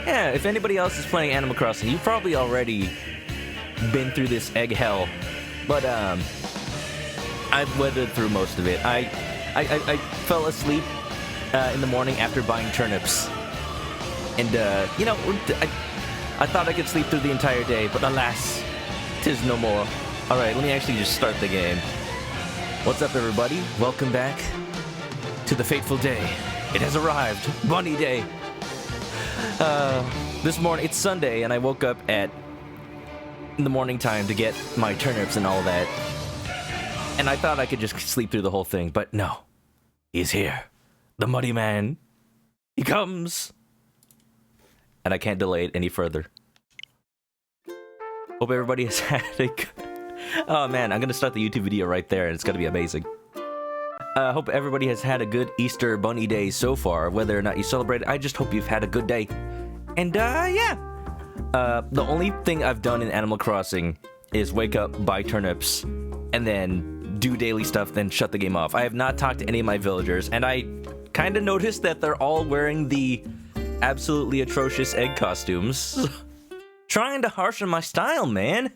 Yeah, if anybody else is playing Animal Crossing, you've probably already been through this egg hell. But, I've weathered through most of it. I fell asleep in the morning after buying turnips. And, you know, I thought I could sleep through the entire day, but alas, 'tis no more. Alright, let me actually just start the game. What's up, everybody? Welcome back to the fateful day. It has arrived. Bunny Day. This morning, it's Sunday, and I woke up in the morning time to get my turnips and all that. And I thought I could just sleep through the whole thing, but no. He's here. The Muddy Man. He comes. And I can't delay it any further. Hope everybody has had a good... Oh man, I'm gonna start the YouTube video right there, and it's gonna be amazing. Hope everybody has had a good Easter Bunny Day so far, whether or not you celebrate it. I just hope you've had a good day. And, yeah. The only thing I've done in Animal Crossing is wake up, buy turnips, and then do daily stuff, then shut the game off. I have not talked to any of my villagers, and I kind of noticed that they're all wearing the absolutely atrocious egg costumes. Trying to harshen my style, man.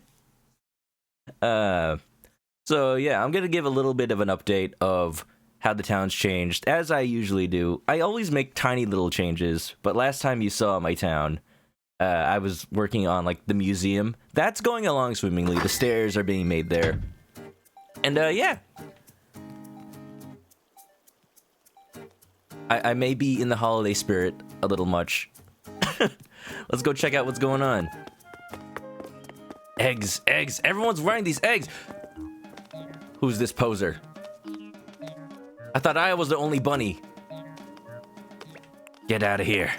So yeah, I'm gonna give a little bit of an update of how the town's changed, as I usually do. I always make tiny little changes, but last time you saw my town, I was working on, like, the museum. That's going along swimmingly. The stairs are being made there. And, yeah. I may be in the holiday spirit a little much. Let's go check out what's going on. Eggs, eggs. Everyone's wearing these eggs. Who's this poser? I thought I was the only bunny. Get out of here.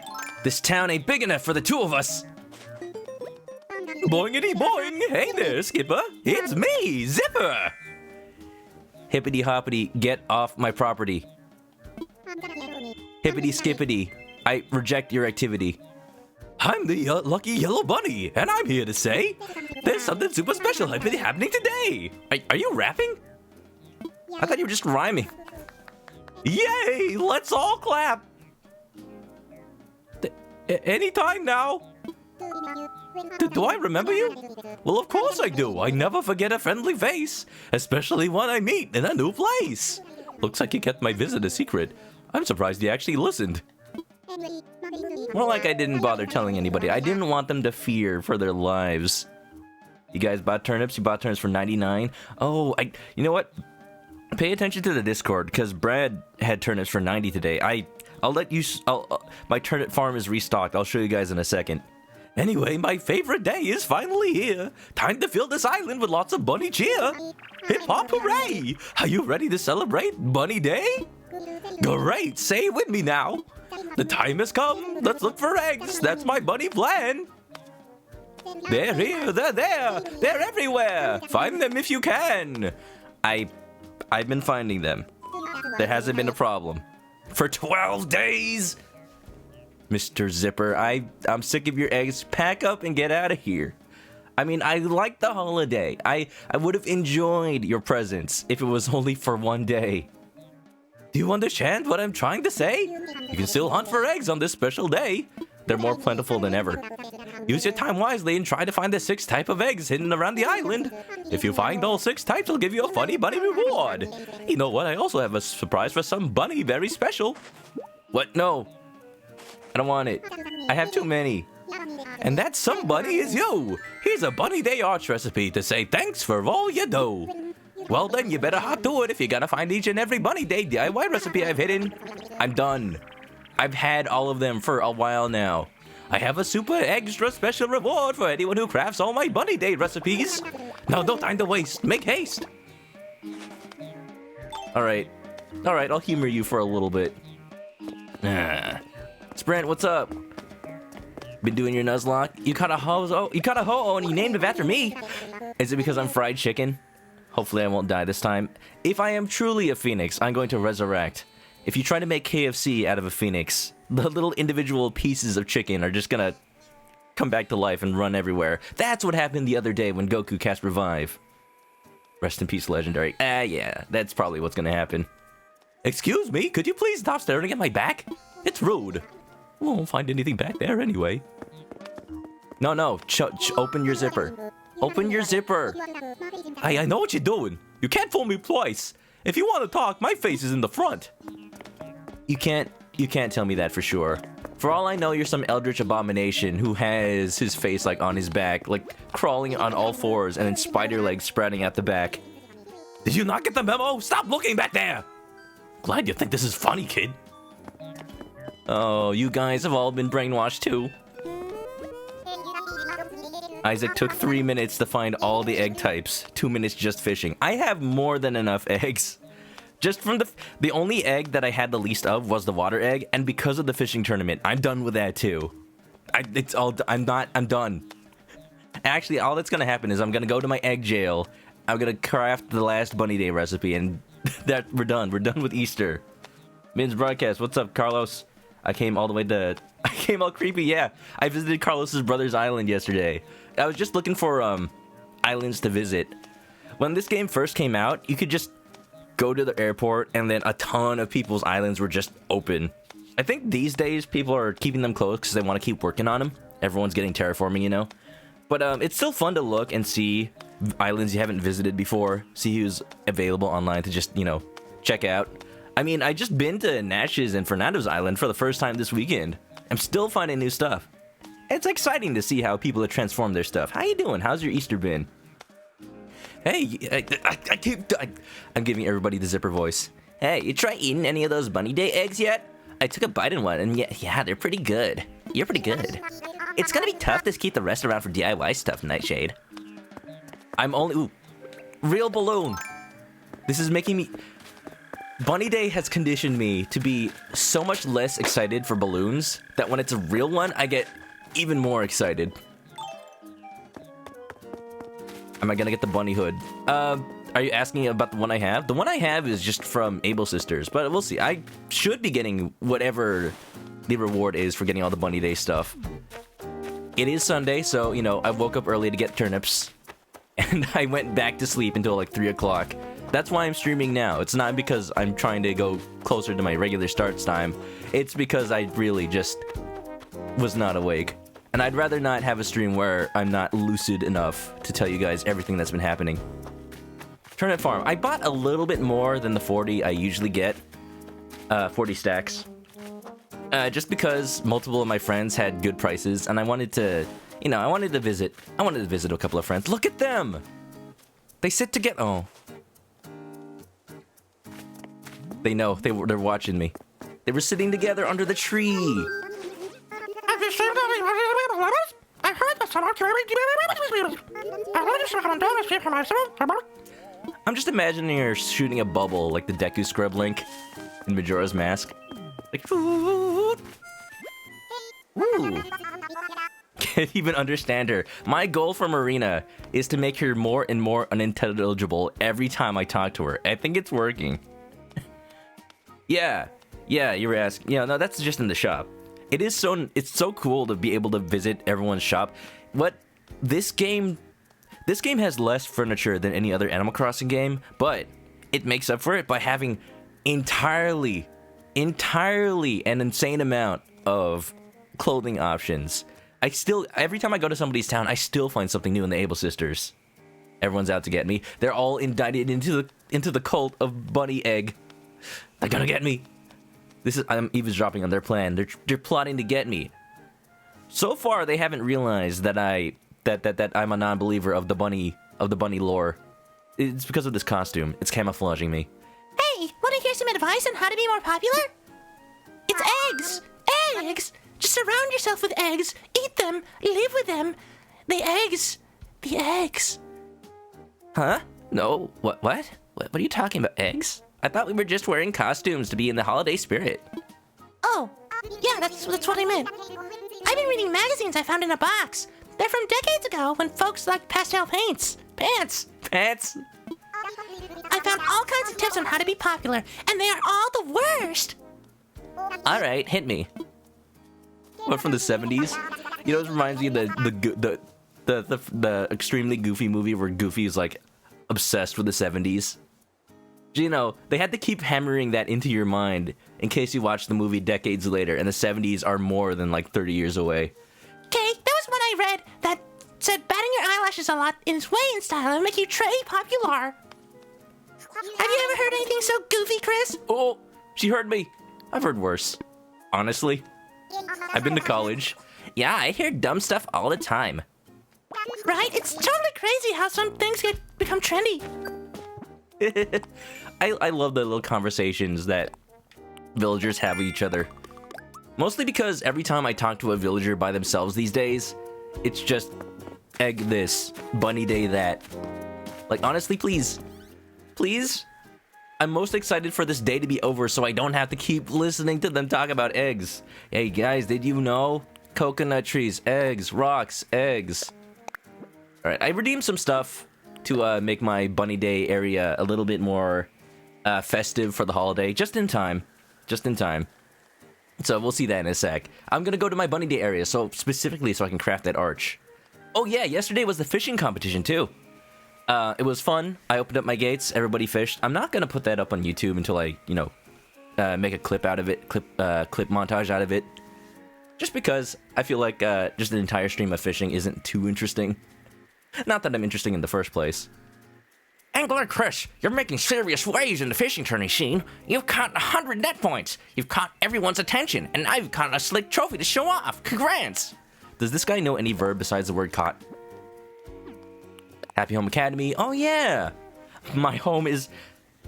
This town ain't big enough for the two of us. Boingity boing. Hey there, Skipper. It's me, Zipper. Hippity hoppity, get off my property. Hippity skippity, I reject your activity. I'm the lucky yellow bunny, and I'm here to say there's something super special happening today. Are you rapping? I thought you were just rhyming. Yay! Let's all clap. Anytime now. Do I remember you? Well, of course I do. I never forget a friendly face, especially when I meet in a new place. Looks like you kept my visit a secret. I'm surprised you actually listened. More like I didn't bother telling anybody. I didn't want them to fear for their lives. You guys bought turnips? You bought turnips for 99? Oh, you know what? Pay attention to the Discord, because Brad had turnips for 90 today. I'll let you... my turnip farm is restocked. I'll show you guys in a second. Anyway, my favorite day is finally here. Time to fill this island with lots of bunny cheer. Hip hop hooray! Are you ready to celebrate Bunny Day? Great, say it with me now. The time has come. Let's look for eggs. That's my bunny plan. They're here. They're there. They're everywhere. Find them if you can. I've been finding them. There hasn't been a problem. For 12 days. Mr. Zipper, I'm sick of your eggs. Pack up and get out of here. I mean, I like the holiday. I would have enjoyed your presence if it was only for one day. Do you understand what I'm trying to say? You can still hunt for eggs on this special day. They're more plentiful than ever. Use your time wisely and try to find the 6 types of eggs hidden around the island. If you find all 6 types, I'll give you a funny bunny reward. You know what? I also have a surprise for some bunny very special. What? No. I don't want it. I have too many. And that somebody is you. Here's a Bunny Day Arch recipe to say thanks for all you do. Well then, you better hop to it if you're gonna find each and every Bunny Day DIY recipe I've hidden. I'm done. I've had all of them for a while now. I have a super extra special reward for anyone who crafts all my Bunny Day recipes. Now no time to waste. Make haste. Alright, I'll humor you for a little bit. Sprint, what's up? Been doing your Nuzlocke? You caught a ho-oh and you named it after me. Is it because I'm fried chicken? Hopefully I won't die this time. If I am truly a phoenix, I'm going to resurrect. If you try to make KFC out of a phoenix, the little individual pieces of chicken are just gonna come back to life and run everywhere. That's what happened the other day when Goku cast Revive. Rest in peace, Legendary. Yeah, that's probably what's gonna happen. Excuse me, could you please stop staring at my back? It's rude. We won't find anything back there anyway. No, open your zipper. Open your zipper. I know what you're doing. You can't fool me twice. If you want to talk, my face is in the front. You can't tell me that for sure. For all I know, you're some eldritch abomination who has his face like on his back, like crawling on all fours and then spider legs sprouting out the back. Did you not get the memo? Stop looking back there! Glad you think this is funny, kid. Oh, you guys have all been brainwashed too. Isaac took 3 minutes to find all the egg types. 2 minutes just fishing. I have more than enough eggs. Just from the only egg that I had the least of was the water egg, and because of the fishing tournament, I'm done with that too. I'm done. Actually, all that's gonna happen is I'm gonna go to my egg jail. I'm gonna craft the last Bunny Day recipe, and we're done. We're done with Easter. Min's broadcast. What's up, Carlos? I came all creepy. Yeah, I visited Carlos's brother's island yesterday. I was just looking for islands to visit. When this game first came out, you could just go to the airport, and then a ton of people's islands were just open. I think these days people are keeping them closed because they want to keep working on them. Everyone's getting terraforming, you know. But it's still fun to look and see islands you haven't visited before. See who's available online to just, you know, check out. I mean, I just been to Nash's and Fernando's Island for the first time this weekend. I'm still finding new stuff. It's exciting to see how people have transformed their stuff. How you doing? How's your Easter been? Hey, I'm giving everybody the zipper voice. Hey, you try eating any of those Bunny Day eggs yet? I took a bite in one, and yeah, they're pretty good. You're pretty good. It's gonna be tough to keep the rest around for DIY stuff, Nightshade. Ooh, real balloon. This is making me... Bunny Day has conditioned me to be so much less excited for balloons that when it's a real one, I get even more excited. Am I gonna get the bunny hood? Are you asking about the one I have? The one I have is just from Able Sisters, but we'll see. I should be getting whatever the reward is for getting all the Bunny Day stuff. It is Sunday, so, you know, I woke up early to get turnips, and I went back to sleep until like 3 o'clock. That's why I'm streaming now. It's not because I'm trying to go closer to my regular start time. It's because I really just was not awake. And I'd rather not have a stream where I'm not lucid enough to tell you guys everything that's been happening. Turnip farm. I bought a little bit more than the 40 I usually get. 40 stacks. Just because multiple of my friends had good prices, and I wanted to, you know, I wanted to visit a couple of friends. Look at them! They sit together. Oh. They know. They're watching me. They were sitting together under the tree. I heard the song. I'm just imagining her shooting a bubble like the Deku Scrub Link in Majora's Mask. Like, ooh. Can't even understand her. My goal for Marina is to make her more and more unintelligible every time I talk to her. I think it's working. Yeah, you were asking. Yeah, no, that's just in the shop. It's so cool to be able to visit everyone's shop. This game has less furniture than any other Animal Crossing game, but it makes up for it by having entirely an insane amount of clothing options. Every time I go to somebody's town, I still find something new in the Able Sisters. Everyone's out to get me. They're all indicted into the cult of Bunny Egg. They're gonna get me. I'm eavesdropping on their plan. They're plotting to get me. So far, they haven't realized that I'm a non-believer of the bunny lore. It's because of this costume. It's camouflaging me. Hey, want to hear some advice on how to be more popular? It's eggs! Eggs! Just surround yourself with eggs, eat them, live with them. The eggs. Huh? No, what? What are you talking about, eggs? I thought we were just wearing costumes to be in the holiday spirit. Oh, yeah, that's what I meant. I've been reading magazines I found in a box. They're from decades ago when folks liked pastel paints. Pants. I found all kinds of tips on how to be popular, and they are all the worst. All right, hit me. What, from the 70s? You know, it reminds me of the extremely Goofy movie where Goofy is like obsessed with the 70s. You know, they had to keep hammering that into your mind in case you watch the movie decades later and the 70s are more than like 30 years away. Okay, there was one I read that said batting your eyelashes a lot in its way and style and make you très popular. Have you ever heard anything so goofy, Chris? Oh, she heard me. I've heard worse. Honestly, I've been to college. Yeah, I hear dumb stuff all the time. Right? It's totally crazy how some things become trendy. I love the little conversations that villagers have with each other. Mostly because every time I talk to a villager by themselves these days, it's just egg this, bunny day that. Like, honestly, please. Please? I'm most excited for this day to be over so I don't have to keep listening to them talk about eggs. Hey guys, did you know? Coconut trees, eggs, rocks, eggs. Alright, I redeemed some stuff to make my bunny day area a little bit more festive for the holiday. Just in time. Just in time. So we'll see that in a sec. I'm gonna go to my bunny day area, so specifically so I can craft that arch. Oh yeah, yesterday was the fishing competition too. It was fun. I opened up my gates. Everybody fished. I'm not gonna put that up on YouTube until I, you know, make a clip out of it, clip montage out of it. Just because I feel like just an entire stream of fishing isn't too interesting. Not that I'm interesting in the first place. Angler Chris, you're making serious waves in the fishing tourney scene. You've caught 100 net points. You've caught everyone's attention, and I've caught a slick trophy to show off. Congrats! Does this guy know any verb besides the word caught? Happy Home Academy. Oh yeah! My home is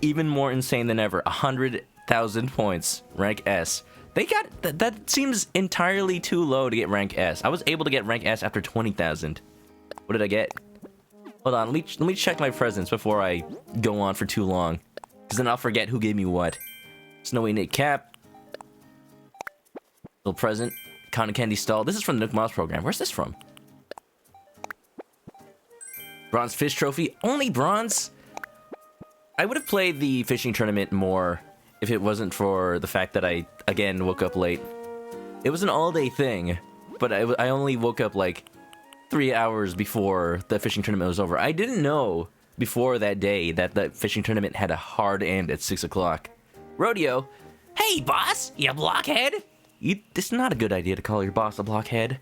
even more insane than ever. 100,000 points. Rank S. They got... That seems entirely too low to get rank S. I was able to get rank S after 20,000. What did I get? Hold on, let me check my presents before I go on for too long. Because then I'll forget who gave me what. Snowy knit cap. Little present. Cotton candy stall. This is from the Nook Miles program. Where's this from? Bronze fish trophy. Only bronze? I would have played the fishing tournament more if it wasn't for the fact that I, again, woke up late. It was an all-day thing, but I only woke up like 3 hours before the fishing tournament was over. I didn't know before that day that the fishing tournament had a hard end at 6 o'clock. Rodeo. Hey, boss, you blockhead. It's not a good idea to call your boss a blockhead.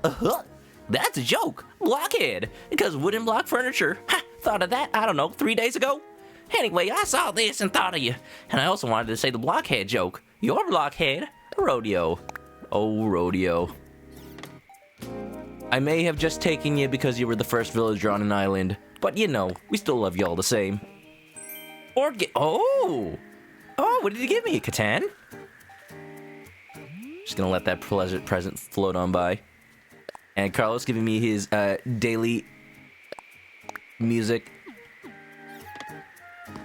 Uh-huh. That's a joke. Blockhead. Because wooden block furniture. Ha! Thought of that, I don't know, 3 days ago? Anyway, I saw this and thought of you. And I also wanted to say the blockhead joke. You're blockhead. Rodeo. Oh, Rodeo. I may have just taken you because you were the first villager on an island. But you know, we still love you all the same. Or oh! Oh, what did he give me? A Catan? Just gonna let that pleasant present float on by. And Carlos giving me his daily music.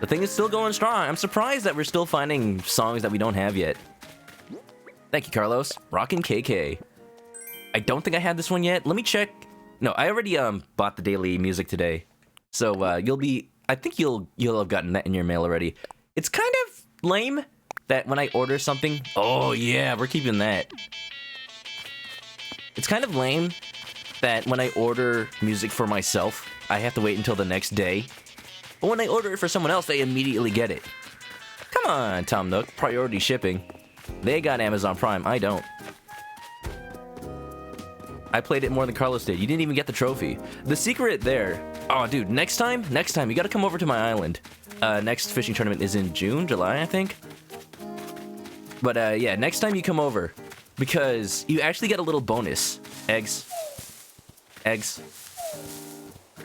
The thing is still going strong. I'm surprised that we're still finding songs that we don't have yet. Thank you, Carlos. Rockin' KK. I don't think I had this one yet. Let me check. No, I already bought the daily music today. So I think you'll have gotten that in your mail already. It's kind of lame that when I order something... Oh yeah, we're keeping that. It's kind of lame that when I order music for myself, I have to wait until the next day. But when I order it for someone else, they immediately get it. Come on, Tom Nook. Priority shipping. They got Amazon Prime. I don't. I played it more than Carlos did. You didn't even get the trophy. The secret there... Oh, dude, next time, you gotta come over to my island. Next fishing tournament is in June, July, I think. But, yeah, next time you come over, because you actually get a little bonus. Eggs.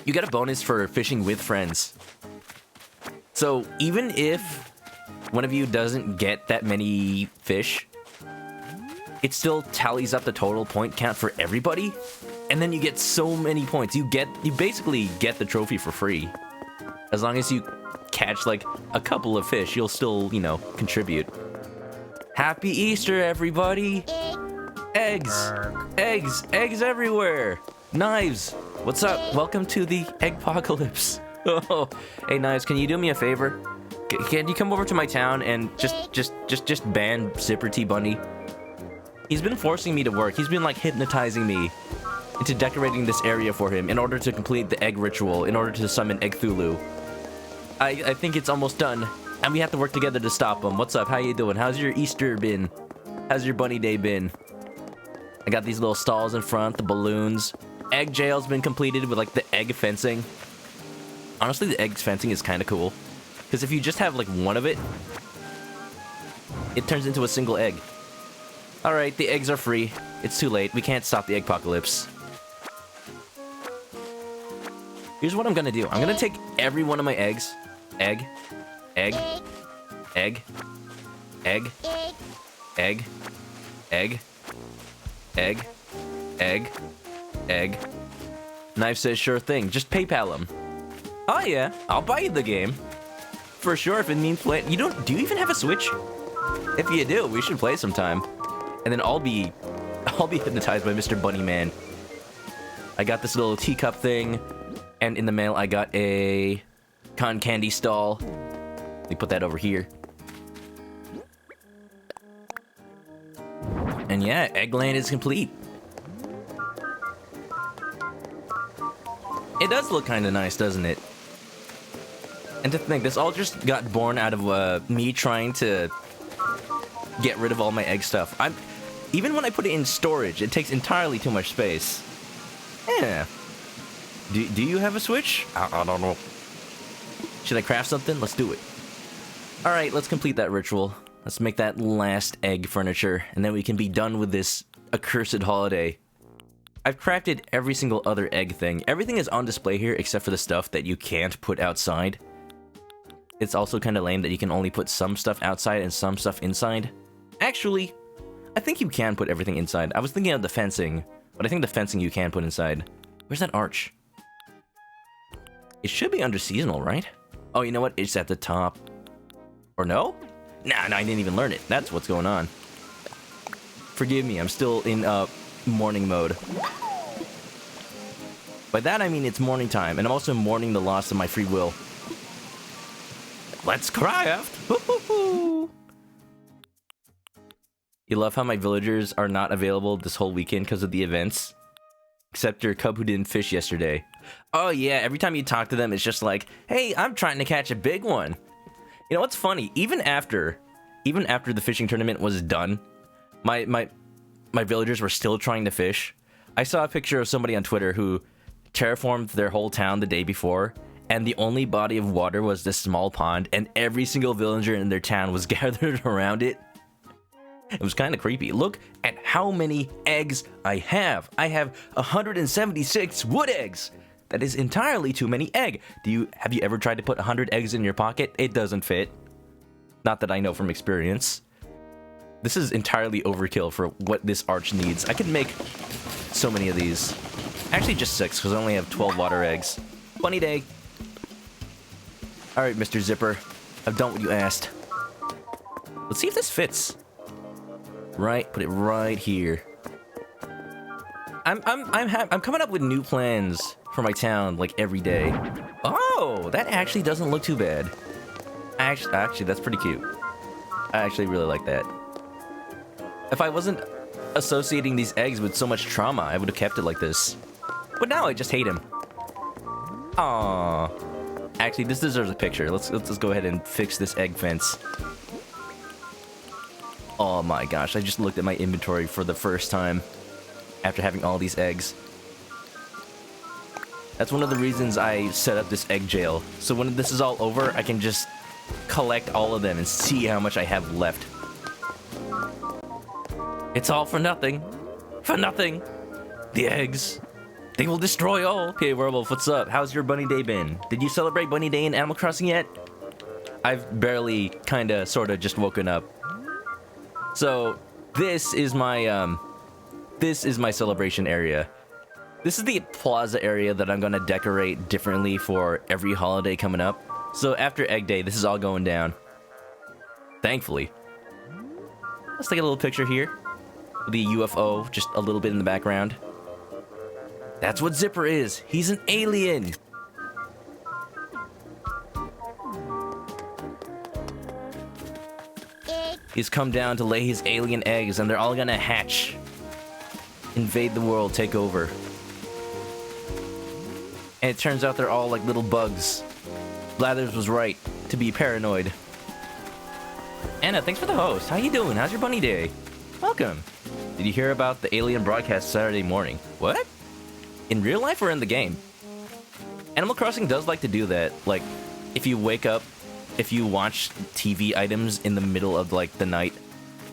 You get a bonus for fishing with friends. So, even if one of you doesn't get that many fish, it still tallies up the total point count for everybody, and then you get so many points. You basically get the trophy for free. As long as you catch, like, a couple of fish, you'll still, you know, contribute. Happy Easter, everybody! Eggs! Eggs everywhere! Knives! What's up? Welcome to the Eggpocalypse. Oh, hey, Knives, can you do me a favor? Can you come over to my town and just ban Zipper T Bunny? He's been forcing me to work. He's been, like, hypnotizing me into decorating this area for him in order to complete the egg ritual, in order to summon Egg Thulu. I think it's almost done. And we have to work together to stop them. What's up? How you doing? How's your Easter been? How's your bunny day been? I got these little stalls in front, the balloons. Egg jail's been completed with like the egg fencing. Honestly, the egg fencing is kind of cool. Because if you just have like one of it, it turns into a single egg. Alright, the eggs are free. It's too late. We can't stop the egg apocalypse. Here's what I'm gonna do. I'm gonna take every one of my eggs. Egg. Egg. Egg. Egg. Egg. Egg. Egg. Egg. Egg. Knife says sure thing. Just PayPal him. Oh yeah, I'll buy you the game. For sure, if it means play. Do you even have a Switch? If you do, we should play sometime. And then I'll be hypnotized by Mr. Bunnyman. I got this little teacup thing, and in the mail I got a cotton candy stall. Let me put that over here. And yeah, Eggland is complete. It does look kind of nice, doesn't it? And to think, this all just got born out of me trying to get rid of all my egg stuff. Even when I put it in storage, it takes entirely too much space. Yeah. Do you have a Switch? I don't know. Should I craft something? Let's do it. Alright, let's complete that ritual. Let's make that last egg furniture, and then we can be done with this accursed holiday. I've crafted every single other egg thing. Everything is on display here except for the stuff that you can't put outside. It's also kind of lame that you can only put some stuff outside and some stuff inside. Actually, I think you can put everything inside. I was thinking of the fencing, but I think the fencing you can put inside. Where's that arch? It should be under seasonal, right? Oh, you know what? It's at the top. Or no? Nah, I didn't even learn it. That's what's going on. Forgive me, I'm still in, mourning mode. By that I mean it's morning time, and I'm also mourning the loss of my free will. Let's craft! You love how my villagers are not available this whole weekend because of the events? Except your cub who didn't fish yesterday. Oh yeah, every time you talk to them, it's just like, hey, I'm trying to catch a big one. You know what's funny? Even after the fishing tournament was done, my villagers were still trying to fish. I saw a picture of somebody on Twitter who terraformed their whole town the day before, and the only body of water was this small pond, and every single villager in their town was gathered around it. It was kind of creepy. Look at how many eggs I have. I have 176 wood eggs. That is entirely too many eggs. Have you ever tried to put 100 eggs in your pocket? It doesn't fit. Not that I know from experience. This is entirely overkill for what this arch needs. I could make so many of these. Actually, just 6, because I only have 12 water eggs. Bunny day. Alright, Mr. Zipper. I've done what you asked. Let's see if this fits. Right, put it right here. I'm coming up with new plans for my town, like, every day. Oh, that actually doesn't look too bad. Actually, that's pretty cute. I actually really like that. If I wasn't associating these eggs with so much trauma, I would have kept it like this. But now I just hate him. Aww. Actually, this deserves a picture. Let's go ahead and fix this egg fence. Oh my gosh, I just looked at my inventory for the first time after having all these eggs. That's one of the reasons I set up this egg jail. So when this is all over, I can just collect all of them and see how much I have left. It's all for nothing. For nothing. The eggs. They will destroy all. Okay, Werewolf, what's up? How's your bunny day been? Did you celebrate Bunny Day in Animal Crossing yet? I've barely, kinda, sorta just woken up. So, this is my celebration area. This is the plaza area that I'm gonna decorate differently for every holiday coming up. So after Egg Day, this is all going down. Thankfully. Let's take a little picture here. The UFO, just a little bit in the background. That's what Zipper is. He's an alien. He's come down to lay his alien eggs, and they're all gonna hatch. Invade the world, take over. And it turns out they're all like little bugs. Blathers was right to be paranoid. Anna, thanks for the host. How you doing? How's your bunny day? Welcome. Did you hear about the alien broadcast Saturday morning? What? In real life or in the game? Animal Crossing does like to do that. Like, if you wake up, if you watch TV items in the middle of, like, the night,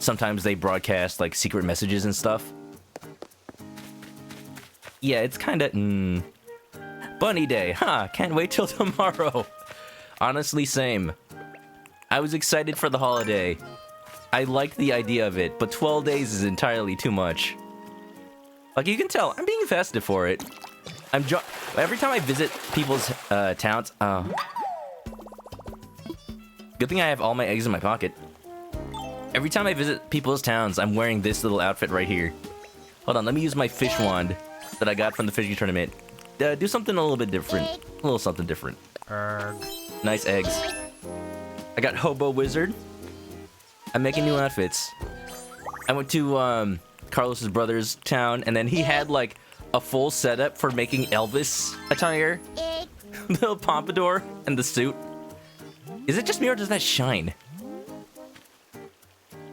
sometimes they broadcast, like, secret messages and stuff. Yeah, it's kinda, Bunny day, huh? Can't wait till tomorrow. Honestly, same. I was excited for the holiday. I liked the idea of it, but 12 days is entirely too much. Like, you can tell, I'm being festive for it. Every time I visit people's towns, good thing I have all my eggs in my pocket. Every time I visit people's towns, I'm wearing this little outfit right here. Hold on, let me use my fish wand that I got from the fishing tournament. Do something a little bit different. A little something different. Nice eggs. I got Hobo Wizard. I'm making new outfits. I went to Carlos's brother's town, and then he had like a full setup for making Elvis attire. The pompadour and the suit. Is it just me or does that shine?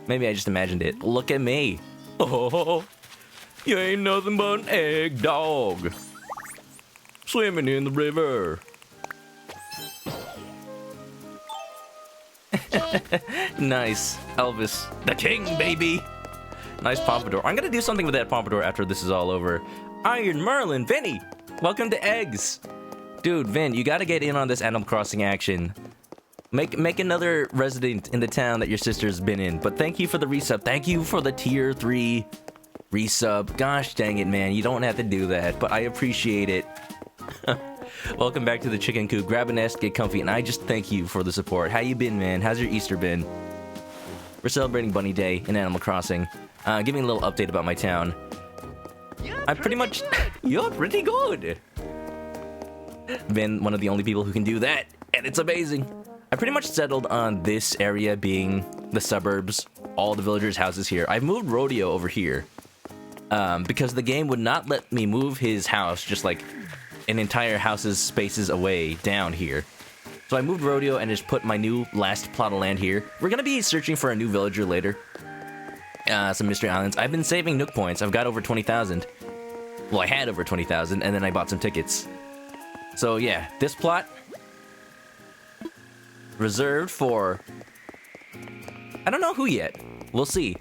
Maybe I just imagined it. Look at me. Oh, you ain't nothing but an egg dog. Swimming in the river. Nice. Elvis. The king, baby. Nice pompadour. I'm gonna do something with that pompadour after this is all over. Iron Merlin, Vinny. Welcome to Eggs. Dude, Vin, you gotta get in on this Animal Crossing action. Make another resident in the town that your sister's been in. But thank you for the resub. Thank you for the tier 3 resub. Gosh dang it, man. You don't have to do that, but I appreciate it. Welcome back to the chicken coop. Grab a nest, get comfy, and I just thank you for the support. How you been, man? How's your Easter been? We're celebrating Bunny Day in Animal Crossing. Giving a little update about my town. I'm pretty much... You're pretty good. Been one of the only people who can do that, and it's amazing. I pretty much settled on this area being the suburbs, all the villagers' houses here. I've moved Rodeo over here because the game would not let me move his house just like an entire house's spaces away down here. So I moved Rodeo and just put my new last plot of land here. We're going to be searching for a new villager later. Some mystery islands. I've been saving Nook points. I've got over 20,000. Well, I had over 20,000 and then I bought some tickets. So yeah, this plot reserved for... I don't know who yet. We'll see.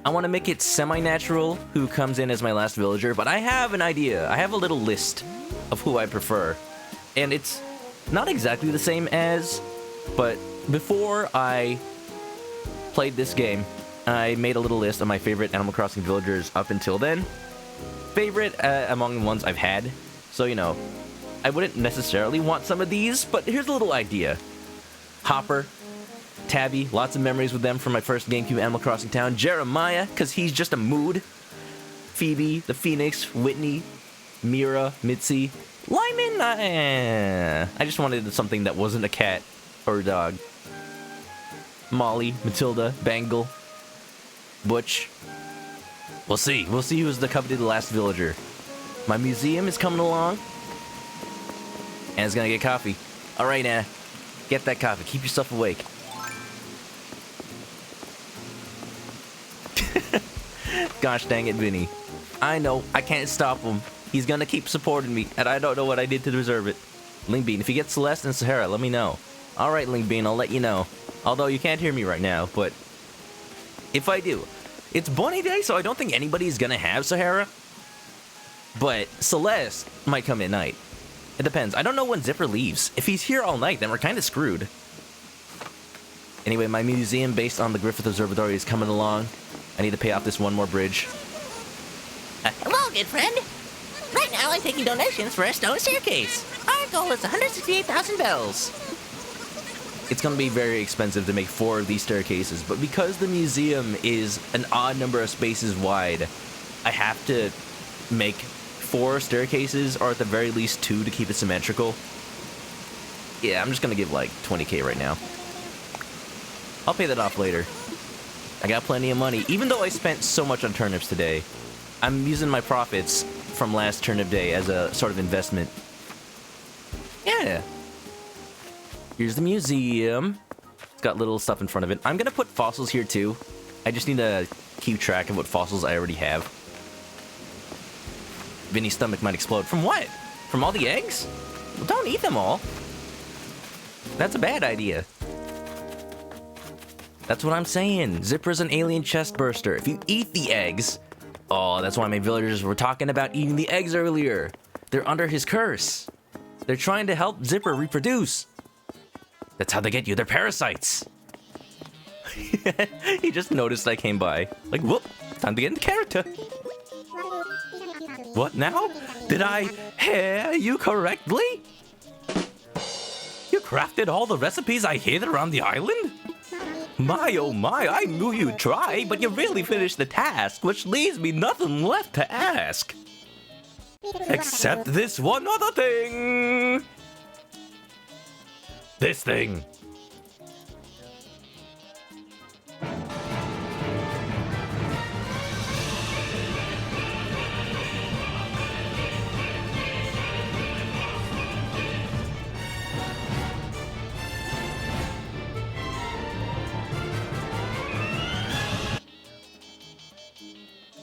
I want to make it semi-natural who comes in as my last villager, but I have an idea. I have a little list of who I prefer. And it's not exactly the same as, but before I played this game, I made a little list of my favorite Animal Crossing villagers up until then. Favorite among the ones I've had. So, you know, I wouldn't necessarily want some of these, but here's a little idea. Hopper, Tabby, lots of memories with them from my first GameCube Animal Crossing town. Jeremiah, because he's just a mood. Phoebe, the Phoenix, Whitney, Mira, Mitzi. Lyman, I just wanted something that wasn't a cat or a dog. Molly, Matilda, Bangle, Butch. We'll see. We'll see who's the coveted last villager. My museum is coming along. Anna's gonna get coffee. Alright, Anna. Get that coffee. Keep yourself awake. Gosh dang it, Vinny. I know. I can't stop him. He's gonna keep supporting me, and I don't know what I did to deserve it. Lingbean, if you get Celeste and Sahara, let me know. Alright, Lingbean, I'll let you know. Although you can't hear me right now, but... if I do. It's Bunny Day, so I don't think anybody's gonna have Sahara. But Celeste might come at night. It depends. I don't know when Zipper leaves. If he's here all night, then we're kind of screwed. Anyway, my museum based on the Griffith Observatory is coming along. I need to pay off this one more bridge. Hello, good friend. Right now, I'm taking donations for a stone staircase. Our goal is 168,000 bells. It's going to be very expensive to make 4 of these staircases, but because the museum is an odd number of spaces wide, I have to make 4 staircases, or at the very least 2 to keep it symmetrical. Yeah, I'm just going to give like 20k right now. I'll pay that off later. I got plenty of money. Even though I spent so much on turnips today, I'm using my profits from last turnip day as a sort of investment. Yeah. Here's the museum. got little stuff in front of it. I'm gonna put fossils here too. I just need to keep track of what fossils I already have. Vinny's stomach might explode. From what? From all the eggs? Well, don't eat them all. That's a bad idea. That's what I'm saying. Zipper's an alien chest burster. If you eat the eggs... Oh, that's why my villagers were talking about eating the eggs earlier. They're under his curse. They're trying to help Zipper reproduce. That's how they get you. They're parasites. He just noticed I came by. Like, whoop, time to get into character. What now? Did I hear you correctly? You crafted all the recipes I hid around the island? My oh my, I knew you'd try, but you really finished the task, which leaves me nothing left to ask. Except this one other thing. This thing.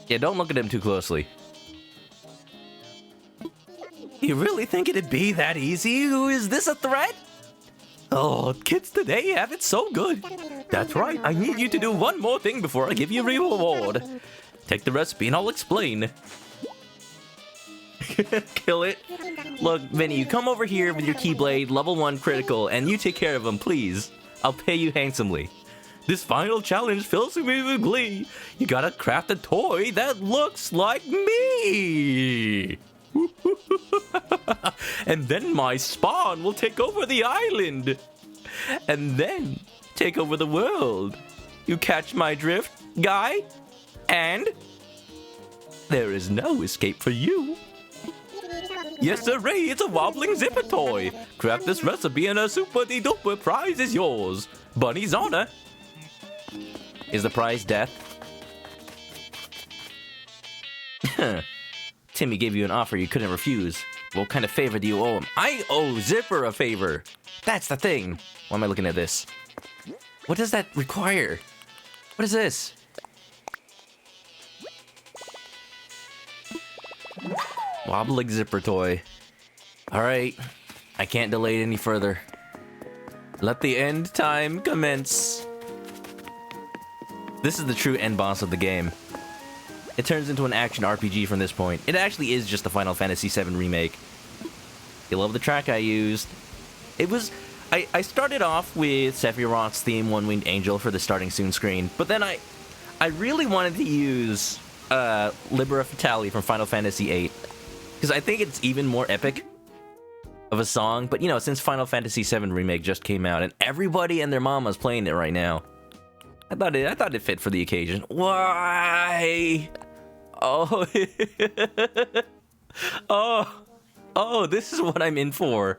Yeah, don't look at him too closely. You really think it'd be that easy? Is this a threat? Oh, kids today have it so good. That's right, I need you to do one more thing before I give you a reward. Take the recipe and I'll explain. Kill it. Look, Vinny, you come over here with your Keyblade, level 1 critical, and you take care of him, please. I'll pay you handsomely. This final challenge fills me with glee. You gotta craft a toy that looks like me. And then my spawn will take over the island. And then take over the world. You catch my drift, guy? And there is no escape for you. Yes, sirree, it's a wobbling zipper toy. Craft this recipe and a super-de-duper prize is yours. Bunny's honor. Is the prize death? Timmy gave you an offer you couldn't refuse. What kind of favor do you owe him? I owe Zipper a favor. That's the thing. Why am I looking at this? What does that require? What is this? Wobbling zipper toy. Alright. I can't delay it any further. Let the end time commence. This is the true end boss of the game. It turns into an action RPG from this point. It actually is just the Final Fantasy VII Remake. You love the track I used. It was... I started off with Sephiroth's theme, One Winged Angel, for the starting soon screen, but then I really wanted to use Libera Fatale from Final Fantasy VIII, because I think it's even more epic of a song, but you know, since Final Fantasy VII Remake just came out, and everybody and their mama's playing it right now, I thought it fit for the occasion. Why? Oh, oh, this is what I'm in for.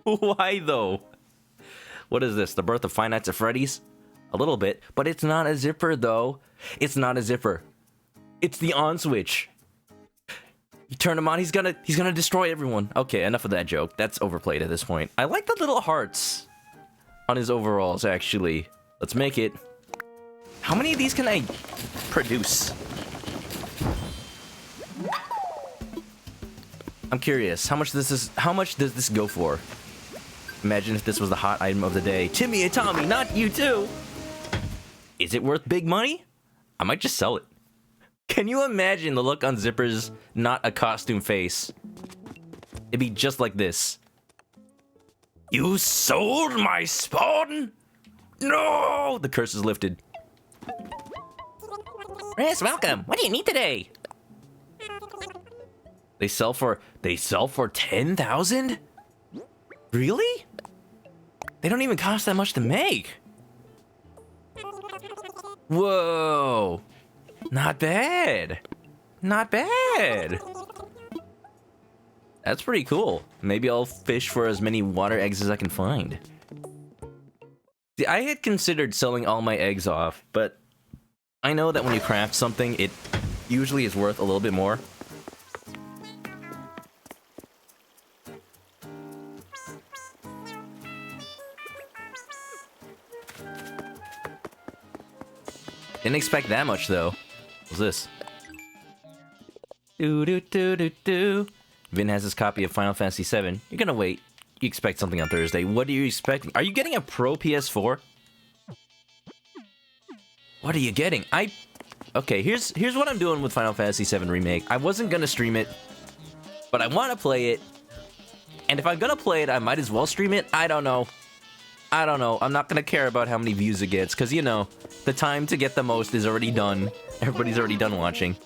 Why though? What is this? The Birth of Five Nights at Freddy's? A little bit, but it's not a zipper though. It's not a zipper. It's the on switch. You turn him on, he's gonna destroy everyone. Okay, enough of that joke. That's overplayed at this point. I like the little hearts on his overalls, actually. Let's make it. How many of these can I produce? I'm curious. How much does this go for? Imagine if this was the hot item of the day. Timmy and Tommy, not you too. Is it worth big money? I might just sell it. Can you imagine the look on Zipper's not a costume face? It'd be just like this. You sold my spawn? No! The curse is lifted. Yes, welcome. What do you need today? They sell for 10,000? Really? They don't even cost that much to make. Whoa. Not bad. Not bad. That's pretty cool. Maybe I'll fish for as many water eggs as I can find. See, I had considered selling all my eggs off, but I know that when you craft something, it usually is worth a little bit more. Didn't expect that much, though. What's this? Do. Vin has his copy of Final Fantasy VII. You're gonna wait. You expect something on Thursday. What are you expecting? Are you getting a Pro PS4? What are you getting? Okay, here's what I'm doing with Final Fantasy VII Remake. I wasn't gonna stream it, but I want to play it. And if I'm gonna play it, I might as well stream it. I don't know. I'm not gonna care about how many views it gets, because, you know, the time to get the most is already done. Everybody's already done watching.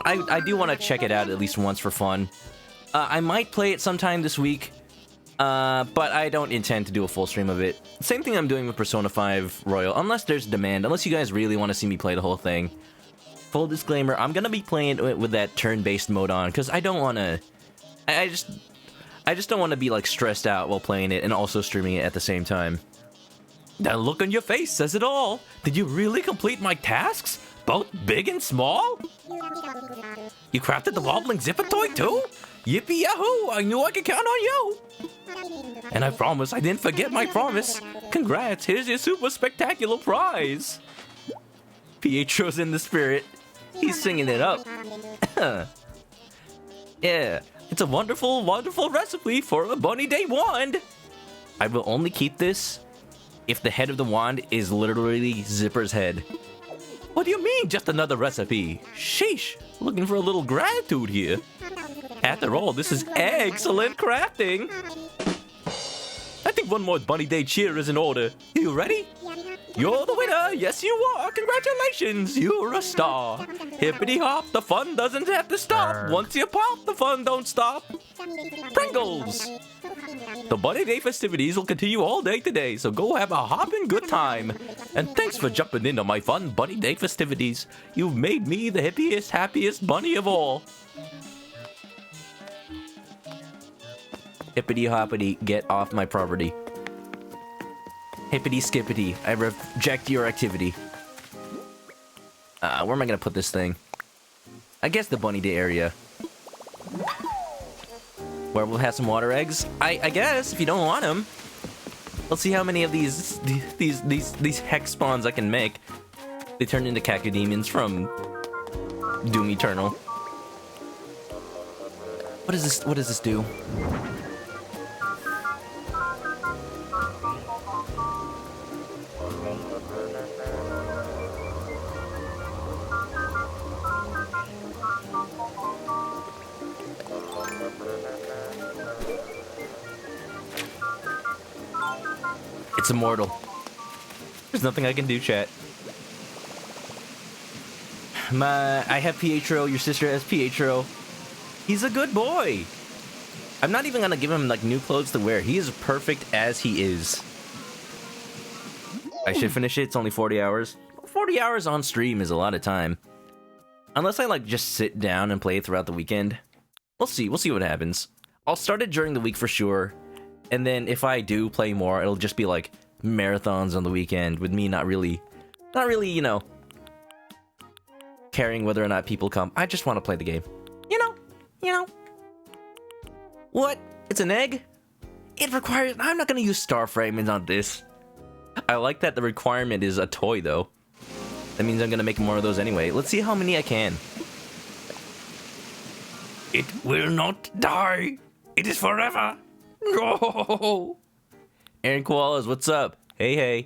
I do want to check it out at least once for fun. I might play it sometime this week, but I don't intend to do a full stream of it. Same thing I'm doing with Persona 5 Royal, unless there's demand, unless you guys really want to see me play the whole thing. Full disclaimer, I'm gonna be playing it with that turn-based mode on, because I don't want to... I just don't want to be, like, stressed out while playing it and also streaming it at the same time. That look on your face says it all. Did you really complete my tasks? Both big and small? You crafted the wobbling zipper toy too? Yippee yahoo! I knew I could count on you! And I promise I didn't forget my promise. Congrats, here's your super spectacular prize! Pietro's in the spirit. He's singing it up. Yeah, it's a wonderful, wonderful recipe for a Bunny Day wand! I will only keep this if the head of the wand is literally Zipper's head. What do you mean, just another recipe? Sheesh, looking for a little gratitude here. After all, this is excellent crafting. I think one more Bunny Day cheer is in order. You ready? You're the winner! Yes, you are! Congratulations! You're a star! Hippity hop, the fun doesn't have to stop! Once you pop, the fun don't stop! Pringles! The Bunny Day festivities will continue all day today, so go have a hopping good time! And thanks for jumping into my fun Bunny Day festivities! You've made me the hippiest, happiest bunny of all! Hippity hoppity, get off my property. Hippity skippity, I reject your activity. Where am I gonna put this thing? I guess the Bunny Day area. Where we'll have some water eggs? I guess, if you don't want them. Let's see how many of these hex spawns I can make. They turn into cacodemons from Doom Eternal. What does this do? It's immortal. There's nothing I can do, chat. I have Pietro, your sister has Pietro. He's a good boy. I'm not even gonna give him, like, new clothes to wear. He is perfect as he is. I should finish it. It's only 40 hours. 40 hours on stream is a lot of time. Unless I, like, just sit down and play it throughout the weekend. We'll see. We'll see what happens. I'll start it during the week for sure. And then if I do play more, it'll just be like marathons on the weekend with me not really, you know, caring whether or not people come. I just want to play the game. You know. What? It's an egg? It requires... I'm not going to use star fragments on this. I like that the requirement is a toy, though. That means I'm going to make more of those anyway. Let's see how many I can. It will not die. It is forever. No! Aaron Koalas, what's up? Hey.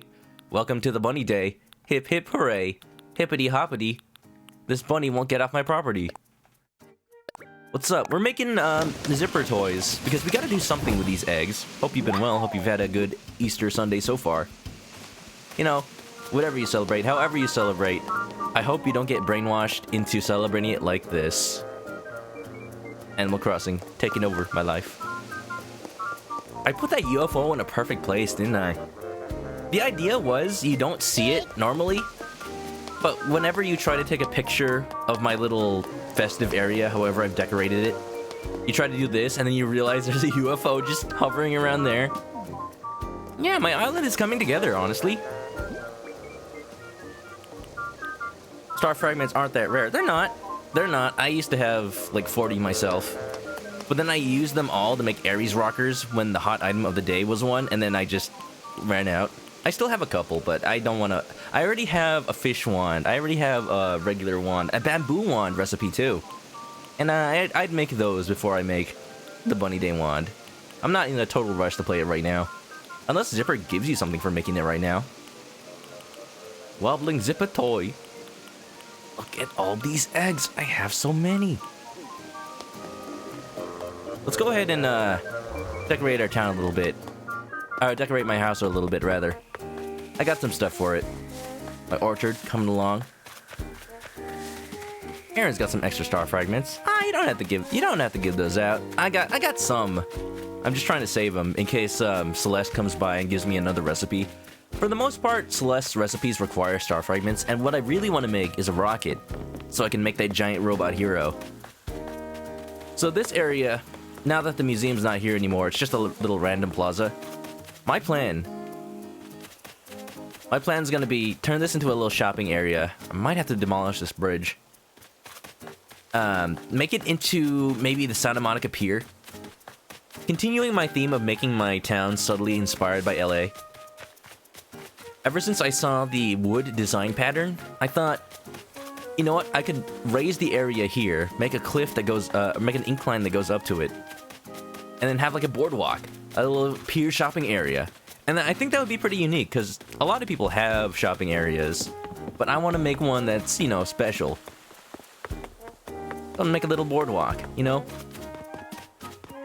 Welcome to the Bunny Day. Hip hip hooray. Hippity hoppity. This bunny won't get off my property. What's up? We're making zipper toys because we gotta do something with these eggs. Hope you've been well. Hope you've had a good Easter Sunday so far. You know, whatever you celebrate, however you celebrate, I hope you don't get brainwashed into celebrating it like this. Animal Crossing, taking over my life. I put that UFO in a perfect place, didn't I? The idea was you don't see it normally, but whenever you try to take a picture of my little festive area, however I've decorated it, you try to do this, and then you realize there's a UFO just hovering around there. Yeah, my island is coming together, honestly. Star fragments aren't that rare. They're not. I used to have like 40 myself. But then I used them all to make Ares rockers when the hot item of the day was one, and then I just ran out. I still have a couple, but I don't want to... I already have a fish wand. I already have a regular wand. A bamboo wand recipe, too. And I'd make those before I make the Bunny Day wand. I'm not in a total rush to play it right now. Unless Zipper gives you something for making it right now. Wobbling Zipper toy. Look at all these eggs. I have so many. Let's go ahead and decorate our town a little bit. Decorate my house a little bit, rather. I got some stuff for it. My orchard coming along. Aaron's got some extra star fragments. You don't have to give those out. I got some. I'm just trying to save them in case Celeste comes by and gives me another recipe. For the most part, Celeste's recipes require star fragments, and what I really want to make is a rocket, so I can make that giant robot hero. So this area, now that the museum's not here anymore, it's just a little random plaza. My plan's gonna be turn this into a little shopping area. I might have to demolish this bridge. Make it into maybe the Santa Monica Pier. Continuing my theme of making my town subtly inspired by LA. Ever since I saw the wood design pattern, I thought, you know what, I could raise the area here, make a cliff that goes, make an incline that goes up to it, and then have like a boardwalk, a little pier shopping area. And I think that would be pretty unique, because a lot of people have shopping areas, but I want to make one that's, you know, special. I'll make a little boardwalk, you know?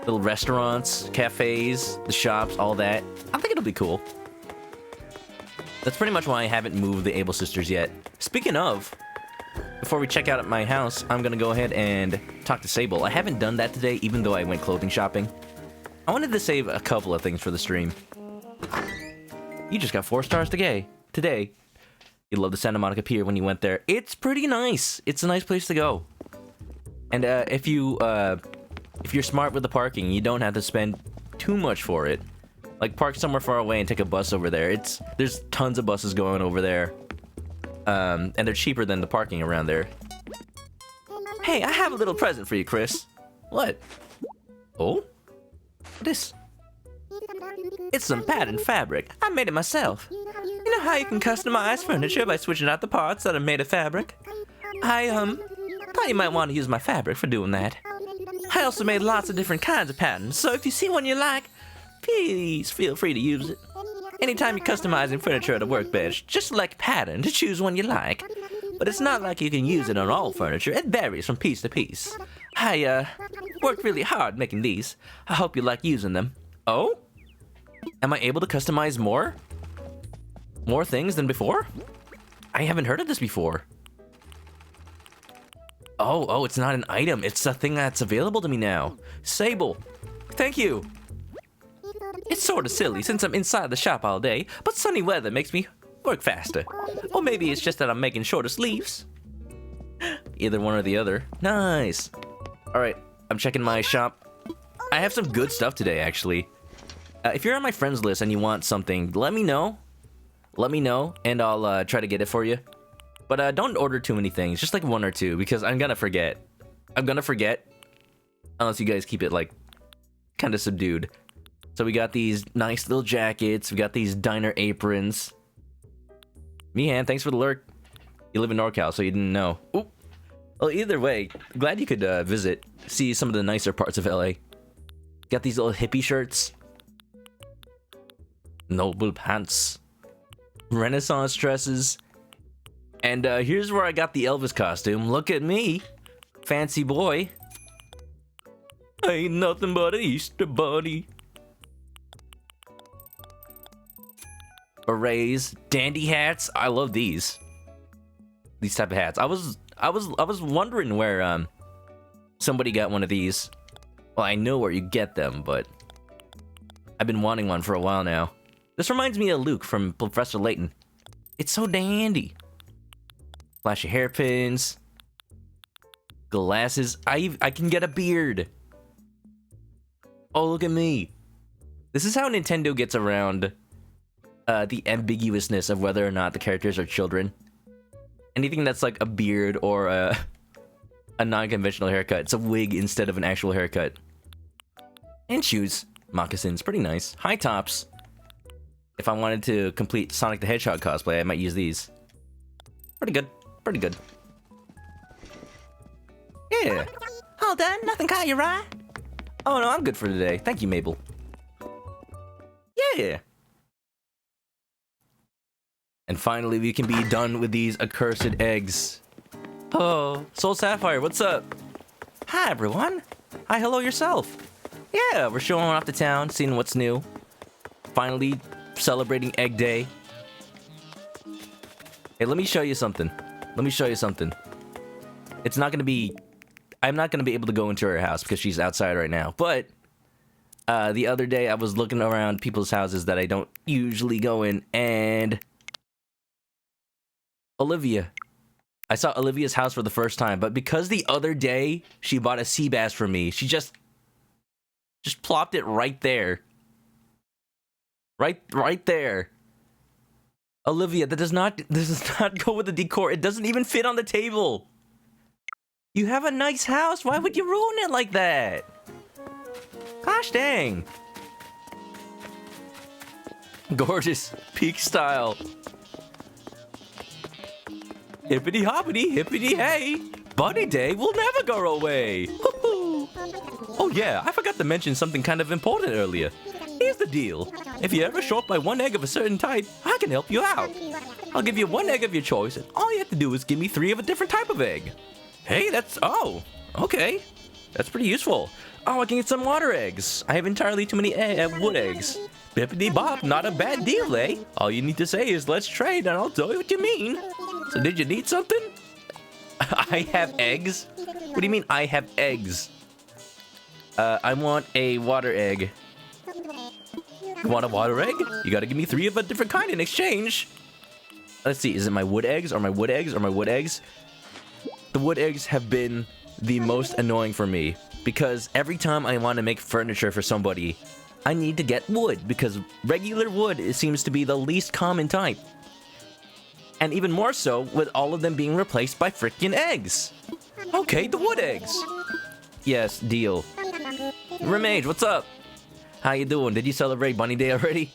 Little restaurants, cafes, the shops, all that. I think it'll be cool. That's pretty much why I haven't moved the Able Sisters yet. Speaking of, before we check out at my house, I'm gonna go ahead and talk to Sable. I haven't done that today, even though I went clothing shopping. I wanted to save a couple of things for the stream. You just got 4 stars today. You love the Santa Monica Pier when you went there. It's pretty nice. It's a nice place to go. And if you're smart with the parking, you don't have to spend too much for it. Like, park somewhere far away and take a bus over there. There's tons of buses going over there. And they're cheaper than the parking around there. Hey, I have a little present for you, Chris. What? Oh? This? It's some patterned fabric. I made it myself. You know how you can customize furniture by switching out the parts that are made of fabric? I thought you might want to use my fabric for doing that. I also made lots of different kinds of patterns, so if you see one you like, please feel free to use it. Anytime you're customizing furniture at a workbench, just select pattern to choose one you like. But it's not like you can use it on all furniture. It varies from piece to piece. I worked really hard making these. I hope you like using them. Oh? Am I able to customize more? More things than before? I haven't heard of this before. Oh, it's not an item. It's a thing that's available to me now. Sable, thank you. It's sort of silly since I'm inside the shop all day, but sunny weather makes me work faster. Or maybe it's just that I'm making shorter sleeves. Either one or the other. Nice. Alright, I'm checking my shop. I have some good stuff today, actually. If you're on my friends list and you want something, let me know. Let me know, and I'll try to get it for you. But don't order too many things, just like 1 or 2, because I'm gonna forget. Unless you guys keep it, like, kind of subdued. So we got these nice little jackets. We got these diner aprons. Mihan, thanks for the lurk. You live in NorCal, so you didn't know. Oop. Well, either way, glad you could visit, see some of the nicer parts of LA. Got these little hippie shirts. Noble pants. Renaissance dresses. And here's where I got the Elvis costume. Look at me. Fancy boy. I ain't nothing but an Easter bunny. Berets, dandy hats. I love these type of hats. I was wondering where somebody got one of these. Well, I know where you get them, but I've been wanting one for a while now. This reminds me of Luke from Professor Layton. It's so dandy. Flashy hairpins, glasses. I can get a beard. Oh, look at me. This is how Nintendo gets around the ambiguousness of whether or not the characters are children. Anything that's like a beard or a non-conventional haircut. It's a wig instead of an actual haircut. And shoes. Moccasins. Pretty nice. High tops. if I wanted to complete Sonic the Hedgehog cosplay, I might use these. Pretty good. Pretty good. Yeah. All done? Nothing caught your eye? Oh no, I'm good for today. Thank you, Mabel. Yeah. And finally, we can be done with these accursed eggs. Oh, Soul Sapphire, what's up? Hi, everyone. Hi, hello yourself. Yeah, we're showing off the town, seeing what's new. Finally, celebrating Egg Day. Hey, let me show you something. Let me show you something. It's not gonna be... I'm not gonna be able to go into her house because she's outside right now, but... the other day, I was looking around people's houses that I don't usually go in, and... Olivia. I saw Olivia's house for the first time, but because the other day she bought a sea bass for me, she just plopped it right there. Right there. Olivia, this does not go with the decor. It doesn't even fit on the table. You have a nice house. Why would you ruin it like that? Gosh dang. Gorgeous. Peak style. Hippity hoppity, hippity hey! Bunny Day will never go away! Woo-hoo. Oh yeah, I forgot to mention something kind of important earlier. Here's the deal. If you're ever short by one egg of a certain type, I can help you out. I'll give you one egg of your choice, and all you have to do is give me 3 of a different type of egg. Hey, oh, okay. That's pretty useful. Oh, I can get some water eggs. I have entirely too many wood eggs. Bippity bop, not a bad deal, eh? All you need to say is let's trade and I'll tell you what you mean. So did you need something? I have eggs? What do you mean I have eggs? I want a water egg. You want a water egg? You gotta give me 3 of a different kind in exchange. Let's see, is it my wood eggs or my wood eggs or my wood eggs? The wood eggs have been the most annoying for me because every time I want to make furniture for somebody, I need to get wood because regular wood seems to be the least common type. And even more so with all of them being replaced by freaking eggs. Okay, the wood eggs. Yes, deal. Remage, what's up? How you doing? Did you celebrate Bunny Day already?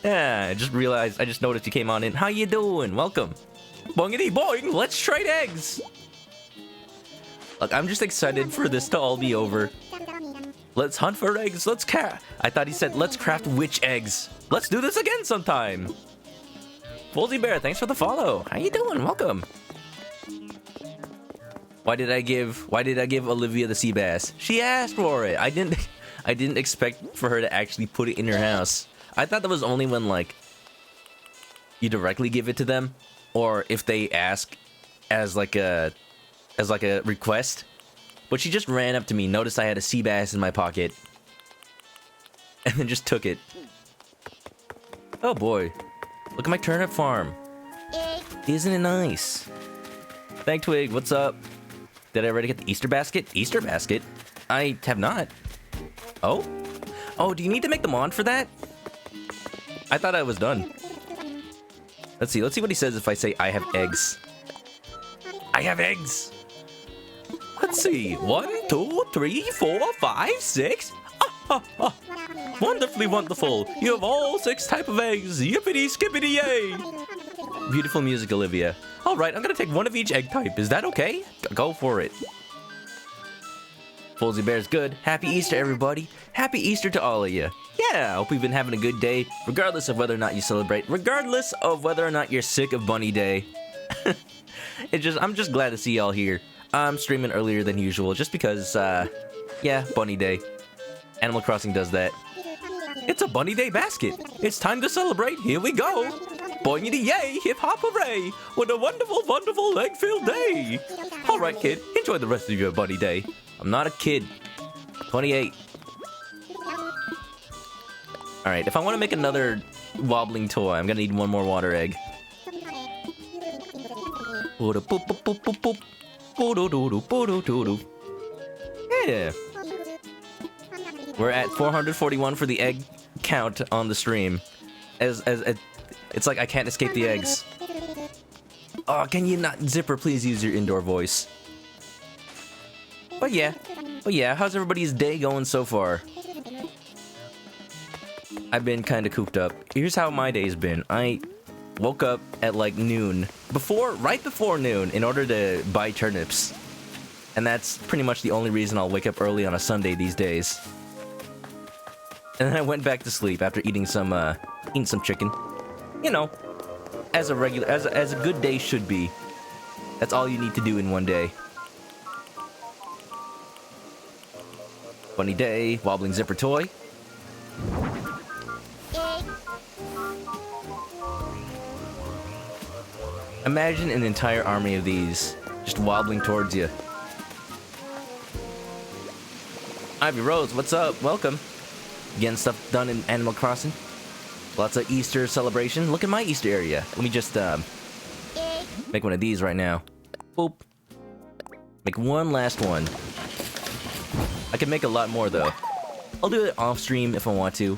Yeah, I just noticed you came on in. How you doing? Welcome. Boingity boing, let's trade eggs. Look, I'm just excited for this to all be over. Let's hunt for eggs. I thought he said, let's craft witch eggs. Let's do this again sometime. Folsy Bear, thanks for the follow. How you doing? Welcome. Why did I give Olivia the sea bass? She asked for it. I didn't expect for her to actually put it in her house. I thought that was only when like you directly give it to them, or if they ask as like a request. But she just ran up to me, noticed I had a sea bass in my pocket, and then just took it. Oh boy. Look at my turnip farm. Isn't it nice? Thank Twig, what's up? Did I already get the Easter basket? Easter basket? I have not. Oh? Oh, do you need to make the mod for that? I thought I was done. Let's see what he says if I say I have eggs. I have eggs! Let's see. 1, 2, 3, 4, 5, 6. Wonderfully wonderful. You have all 6 type of eggs. Yippity skippity yay. Beautiful music, Olivia. All right, I'm gonna take 1 of each egg type. Is that okay? Go for it. Folsy Bear's good. Happy Easter, everybody. Happy Easter to all of you. Yeah, I hope you've been having a good day, regardless of whether or not you celebrate, regardless of whether or not you're sick of Bunny Day. I'm just glad to see y'all here. I'm streaming earlier than usual, just because, yeah, Bunny Day. Animal Crossing does that. It's a Bunny Day basket. It's time to celebrate. Here we go. Boingity yay, hip hop hooray. What a wonderful, wonderful egg-filled day. All right, kid, enjoy the rest of your Bunny Day. I'm not a kid. 28. All right, if I want to make another wobbling toy, I'm gonna need 1 more water egg. Yeah. We're at 441 for the egg count on the stream. It's like I can't escape the eggs. Oh, can you not, Zipper, please use your indoor voice. But yeah, how's everybody's day going so far? I've been kind of cooped up. Here's how my day's been. I woke up at like noon, right before noon, in order to buy turnips. And that's pretty much the only reason I'll wake up early on a Sunday these days. And then I went back to sleep after eating some chicken. You know, as a good day should be. That's all you need to do in one day. Funny day, wobbling zipper toy. Imagine an entire army of these just wobbling towards you. Ivy Rose, what's up? Welcome. Getting stuff done in Animal Crossing. Lots of Easter celebration. Look at my Easter area. Let me just make one of these right now. Boop. Make one last one. I can make a lot more though. I'll do it off stream if I want to.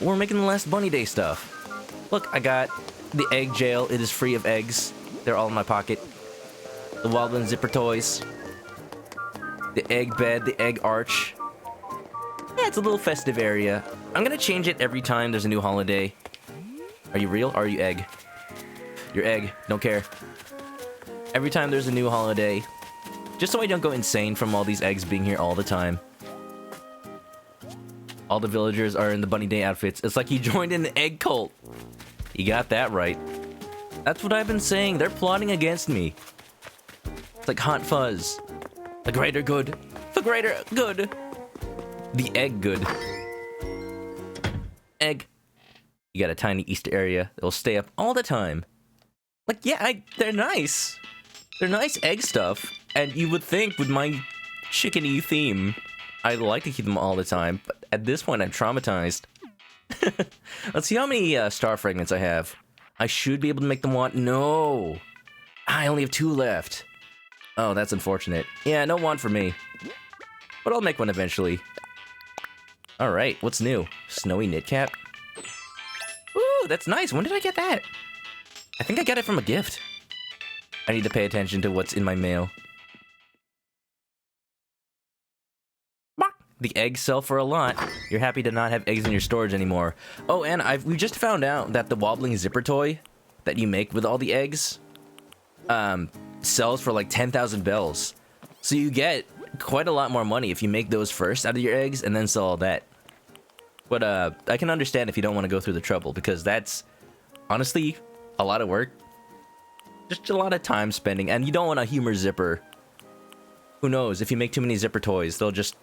We're making the last Bunny Day stuff. Look, I got the egg jail. It is free of eggs. They're all in my pocket. The Wobbling Zipper toys. The egg bed, the egg arch. Yeah, it's a little festive area. I'm gonna change it every time there's a new holiday. Are you real or are you egg? You're egg, don't care. Every time there's a new holiday. Just so I don't go insane from all these eggs being here all the time. All the villagers are in the Bunny Day outfits. It's like you joined an egg cult. You got that right. That's what I've been saying. They're plotting against me. It's like Hot Fuzz. The greater good. The greater good. The egg good. Egg. You got a tiny Easter area that'll stay up all the time. Like, yeah, they're nice. They're nice egg stuff. And you would think with my chickeny theme, I'd like to keep them all the time. But at this point, I'm traumatized. Let's see how many star fragments I have. I should be able to make them want. No. I only have 2 left. Oh, that's unfortunate. Yeah, no want for me. But I'll make one eventually. Alright, what's new? Snowy knit cap? Ooh, that's nice. When did I get that? I think I got it from a gift. I need to pay attention to what's in my mail. The eggs sell for a lot. You're happy to not have eggs in your storage anymore. Oh, and we just found out that the wobbling zipper toy that you make with all the eggs sells for like 10,000 bells. So you get quite a lot more money if you make those first out of your eggs and then sell all that. But I can understand if you don't want to go through the trouble, because that's honestly a lot of work. Just a lot of time spending, and you don't want a humor zipper. Who knows, if you make too many zipper toys, they'll just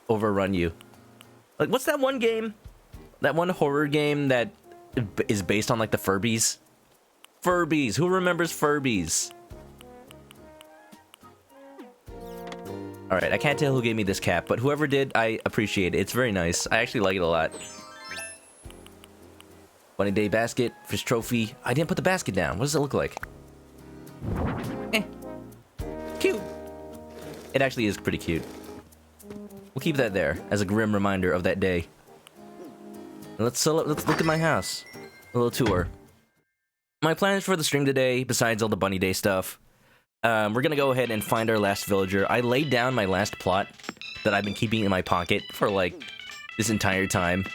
overrun you. Like, what's that one game? That one horror game that is based on like the Furbies? Furbies! Who remembers Furbies? Alright, I can't tell who gave me this cap, but whoever did, I appreciate it. It's very nice. I actually like it a lot. Bunny Day basket, fish trophy. I didn't put the basket down. What does it look like? Eh. Cute. It actually is pretty cute. We'll keep that there as a grim reminder of that day. And let's look at my house. A little tour. My plans for the stream today, besides all the Bunny Day stuff, we're gonna go ahead and find our last villager. I laid down my last plot that I've been keeping in my pocket for like this entire time.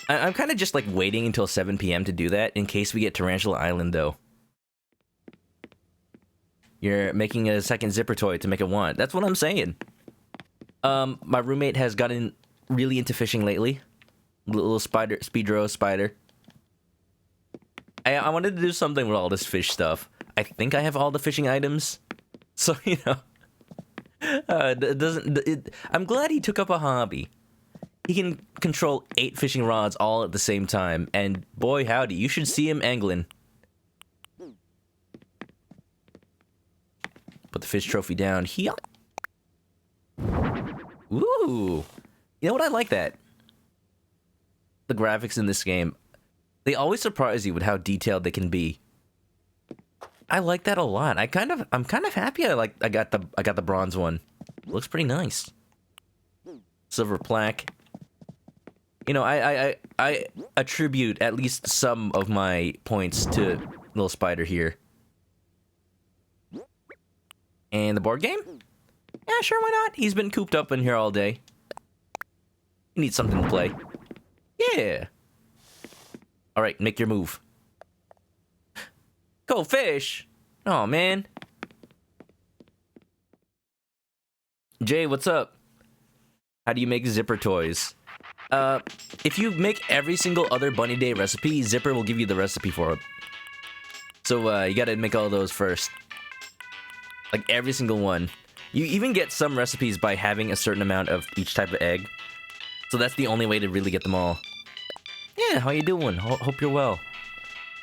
I'm kind of just like waiting until 7 p.m. to do that in case we get Tarantula Island though. You're making a second zipper toy to make a wand. That's what I'm saying. My roommate has gotten really into fishing lately. Little spider, Speedro spider. I wanted to do something with all this fish stuff. I think I have all the fishing items. So, you know. I'm glad he took up a hobby. He can control 8 fishing rods all at the same time. And boy howdy, you should see him angling. Put the fish trophy down here. Ooh. You know what? I like that. The graphics in this game, they always surprise you with how detailed they can be. I like that a lot. I'm kind of happy I got the bronze one. Looks pretty nice. Silver plaque. You know, I attribute at least some of my points to little spider here. And the board game? Yeah, sure, why not? He's been cooped up in here all day. He needs something to play. Yeah. All right, make your move. Go fish. Oh, man. Jay, what's up? How do you make zipper toys? If you make every single other Bunny Day recipe, Zipper will give you the recipe for it. So, you gotta make all those first. Like, every single one. You even get some recipes by having a certain amount of each type of egg. So that's the only way to really get them all. Yeah, how you doing? Hope you're well.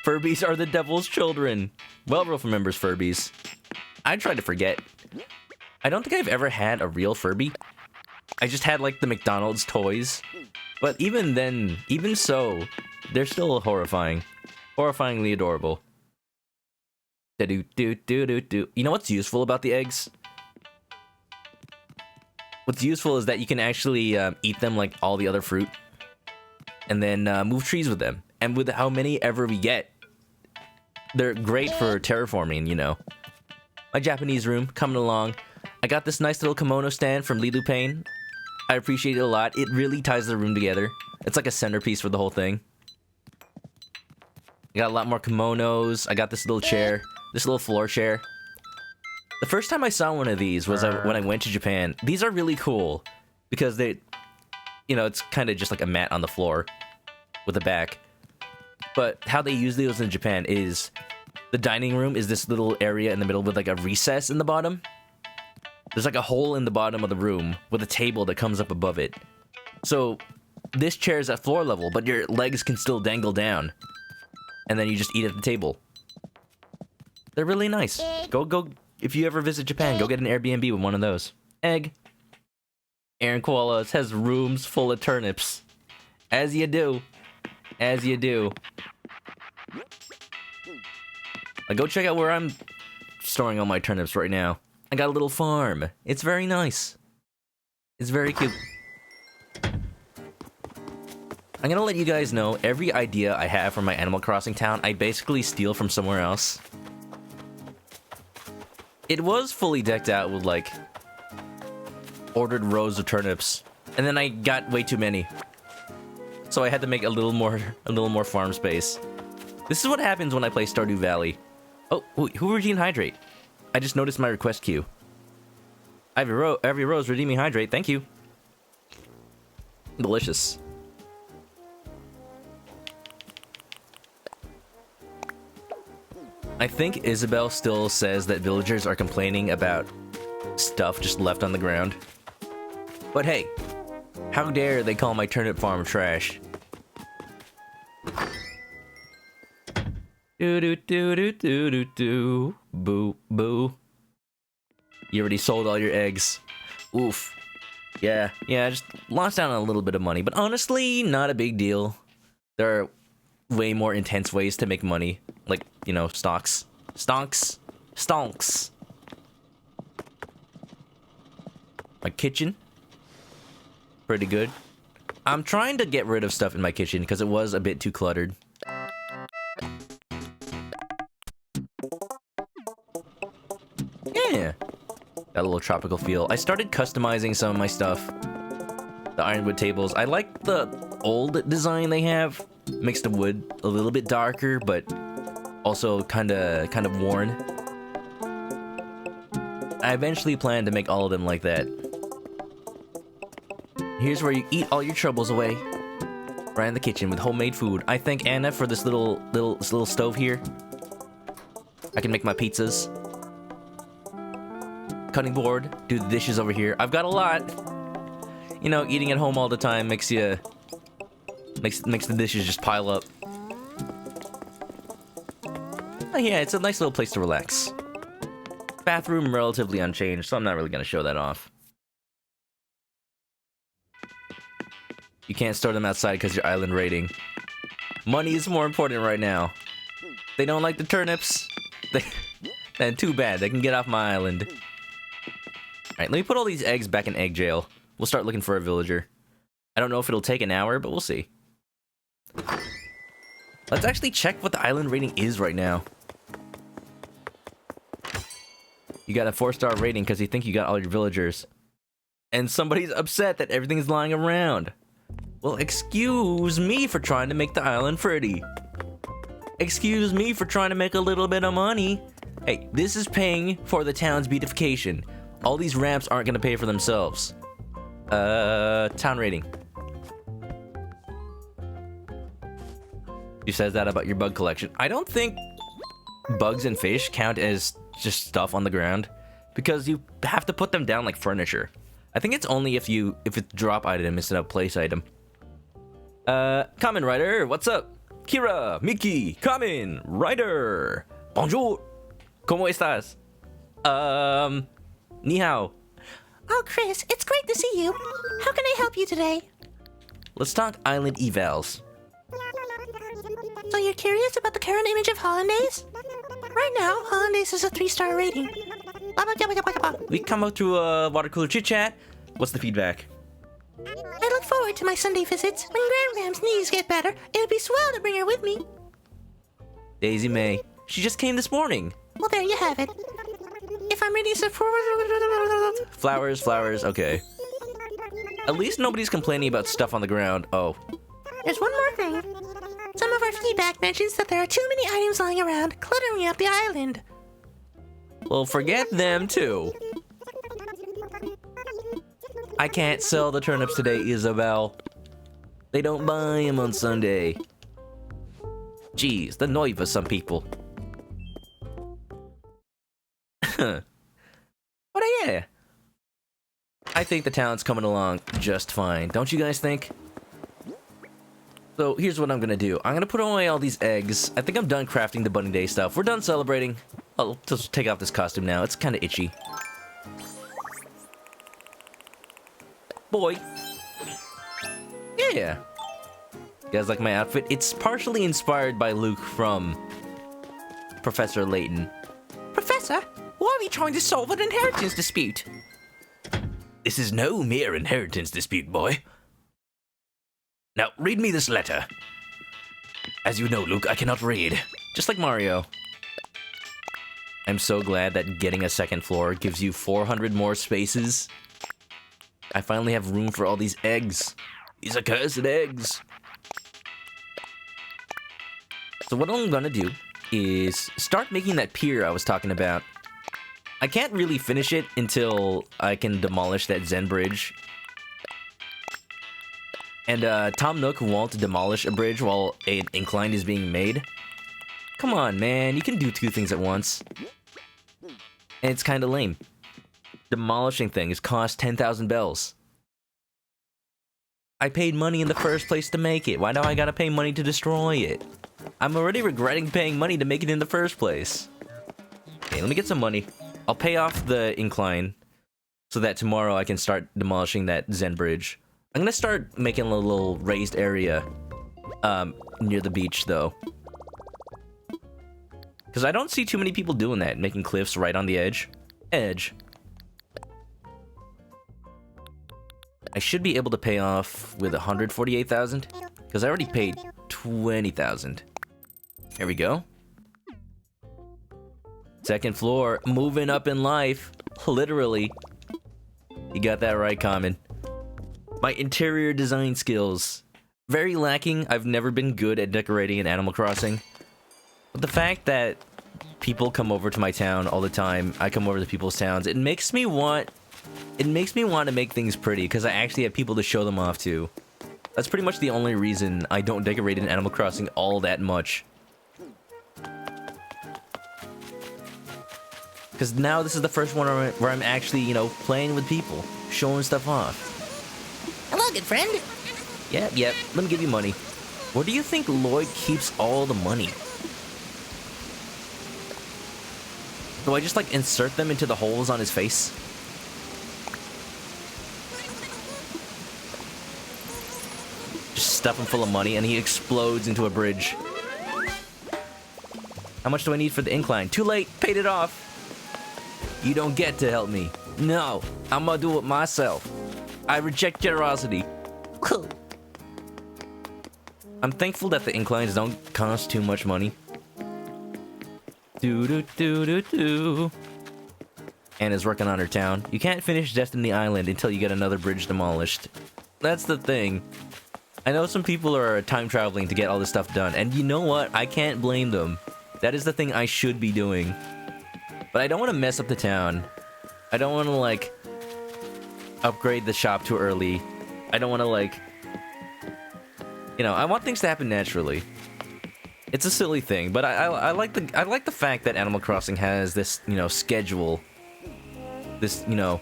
Furbies are the devil's children. Well-Rolf remembers Furbies. I try to forget. I don't think I've ever had a real Furby. I just had, like, the McDonald's toys. But even then, even so, they're still horrifying. Horrifyingly adorable. Do-do-do-do-do-do. You know what's useful about the eggs? What's useful is that you can actually eat them like all the other fruit. And then move trees with them. And with how many ever we get, they're great for terraforming, you know. My Japanese room, coming along. I got this nice little kimono stand from Lilu Pain. I appreciate it a lot. It really ties the room together. It's like a centerpiece for the whole thing. I got a lot more kimonos. I got this little chair. This little floor chair. The first time I saw one of these was when I went to Japan. These are really cool. Because they... You know, it's kind of just like a mat on the floor. With a back. But how they use those in Japan is... The dining room is this little area in the middle with like a recess in the bottom. There's like a hole in the bottom of the room with a table that comes up above it. So, this chair is at floor level, but your legs can still dangle down. And then you just eat at the table. They're really nice. Go, if you ever visit Japan, go get an Airbnb with one of those. Egg. Aaron Koalas has rooms full of turnips. As you do. As you do. Go check out where I'm storing all my turnips right now. I got a little farm. It's very nice. It's very cute. I'm gonna let you guys know, every idea I have for my Animal Crossing town, I basically steal from somewhere else. It was fully decked out with, like, ordered rows of turnips. And then I got way too many. So I had to make a little more farm space. This is what happens when I play Stardew Valley. Oh, who redeemed Hydrate? I just noticed my request queue. Every rose redeeming Hydrate, thank you. Delicious. I think Isabel still says that villagers are complaining about stuff just left on the ground. But hey, how dare they call my turnip farm trash? Do-do-do-do-do-do-do. Boo, boo. You already sold all your eggs. Oof. Yeah, I just lost out on a little bit of money, but honestly, not a big deal. There are way more intense ways to make money. Like, you know, stocks. Stonks. Stonks. My kitchen. Pretty good. I'm trying to get rid of stuff in my kitchen because it was a bit too cluttered. Yeah. Got a little tropical feel. I started customizing some of my stuff. The ironwood tables. I like the old design they have. Makes the wood a little bit darker, but also kind of worn. I eventually plan to make all of them like that. Here's where you eat all your troubles away. Right in the kitchen with homemade food. I thank Anna for this little stove here. I can make my pizzas. Cutting board. Do the dishes over here. I've got a lot. You know, eating at home all the time makes the dishes just pile up. Oh yeah, it's a nice little place to relax. Bathroom relatively unchanged, so I'm not really gonna show that off. You can't store them outside because your island rating. Money is more important right now. They don't like the turnips. Then too bad, they can get off my island. Alright, let me put all these eggs back in egg jail. We'll start looking for a villager. I don't know if it'll take an hour, but we'll see. Let's actually check what the island rating is right now. You got a 4-star rating because you think you got all your villagers. And somebody's upset that everything's lying around. Well, excuse me for trying to make the island pretty. Excuse me for trying to make a little bit of money. Hey, this is paying for the town's beautification. All these ramps aren't gonna pay for themselves. Town rating. You says that about your bug collection. I don't think bugs and fish count as just stuff on the ground because you have to put them down like furniture. I think it's only if it's drop item instead of place item. Kamen Rider, what's up? Kira, Miki, Kamen Rider. Bonjour. ¿Cómo estás? Ni hao. Oh, Chris, it's great to see you. How can I help you today? Let's talk island evals. So you're curious about the current image of Hollandaise? Right now, Hollandaise is a 3-star rating. We come up to a water cooler chit chat. What's the feedback? I look forward to my Sunday visits. When Gram's knees get better, it would be swell to bring her with me. Daisy May. She just came this morning. Well, there you have it. If I'm reading some... Flowers, okay. At least nobody's complaining about stuff on the ground. Oh. There's one more thing. Some of our feedback mentions that there are too many items lying around, cluttering up the island. Well, forget them too. I can't sell the turnips today, Isabel. They don't buy them on Sunday. Jeez, the annoying for some people. But yeah. I think the town's coming along just fine. Don't you guys think? So here's what I'm gonna do. I'm gonna put away all these eggs. I think I'm done crafting the Bunny Day stuff. We're done celebrating. I'll just take off this costume now. It's kind of itchy. Boy. Yeah. You guys like my outfit? It's partially inspired by Luke from Professor Layton. Professor, why are we trying to solve an inheritance dispute? This is no mere inheritance dispute, boy. Now, read me this letter. As you know, Luke, I cannot read. Just like Mario. I'm so glad that getting a second floor gives you 400 more spaces. I finally have room for all these eggs. These accursed eggs. So what I'm gonna do is start making that pier I was talking about. I can't really finish it until I can demolish that Zen bridge. And Tom Nook won't demolish a bridge while an incline is being made. Come on, man, you can do two things at once. And it's kind of lame. Demolishing things cost 10,000 bells. I paid money in the first place to make it. Why do I gotta pay money to destroy it? I'm already regretting paying money to make it in the first place. Okay, let me get some money. I'll pay off the incline so that tomorrow I can start demolishing that Zen bridge. I'm gonna start making a little raised area near the beach, though. Because I don't see too many people doing that, making cliffs right on the edge. I should be able to pay off with 148,000, because I already paid 20,000. There we go. Second floor, moving up in life, literally. You got that right, Common. My interior design skills, very lacking. I've never been good at decorating in Animal Crossing. But the fact that people come over to my town all the time, I come over to people's towns, it makes me want to make things pretty because I actually have people to show them off to. That's pretty much the only reason I don't decorate in Animal Crossing all that much. Because now this is the first one where I'm actually, you know, playing with people, showing stuff off. Hello, good friend. Yep, let me give you money. Where do you think Lloyd keeps all the money? Do I just, like, insert them into the holes on his face? Just stuff him full of money and he explodes into a bridge. How much do I need for the incline? Too late, paid it off. You don't get to help me. No, I'm gonna do it myself. I reject generosity. I'm thankful that the inclines don't cost too much money. Anna's working on her town. You can't finish Destiny Island until you get another bridge demolished. That's the thing. I know some people are time traveling to get all this stuff done, and you know what? I can't blame them. That is the thing I should be doing. But I don't want to mess up the town. I don't want to, like, upgrade the shop too early. I don't want to, like... You know, I want things to happen naturally. It's a silly thing, but I like the fact that Animal Crossing has this, you know, schedule. This, you know,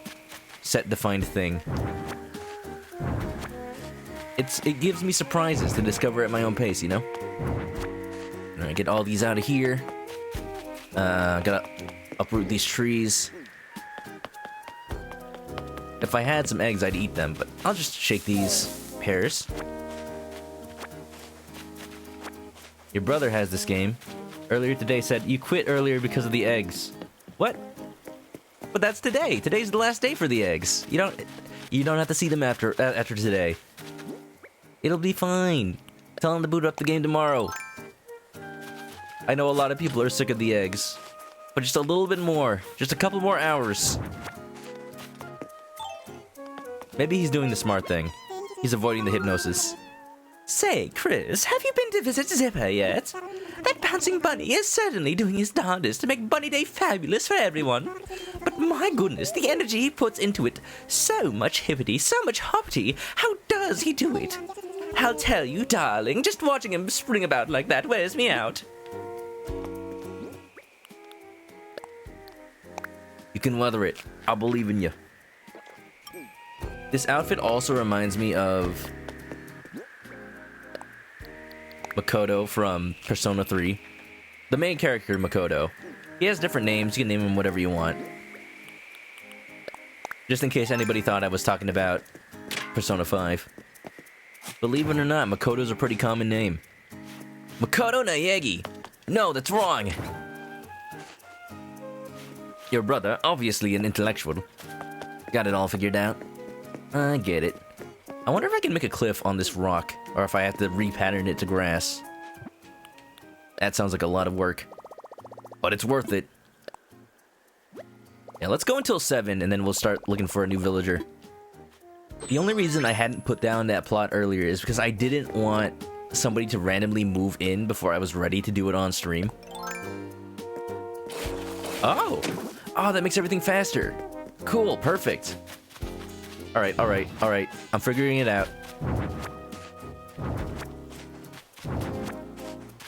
set defined thing. It gives me surprises to discover at my own pace, you know? Alright, get all these out of here. Gotta uproot these trees. If I had some eggs, I'd eat them, but I'll just shake these pears. Your brother has this game. Earlier today said you quit earlier because of the eggs. What? But that's today. Today's the last day for the eggs. You don't have to see them after today. It'll be fine. Tell him to boot up the game tomorrow. I know a lot of people are sick of the eggs. But just a little bit more. Just a couple more hours. Maybe he's doing the smart thing. He's avoiding the hypnosis. Say, Chris, have you been to visit Zipper yet? That bouncing bunny is certainly doing his darndest to make Bunny Day fabulous for everyone. But my goodness, the energy he puts into it. So much hippity, so much hoppity. How does he do it? I'll tell you, darling, just watching him spring about like that wears me out. You can weather it. I'll believe in you. This outfit also reminds me of Makoto from Persona 3. The main character, Makoto. He has different names. You can name him whatever you want. Just in case anybody thought I was talking about Persona 5. Believe it or not, Makoto's a pretty common name. Makoto Naegi! No, that's wrong! Your brother, obviously an intellectual. Got it all figured out? I get it. I wonder if I can make a cliff on this rock, or if I have to repattern it to grass. That sounds like a lot of work. But it's worth it. Yeah, let's go until 7, and then we'll start looking for a new villager. The only reason I hadn't put down that plot earlier is because I didn't want somebody to randomly move in before I was ready to do it on stream. Oh! Oh, that makes everything faster. Cool, perfect. Alright, alright, alright. I'm figuring it out.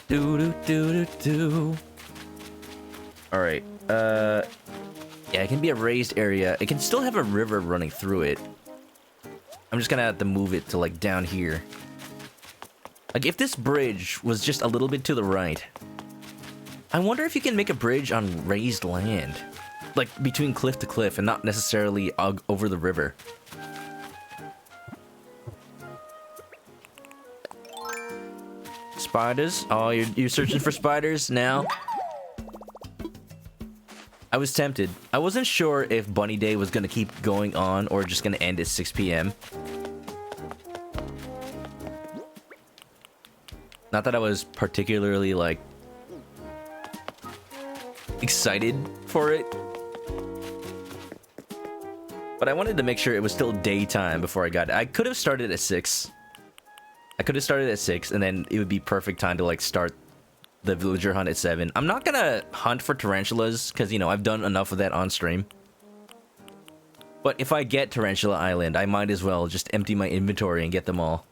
Do-do-do-do-do. Alright, yeah, it can be a raised area. It can still have a river running through it. I'm just gonna have to move it to, like, down here. Like, if this bridge was just a little bit to the right... I wonder if you can make a bridge on raised land. Like, between cliff to cliff, and not necessarily over the river. Spiders? Oh, you're searching for spiders now? I was tempted. I wasn't sure if Bunny Day was gonna keep going on, or just gonna end at 6 p.m. Not that I was particularly, like, excited for it. But I wanted to make sure it was still daytime before I got it. I could have started at 6. I could have started at 6, and then it would be perfect time to, like, start the villager hunt at 7. I'm not gonna hunt for tarantulas, because, you know, I've done enough of that on stream. But if I get Tarantula Island, I might as well just empty my inventory and get them all.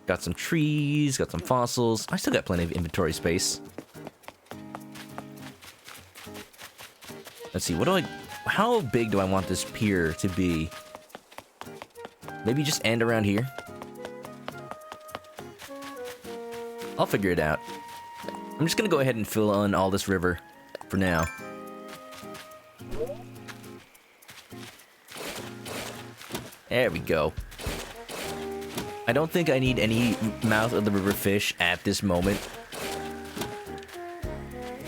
Got some trees, got some fossils. I still got plenty of inventory space. Let's see, how big do I want this pier to be? Maybe just end around here? I'll figure it out. I'm just gonna go ahead and fill in all this river for now. There we go. I don't think I need any mouth of the river fish at this moment.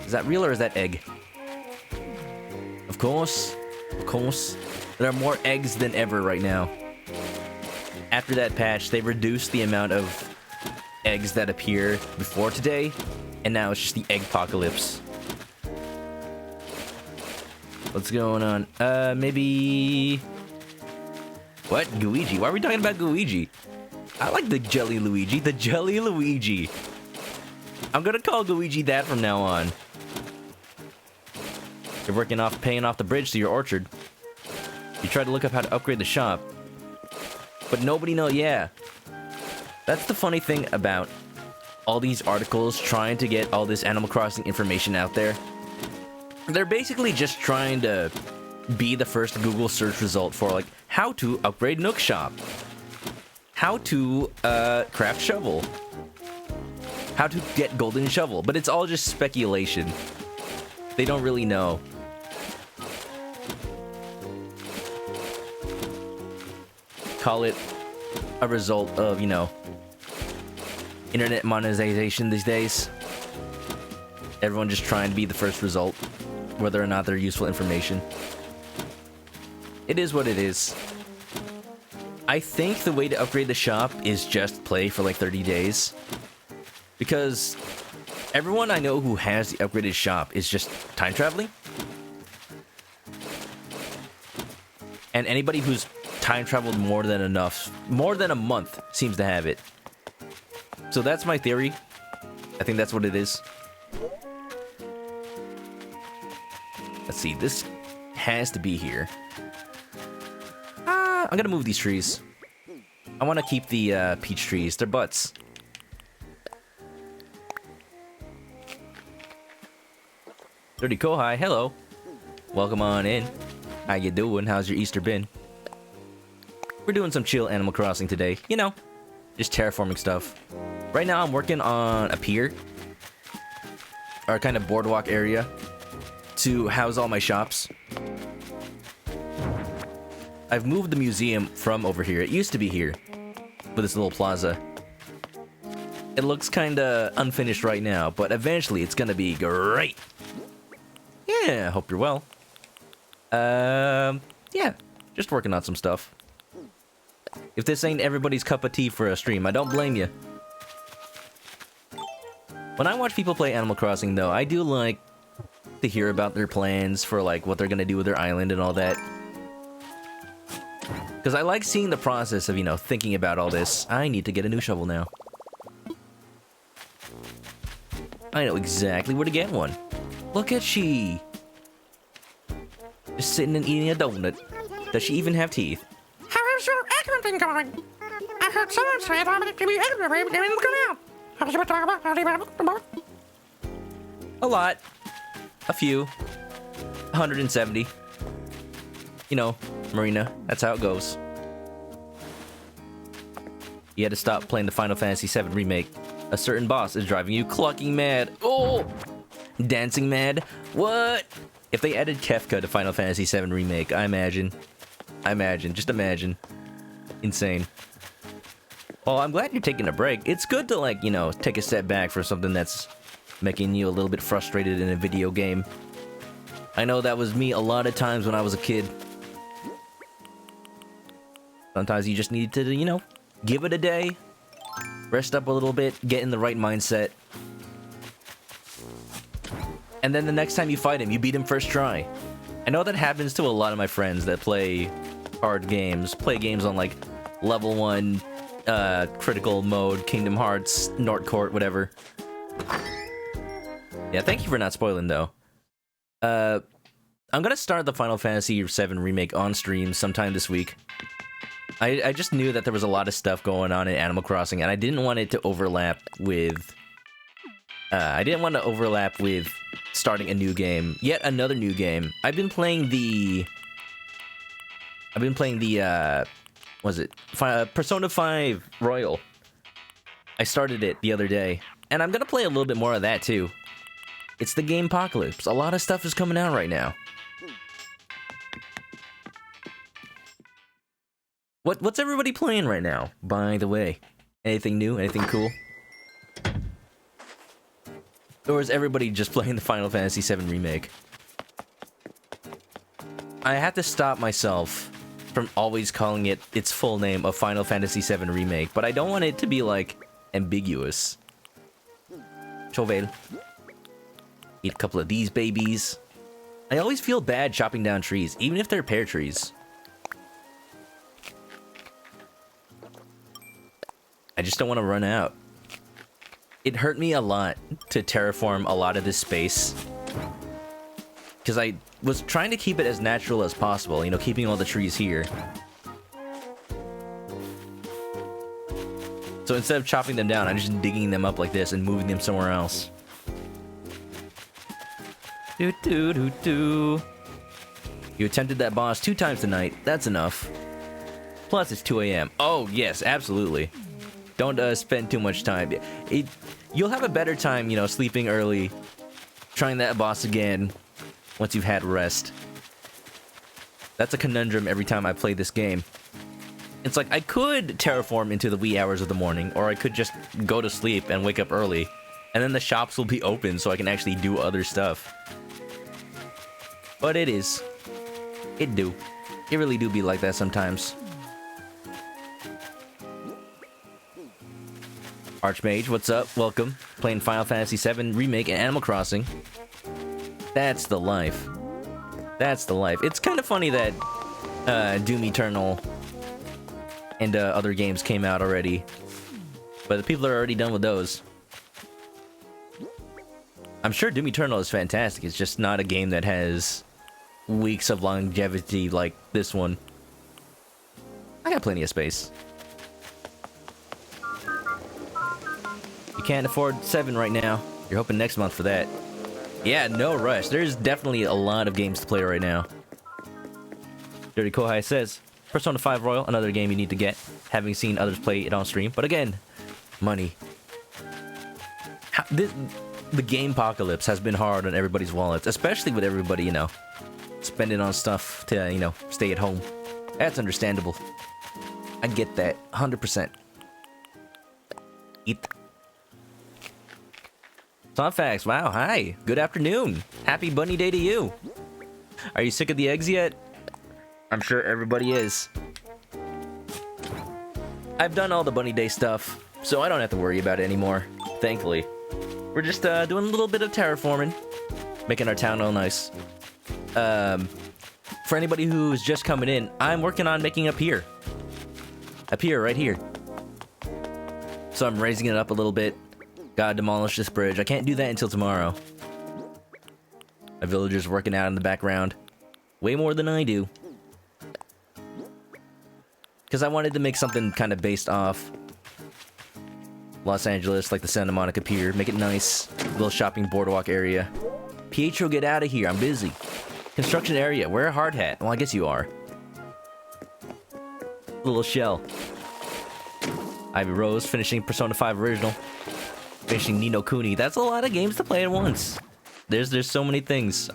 Is that real or is that egg? Of course. Of course. There are more eggs than ever right now. After that patch, they reduced the amount of eggs that appear before today, and now it's just the egg apocalypse. What's going on? Maybe... What? Guiji? Why are we talking about Guiji? I like the Jelly Luigi. The Jelly Luigi. I'm gonna call Luigi that from now on. You're paying off the bridge to your orchard. You try to look up how to upgrade the shop. But nobody knows, yeah. That's the funny thing about all these articles trying to get all this Animal Crossing information out there. They're basically just trying to be the first Google search result for, like, how to upgrade Nook Shop. How to craft shovel. How to get golden shovel. But it's all just speculation. They don't really know. Call it a result of, you know, internet monetization these days. Everyone just trying to be the first result, whether or not they're useful information. It is what it is. I think the way to upgrade the shop is just play for like 30 days. Because everyone I know who has the upgraded shop is just time traveling. And anybody who's time traveled more than a month seems to have it. So that's my theory. I think that's what it is. Let's see, this has to be here. I'm gonna move these trees. I want to keep the peach trees. They're butts. Dirty Kohai, hello. Welcome on in. How you doing? How's your Easter been? We're doing some chill Animal Crossing today. You know, just terraforming stuff. Right now I'm working on a pier. Or kind of boardwalk area. To house all my shops. I've moved the museum from over here. It used to be here. With this little plaza. It looks kinda unfinished right now. But eventually it's gonna be great. Yeah, hope you're well. Yeah. Just working on some stuff. If this ain't everybody's cup of tea for a stream, I don't blame you. When I watch people play Animal Crossing, though, I do like to hear about their plans for, like, what they're gonna do with their island and all that. Because I like seeing the process of, you know, thinking about all this. I need to get a new shovel now. I know exactly where to get one. Look at she. Just sitting and eating a donut. Does she even have teeth? How's your acting thing going? I heard someone say it. I'm going to be looking out. How's your talk about? A lot. A few. 170. You know, Marina. That's how it goes. You had to stop playing the Final Fantasy VII Remake. A certain boss is driving you clucking mad. Oh! Dancing mad? What? If they added Kefka to Final Fantasy VII Remake, I imagine. Just imagine. Insane. Well, I'm glad you're taking a break. It's good to, like, you know, take a step back for something that's making you a little bit frustrated in a video game. I know that was me a lot of times when I was a kid. Sometimes you just need to, you know, give it a day. Rest up a little bit, get in the right mindset. And then the next time you fight him, you beat him first try. I know that happens to a lot of my friends that play hard games. Play games on, like, level 1, critical mode, Kingdom Hearts, Nort Court, whatever. Yeah, thank you for not spoiling, though. I'm gonna start the Final Fantasy VII Remake on stream sometime this week. I just knew that there was a lot of stuff going on in Animal Crossing, and I didn't want it to overlap with... I didn't want to overlap with starting a new game. Yet another new game. I've been playing the... was it? Persona 5 Royal. I started it the other day. And I'm gonna play a little bit more of that, too. It's the game apocalypse. A lot of stuff is coming out right now. What's everybody playing right now, by the way? Anything new? Anything cool? Or is everybody just playing the Final Fantasy VII Remake? I have to stop myself from always calling it its full name of Final Fantasy VII Remake, but I don't want it to be, like, ambiguous. Chovel. Eat a couple of these babies. I always feel bad chopping down trees, even if they're pear trees. I just don't want to run out. It hurt me a lot to terraform a lot of this space. Because I was trying to keep it as natural as possible, you know, keeping all the trees here. So instead of chopping them down, I'm just digging them up like this and moving them somewhere else. Do do do do. You attempted that boss 2 times tonight. That's enough. Plus, it's 2 a.m. Oh, yes, absolutely. Don't spend too much time. You'll have a better time, you know, sleeping early, trying that boss again once you've had rest. That's a conundrum every time I play this game. It's like, I could terraform into the wee hours of the morning, or I could just go to sleep and wake up early, and then the shops will be open so I can actually do other stuff. But it really do be like that sometimes. Archmage, what's up? Welcome. Playing Final Fantasy VII Remake and Animal Crossing. That's the life. That's the life. It's kind of funny that Doom Eternal and other games came out already, but the people are already done with those. I'm sure Doom Eternal is fantastic. It's just not a game that has weeks of longevity like this one. I got plenty of space. You can't afford 7 right now. You're hoping next month for that. Yeah, no rush. There's definitely a lot of games to play right now. Dirty Kohai says, Persona 5 Royal, another game you need to get, having seen others play it on stream. But again, money. The game apocalypse has been hard on everybody's wallets, especially with everybody, you know, spending on stuff to, you know, stay at home. That's understandable. I get that, 100%. Eat. Facts. Wow, hi. Good afternoon. Happy Bunny Day to you. Are you sick of the eggs yet? I'm sure everybody is. I've done all the Bunny Day stuff, so I don't have to worry about it anymore, thankfully. We're just doing a little bit of terraforming, making our town all nice. For anybody who's just coming in, I'm working on making a pier. A pier right here. So I'm raising it up a little bit. Gotta demolish this bridge. I can't do that until tomorrow. My villager's working out in the background. Way more than I do. Because I wanted to make something kind of based off Los Angeles, like the Santa Monica Pier. Make it nice. Little shopping boardwalk area. Pietro, get out of here. I'm busy. Construction area. Wear a hard hat. Well, I guess you are. Little shell. Ivy Rose finishing Persona 5 Original. Finishing Ni no Kuni. That's a lot of games to play at once. There's so many things.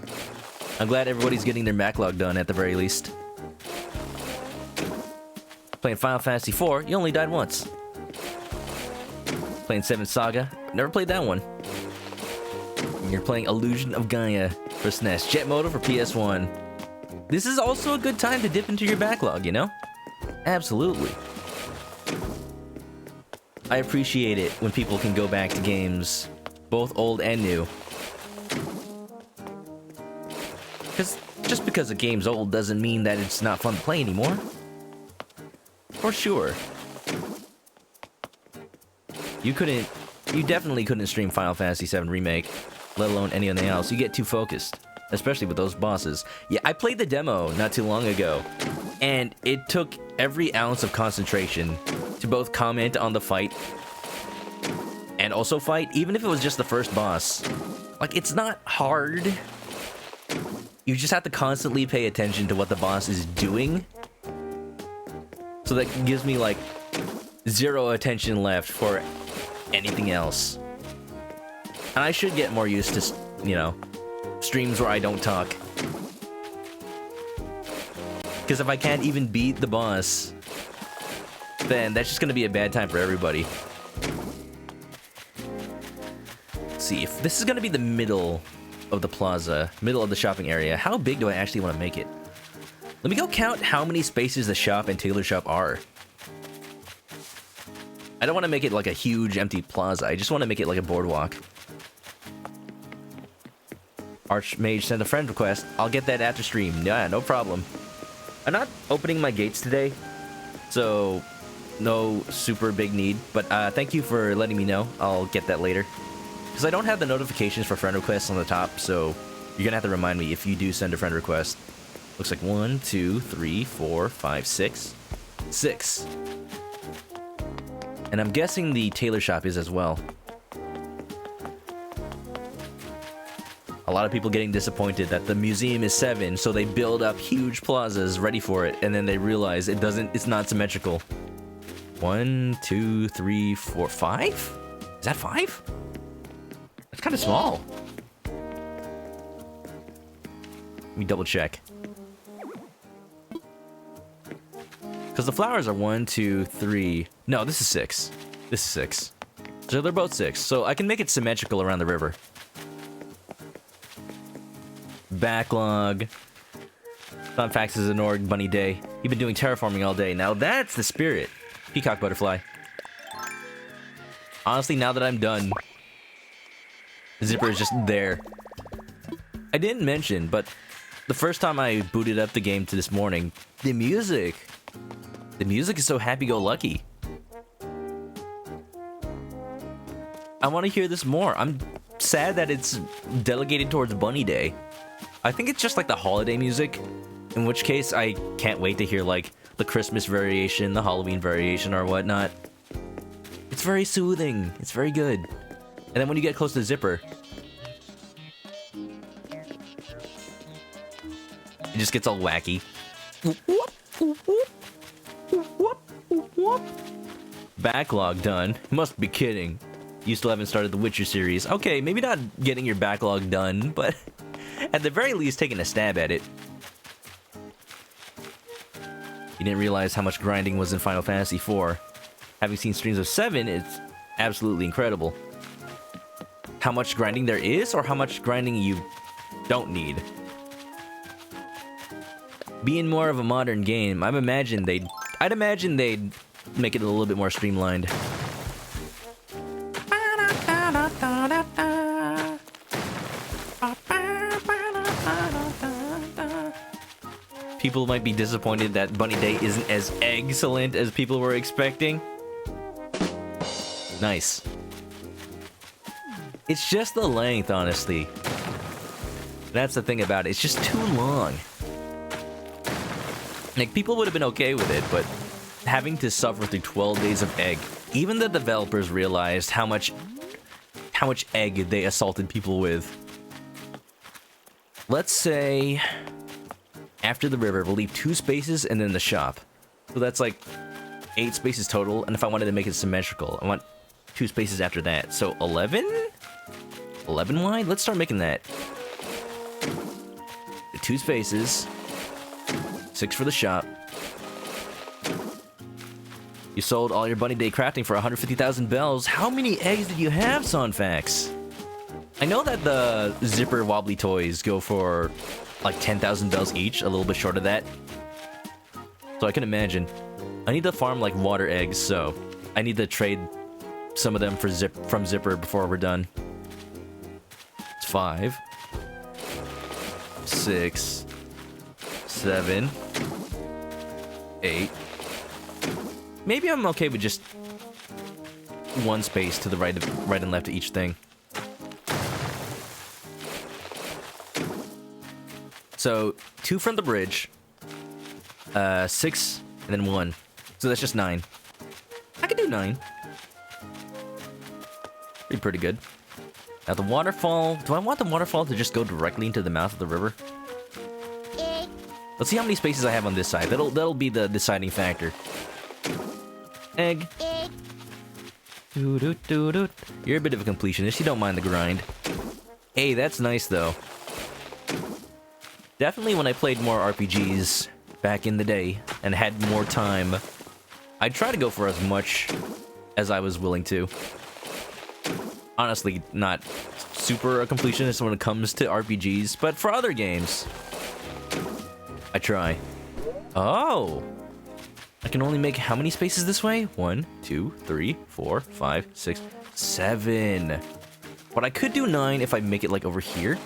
I'm glad everybody's getting their backlog done at the very least. Playing Final Fantasy IV, you only died once. Playing 7 Saga, never played that one. And you're playing Illusion of Gaia for SNES. Jet Moto for PS1. This is also a good time to dip into your backlog, you know? Absolutely. I appreciate it when people can go back to games, both old and new. Because just because a game's old doesn't mean that it's not fun to play anymore. For sure. You definitely couldn't stream Final Fantasy VII Remake, let alone anything else. You get too focused, especially with those bosses. Yeah, I played the demo not too long ago, and it took every ounce of concentration to both comment on the fight and also fight, even if it was just the first boss. Like, it's not hard. You just have to constantly pay attention to what the boss is doing. So that gives me, like, 0 attention left for anything else. And I should get more used to, you know, streams where I don't talk. Because if I can't even beat the boss, then that's just going to be a bad time for everybody. Let's see, if this is going to be the middle of the plaza, middle of the shopping area, how big do I actually want to make it? Let me go count how many spaces the shop and tailor shop are. I don't want to make it like a huge empty plaza. I just want to make it like a boardwalk. Archmage sent a friend request. I'll get that after stream. Yeah, no problem. I'm not opening my gates today, so no super big need, but thank you for letting me know. I'll get that later. Because I don't have the notifications for friend requests on the top, so you're gonna have to remind me if you do send a friend request. Looks like 1, 2, 3, 4, 5, 6. 6. And I'm guessing the tailor shop is as well. A lot of people getting disappointed that the museum is 7, so they build up huge plazas ready for it, and then they realize it's not symmetrical. 1, 2, 3, 4, 5? Is that 5? That's kind of small. Let me double check. Because the flowers are 1, 2, 3. No, this is 6. This is 6. So they're both 6. So I can make it symmetrical around the river. Backlog. Sunfax is an org, bunny day. You've been doing terraforming all day. Now that's the spirit. Peacock butterfly. Honestly, now that I'm done, Zipper is just there. I didn't mention, but the first time I booted up the game to this morning, the music is so happy-go-lucky. I want to hear this more. I'm sad that it's delegated towards Bunny Day. I think it's just like the holiday music, in which case I can't wait to hear like the Christmas variation, the Halloween variation, or whatnot. It's very soothing. It's very good. And then when you get close to Zipper, it just gets all wacky. Backlog done. You must be kidding. You still haven't started the Witcher series. Okay, maybe not getting your backlog done, but at the very least taking a stab at it. You didn't realize how much grinding was in Final Fantasy IV. Having seen streams of 7, it's absolutely incredible. How much grinding there is, or how much grinding you don't need. Being more of a modern game, I'd imagine they'd make it a little bit more streamlined. People might be disappointed that Bunny Day isn't as excellent as people were expecting. Nice. It's just the length, honestly. That's the thing about it. It's just too long. Like, people would have been okay with it, but having to suffer through 12 days of egg, even the developers realized how much egg they assaulted people with. Let's say after the river, we'll leave 2 spaces and then the shop. So that's like 8 spaces total, and if I wanted to make it symmetrical, I want 2 spaces after that. So 11? 11 wide? Let's start making that. 2 spaces. 6 for the shop. You sold all your Bunny Day crafting for 150,000 bells. How many eggs did you have, Sonfax? I know that the Zipper Wobbly toys go for like 10,000 bells each, a little bit short of that. So I can imagine. I need to farm like water eggs, so I need to trade some of them from Zipper before we're done. It's 5, 6, 7, 8. Maybe I'm okay with just 1 space to the right and left of each thing. So 2 from the bridge, 6, and then 1. So that's just 9. I could do 9. Be pretty good. Now the waterfall. Do I want the waterfall to just go directly into the mouth of the river? Let's see how many spaces I have on this side. That'll be the deciding factor. Egg. You're a bit of a completionist. You don't mind the grind. Hey, that's nice though. Definitely when I played more RPGs back in the day and had more time, I'd try to go for as much as I was willing to. Honestly, not super a completionist when it comes to RPGs, but for other games, I try. Oh! I can only make how many spaces this way? 1, 2, 3, 4, 5, 6, 7. But I could do 9 if I make it like over here.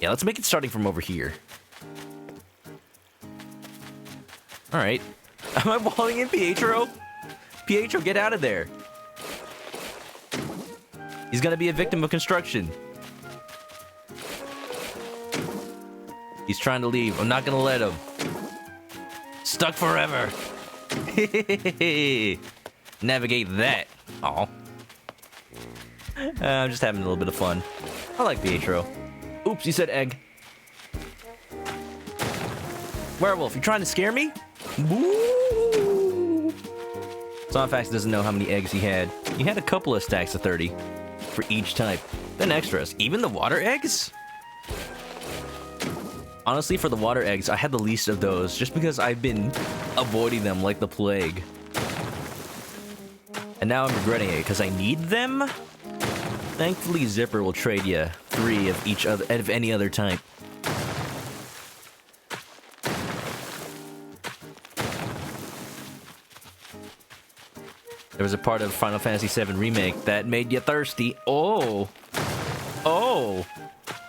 Yeah, let's make it starting from over here. Alright. Am I walling in Pietro? Pietro, get out of there. He's gonna be a victim of construction. He's trying to leave. I'm not gonna let him. Stuck forever. Navigate that. Aw. I'm just having a little bit of fun. I like Pietro. Oops, you said egg. Werewolf, you trying to scare me? Woo! Sonfax doesn't know how many eggs he had. He had a couple of stacks of 30 for each type. Then extras. Even the water eggs? Honestly, for the water eggs, I had the least of those just because I've been avoiding them like the plague. And now I'm regretting it because I need them. Thankfully, Zipper will trade you 3 of each other of any other type. There was a part of Final Fantasy VII Remake that made you thirsty. Oh, oh!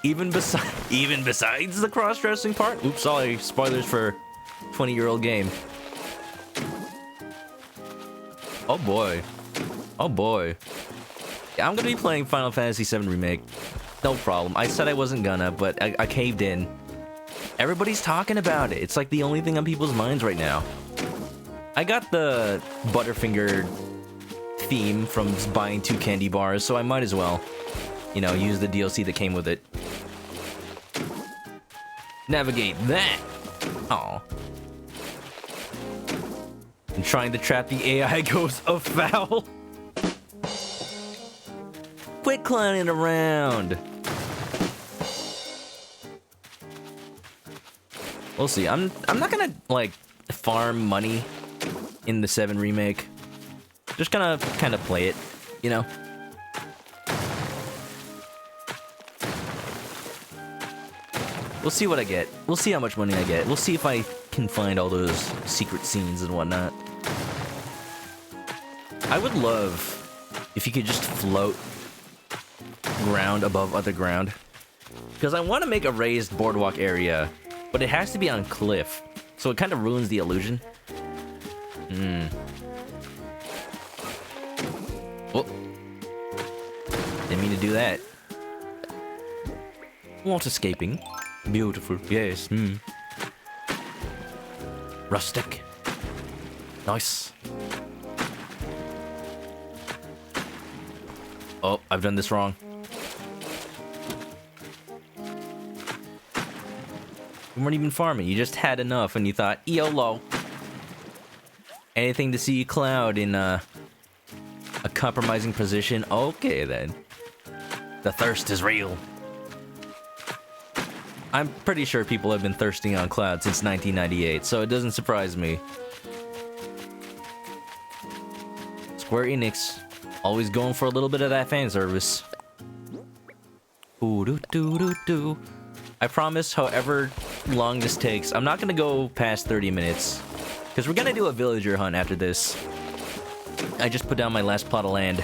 Even besides the cross-dressing part. Oops, sorry. Spoilers for 20-year-old game. Oh boy. Oh boy. Yeah, I'm gonna be playing Final Fantasy VII Remake. No problem. I said I wasn't gonna, but I caved in. Everybody's talking about it. It's like the only thing on people's minds right now. I got the Butterfinger theme from buying 2 candy bars, so I might as well, you know, use the DLC that came with it. Navigate that. Aw. And trying to trap the AI goes afoul. Quit clowning around. We'll see. I'm not gonna like farm money in the 7 remake. Just gonna kind of play it, you know. We'll see what I get. We'll see how much money I get. We'll see if I can find all those secret scenes and whatnot. I would love if you could just float ground above other ground. Because I want to make a raised boardwalk area, but it has to be on cliff. So it kind of ruins the illusion. Oh. Didn't mean to do that. Water escaping. Beautiful, yes. Rustic. Nice. Oh, I've done this wrong. You weren't even farming. You just had enough and you thought, YOLO. Anything to see Cloud in a compromising position? Okay, then. The thirst is real. I'm pretty sure people have been thirsting on Cloud since 1998, so it doesn't surprise me. Square Enix, always going for a little bit of that fan service. Ooh, doo doo doo doo. I promise, however long this takes, I'm not gonna go past 30 minutes. Because we're gonna do a villager hunt after this. I just put down my last plot of land.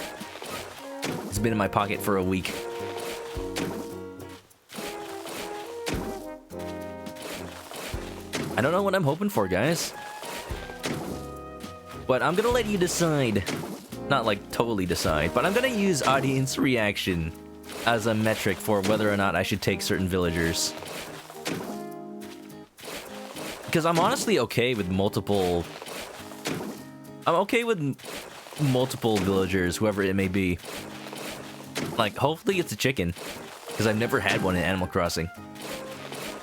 It's been in my pocket for a week. I don't know what I'm hoping for, guys. But I'm gonna let you decide. Not like totally decide, but I'm gonna use audience reaction as a metric for whether or not I should take certain villagers. Because I'm honestly okay with multiple... I'm okay with multiple villagers, whoever it may be. Like, hopefully it's a chicken. Because I've never had one in Animal Crossing.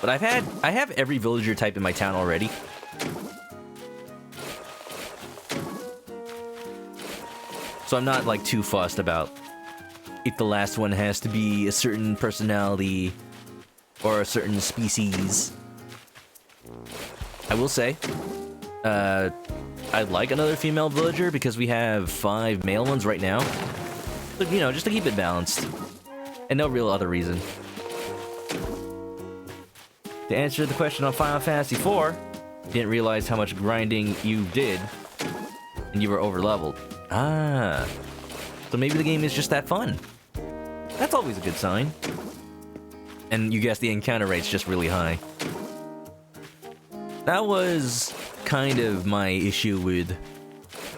But I have every villager type in my town already. So I'm not like too fussed about if the last one has to be a certain personality or a certain species. I will say, I'd like another female villager because we have 5 male ones right now. But, you know, just to keep it balanced. And no real other reason. To answer the question on Final Fantasy IV, you didn't realize how much grinding you did, and you were overleveled. Ah, so maybe the game is just that fun. That's always a good sign. And you guess the encounter rate's just really high. That was kind of my issue with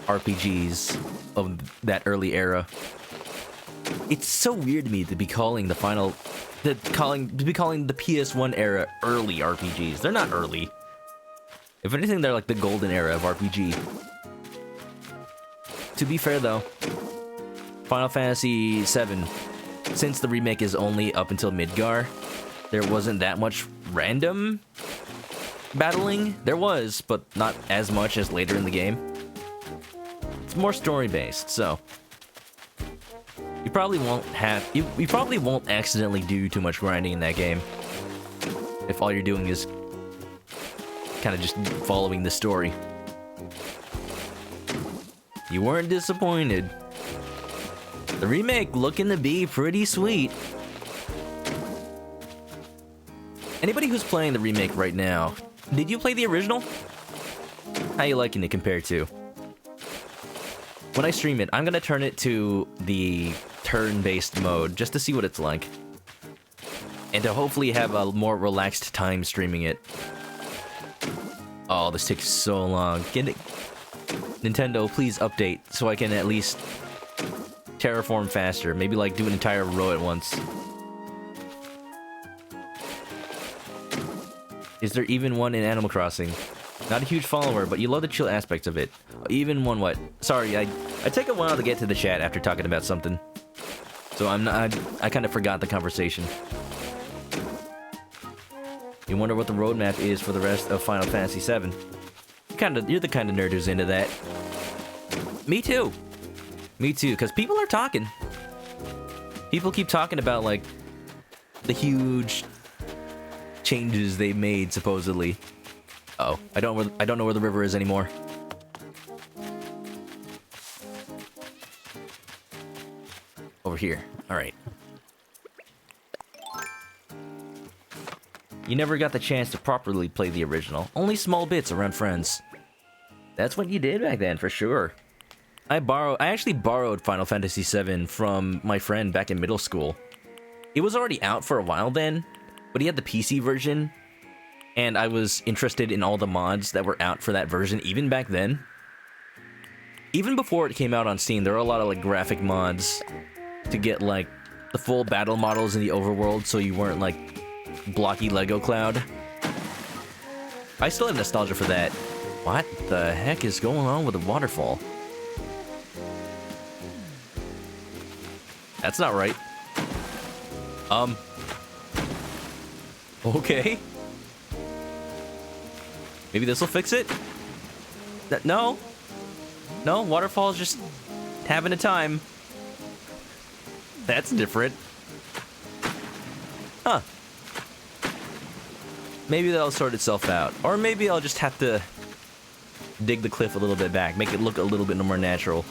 RPGs of that early era. It's so weird to me to be calling the PS1 era early RPGs. They're not early. If anything, they're like the golden era of RPG. To be fair though, Final Fantasy VII, since the remake is only up until Midgar, there wasn't that much random battling. There was, but not as much as later in the game. It's more story-based, so you probably won't accidentally do too much grinding in that game if all you're doing is kind of just following the story. You weren't disappointed. The remake looking to be pretty sweet. Anybody who's playing the remake right now, did you play the original? How you liking it compared to? When I stream it, I'm gonna turn it to the turn-based mode just to see what it's like. And to hopefully have a more relaxed time streaming it. Oh, this takes so long. Get it. Nintendo, please update so I can at least terraform faster. Maybe like do an entire row at once. Is there even one in Animal Crossing? Not a huge follower, but you love the chill aspects of it. Even one what? Sorry, I take a while to get to the chat after talking about something. So I kind of forgot the conversation. You wonder what the roadmap is for the rest of Final Fantasy VII. You're the kind of nerd who's into that. Me too. Me too, because people are talking. People keep talking about, like, the huge changes they made, supposedly. Uh-oh. I don't know where the river is anymore. Over here. Alright. You never got the chance to properly play the original. Only small bits around friends. That's what you did back then, for sure. I actually borrowed Final Fantasy VII from my friend back in middle school. It was already out for a while then, but he had the PC version, and I was interested in all the mods that were out for that version even back then. Even before it came out on Steam, there were a lot of like graphic mods to get like the full battle models in the overworld so you weren't like blocky Lego Cloud. I still have nostalgia for that. What the heck is going on with the waterfall? That's not right. Okay. Maybe this will fix it? No. No, waterfall's just having a time. That's different. Huh. Maybe that'll sort itself out. Or maybe I'll just have to dig the cliff a little bit back, make it look a little bit more natural.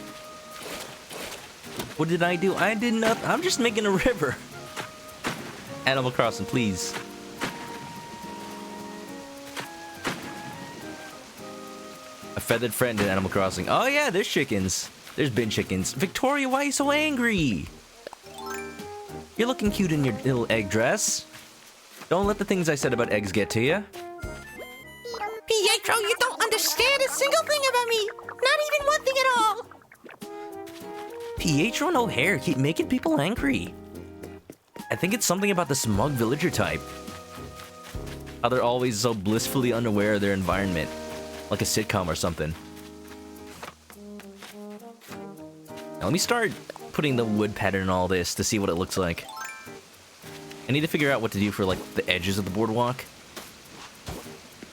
What did I do? I did nothing. I'm just making a river. Animal Crossing, please. A feathered friend in Animal Crossing. Oh yeah, there's chickens. There's bin chickens. Victoria, why are you so angry? You're looking cute in your little egg dress. Don't let the things I said about eggs get to you. Pietro, you don't understand a single thing about me. Not even one thing at all. Pietro and O'Hare keep making people angry. I think it's something about the smug villager type. How they're always so blissfully unaware of their environment. Like a sitcom or something. Now let me start putting the wood pattern in all this to see what it looks like. I need to figure out what to do for like the edges of the boardwalk.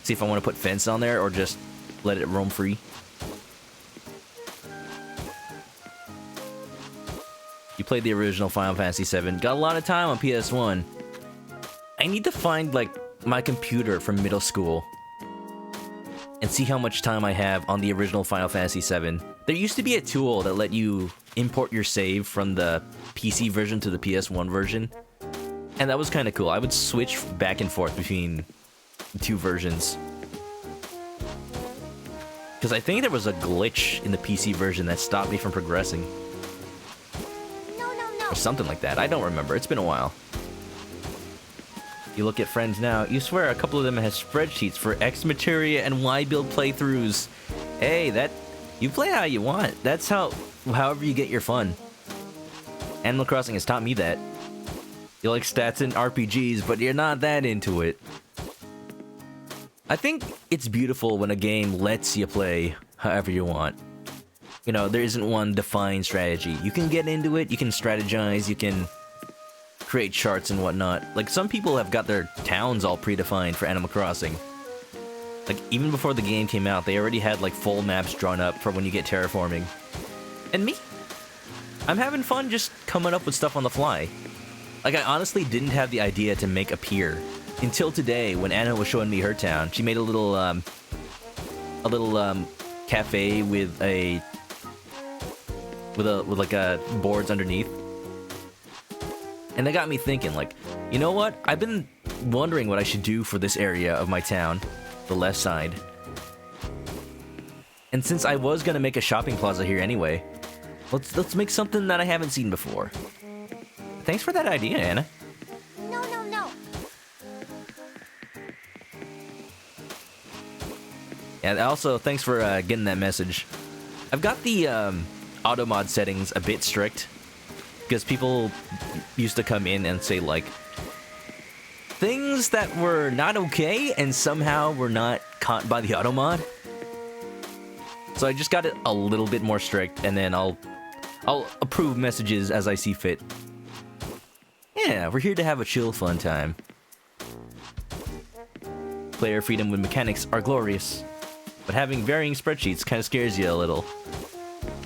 See if I want to put fence on there or just let it roam free. You played the original Final Fantasy VII. Got a lot of time on PS1. I need to find like my computer from middle school and see how much time I have on the original Final Fantasy VII. There used to be a tool that let you import your save from the PC version to the PS1 version. And that was kind of cool. I would switch back and forth between the two versions. Because I think there was a glitch in the PC version that stopped me from progressing. No. Or something like that. I don't remember. It's been a while. You look at friends now, you swear a couple of them has spreadsheets for X materia and Y build playthroughs. Hey, you play how you want. That's however you get your fun. Animal Crossing has taught me that. You like stats in RPGs, but you're not that into it. I think it's beautiful when a game lets you play however you want. You know, there isn't one defined strategy. You can get into it, you can strategize, you can create charts and whatnot. Like, some people have got their towns all predefined for Animal Crossing. Like, even before the game came out, they already had, like, full maps drawn up for when you get terraforming. And me? I'm having fun just coming up with stuff on the fly. Like, I honestly didn't have the idea to make a pier until today when Anna was showing me her town. She made a little cafe with boards underneath. And that got me thinking, like, you know what? I've been wondering what I should do for this area of my town, the left side. And since I was gonna make a shopping plaza here anyway, let's make something that I haven't seen before. Thanks for that idea, Anna. No. And also, thanks for getting that message. I've got the auto mod settings a bit strict, because people used to come in and say, like, things that were not okay and somehow were not caught by the auto mod. So I just got it a little bit more strict, and then I'll approve messages as I see fit. Yeah, we're here to have a chill, fun time. Player freedom with mechanics are glorious, but having varying spreadsheets kind of scares you a little.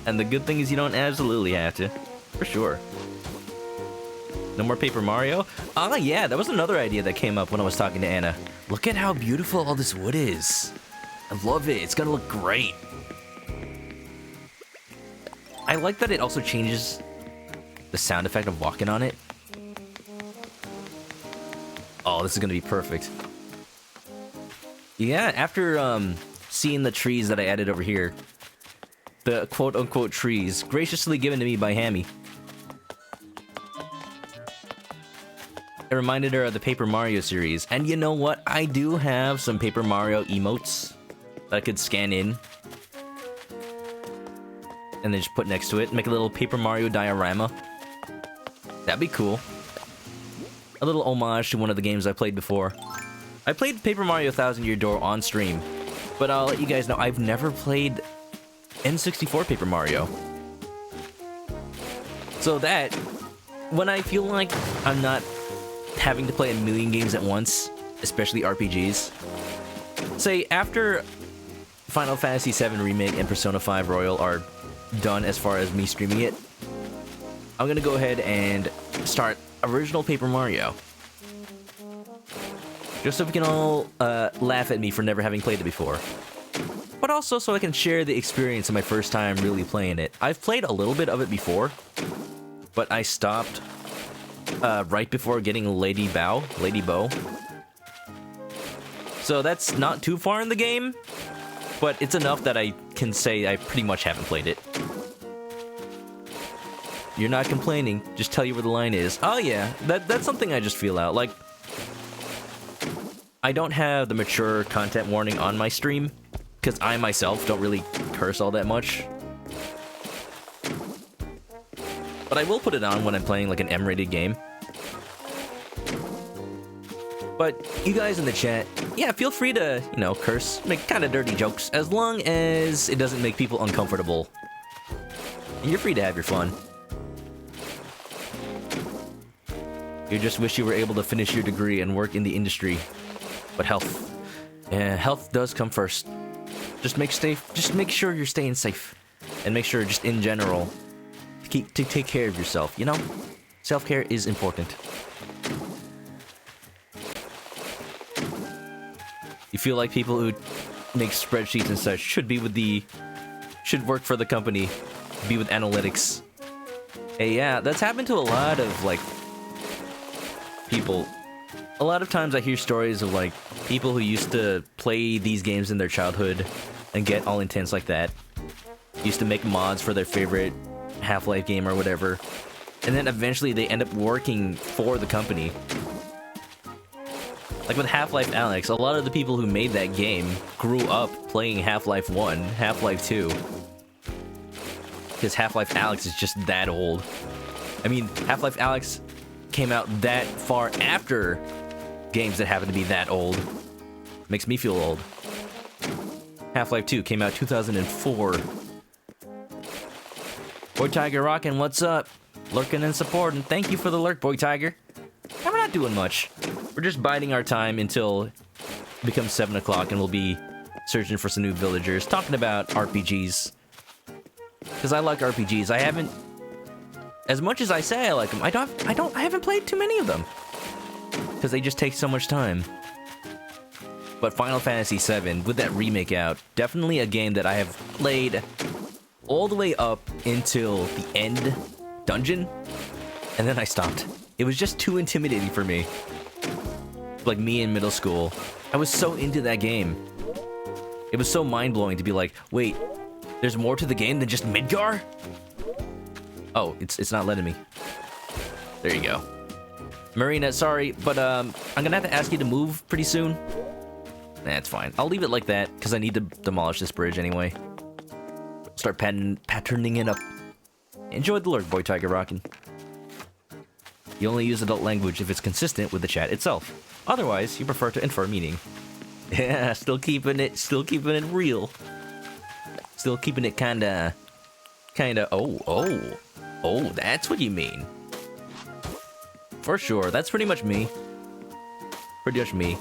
And the good thing is you don't absolutely have to. For sure. No more Paper Mario? Ah, yeah, that was another idea that came up when I was talking to Anna. Look at how beautiful all this wood is. I love it. It's gonna look great. I like that it also changes the sound effect of walking on it. Oh, this is gonna be perfect. Yeah, after seeing the trees that I added over here, the quote-unquote trees, graciously given to me by Hammy, it reminded her of the Paper Mario series. And you know what? I do have some Paper Mario emotes that I could scan in and then just put next to it, make a little Paper Mario diorama. That'd be cool. A little homage to one of the games I played before. I played Paper Mario Thousand Year Door on stream, but I'll let you guys know I've never played N64 Paper Mario. So that, when I feel like I'm not having to play a million games at once, especially RPGs, say after Final Fantasy VII Remake and Persona 5 Royal are done as far as me streaming it, I'm gonna go ahead and start original Paper Mario. Just so we can all laugh at me for never having played it before. But also so I can share the experience of my first time really playing it. I've played a little bit of it before, but I stopped right before getting Lady Bow. So that's not too far in the game, but it's enough that I can say I pretty much haven't played it. You're not complaining, just tell you where the line is. Oh yeah, that's something I just feel out. Like, I don't have the mature content warning on my stream, because I myself don't really curse all that much. But I will put it on when I'm playing like an M-rated game. But you guys in the chat, yeah, feel free to, you know, curse, make kind of dirty jokes, as long as it doesn't make people uncomfortable. And you're free to have your fun. You just wish you were able to finish your degree and work in the industry. But health. Yeah, health does come first. Just make sure you're staying safe. And make sure, just in general, to take care of yourself, you know? Self-care is important. You feel like people who make spreadsheets and such should work for the company, be with analytics. Hey, yeah, that's happened to a lot of, like, people. A lot of times I hear stories of, like, people who used to play these games in their childhood and get all intense like that. Used to make mods for their favorite Half-Life game or whatever. And then eventually they end up working for the company. Like with Half-Life Alyx, a lot of the people who made that game grew up playing Half-Life 1, Half-Life 2. Because Half-Life Alyx is just that old. I mean, Half-Life Alyx came out that far after games that happen to be that old. Makes me feel old. Half-Life 2 came out 2004. Boy Tiger Rockin', what's up? Lurking and supporting. Thank you for the lurk, Boy Tiger. And we're not doing much. We're just biding our time until it becomes 7 o'clock and we'll be searching for some new villagers, talking about RPGs. Because I like RPGs. I haven't... As much as I say I like them, I haven't played too many of them. Because they just take so much time. But Final Fantasy VII, with that remake out, definitely a game that I have played all the way up until the end dungeon, and then I stopped. It was just too intimidating for me. Like me in middle school. I was so into that game. It was so mind-blowing to be like, wait, there's more to the game than just Midgar? Oh, it's not letting me. There you go. Marina, sorry, but I'm gonna have to ask you to move pretty soon. That's fine. I'll leave it like that, because I need to demolish this bridge anyway. Start patterning it up. Enjoy the lurk, Boy Tiger Rockin'. You only use adult language if it's consistent with the chat itself. Otherwise, you prefer to infer meaning. Yeah, still keeping it real. Still keeping it kinda, oh, that's what you mean. For sure, that's pretty much me. Pretty much me.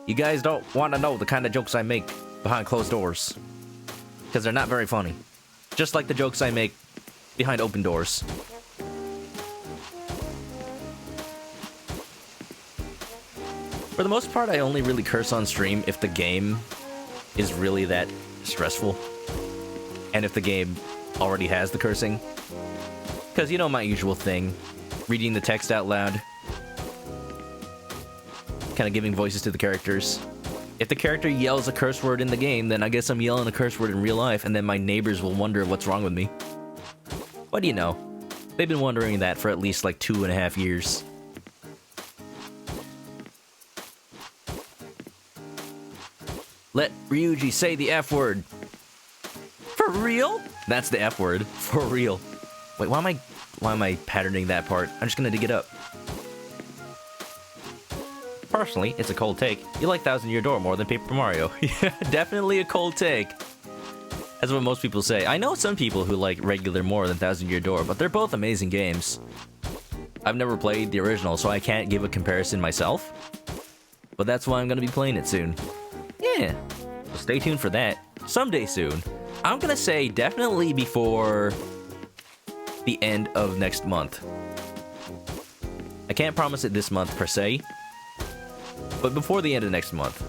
You guys don't want to know the kind of jokes I make behind closed doors. Because they're not very funny. Just like the jokes I make behind open doors. For the most part, I only really curse on stream if the game is really that stressful. And if the game already has the cursing. Because you know my usual thing. Reading the text out loud. Kind of giving voices to the characters. If the character yells a curse word in the game, then I guess I'm yelling a curse word in real life, and then my neighbors will wonder what's wrong with me. What do you know? They've been wondering that for at least like 2.5 years. Let Ryuji say the F word. For real? That's the F word. For real. Wait, why am I patterning that part? I'm just gonna dig it up. Personally, it's a cold take. You like Thousand Year Door more than Paper Mario. Yeah, definitely a cold take. That's what most people say. I know some people who like regular more than Thousand Year Door, but they're both amazing games. I've never played the original, so I can't give a comparison myself. But that's why I'm gonna be playing it soon. Yeah, so stay tuned for that. Someday soon. I'm gonna say definitely before the end of next month. I can't promise it this month per se, but before the end of next month.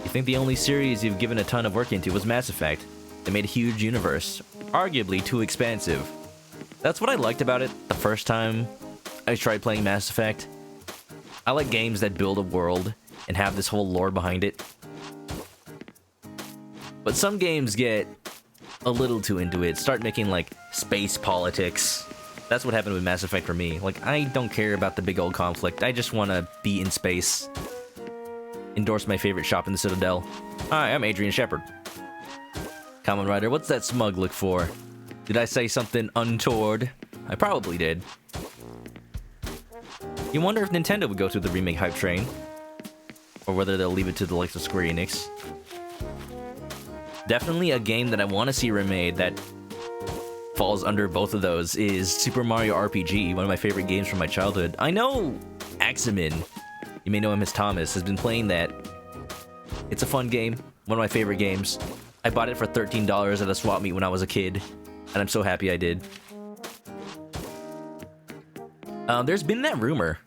You think the only series you've given a ton of work into was Mass Effect? They made a huge universe, arguably too expansive. That's what I liked about it the first time I tried playing Mass Effect. I like games that build a world and have this whole lore behind it. But some games get a little too into it, start making like space politics. That's what happened with Mass Effect for me. Like, I don't care about the big old conflict. I just want to be in space. Endorse my favorite shop in the Citadel. Hi, I'm Adrian Shepard. Kamen Rider, what's that smug look for? Did I say something untoward? I probably did. You wonder if Nintendo would go through the remake hype train? Or whether they'll leave it to the likes of Square Enix. Definitely a game that I want to see remade that falls under both of those is Super Mario RPG, one of my favorite games from my childhood. I know Aximin, you may know him as Thomas, has been playing that. It's a fun game, one of my favorite games. I bought it for $13 at a swap meet when I was a kid, and I'm so happy I did. There's been that rumor,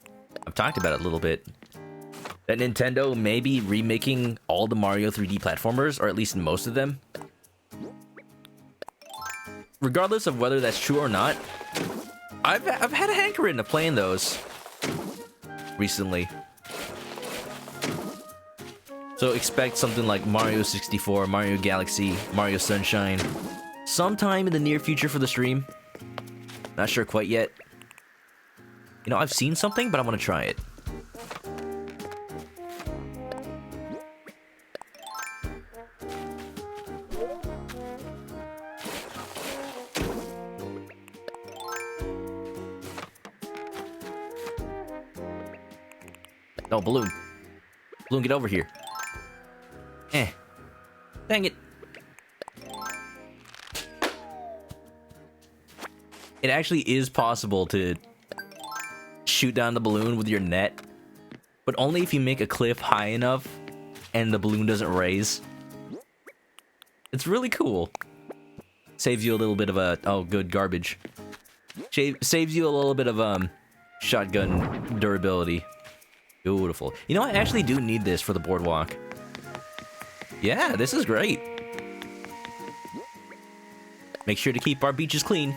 I've talked about it a little bit, that Nintendo may be remaking all the Mario 3D platformers, or at least most of them. Regardless of whether that's true or not, I've had a hankering of playing those recently. So expect something like Mario 64, Mario Galaxy, Mario Sunshine, sometime in the near future for the stream. Not sure quite yet. You know, I've seen something, but I want to try it. No, balloon. Balloon, get over here. Dang it. It actually is possible to shoot down the balloon with your net, but only if you make a cliff high enough and the balloon doesn't raise. It's really cool. Saves you a little bit of a... Oh, good, garbage. Saves you a little bit of, shotgun durability. Beautiful. You know, I actually do need this for the boardwalk. Yeah, this is great. Make sure to keep our beaches clean.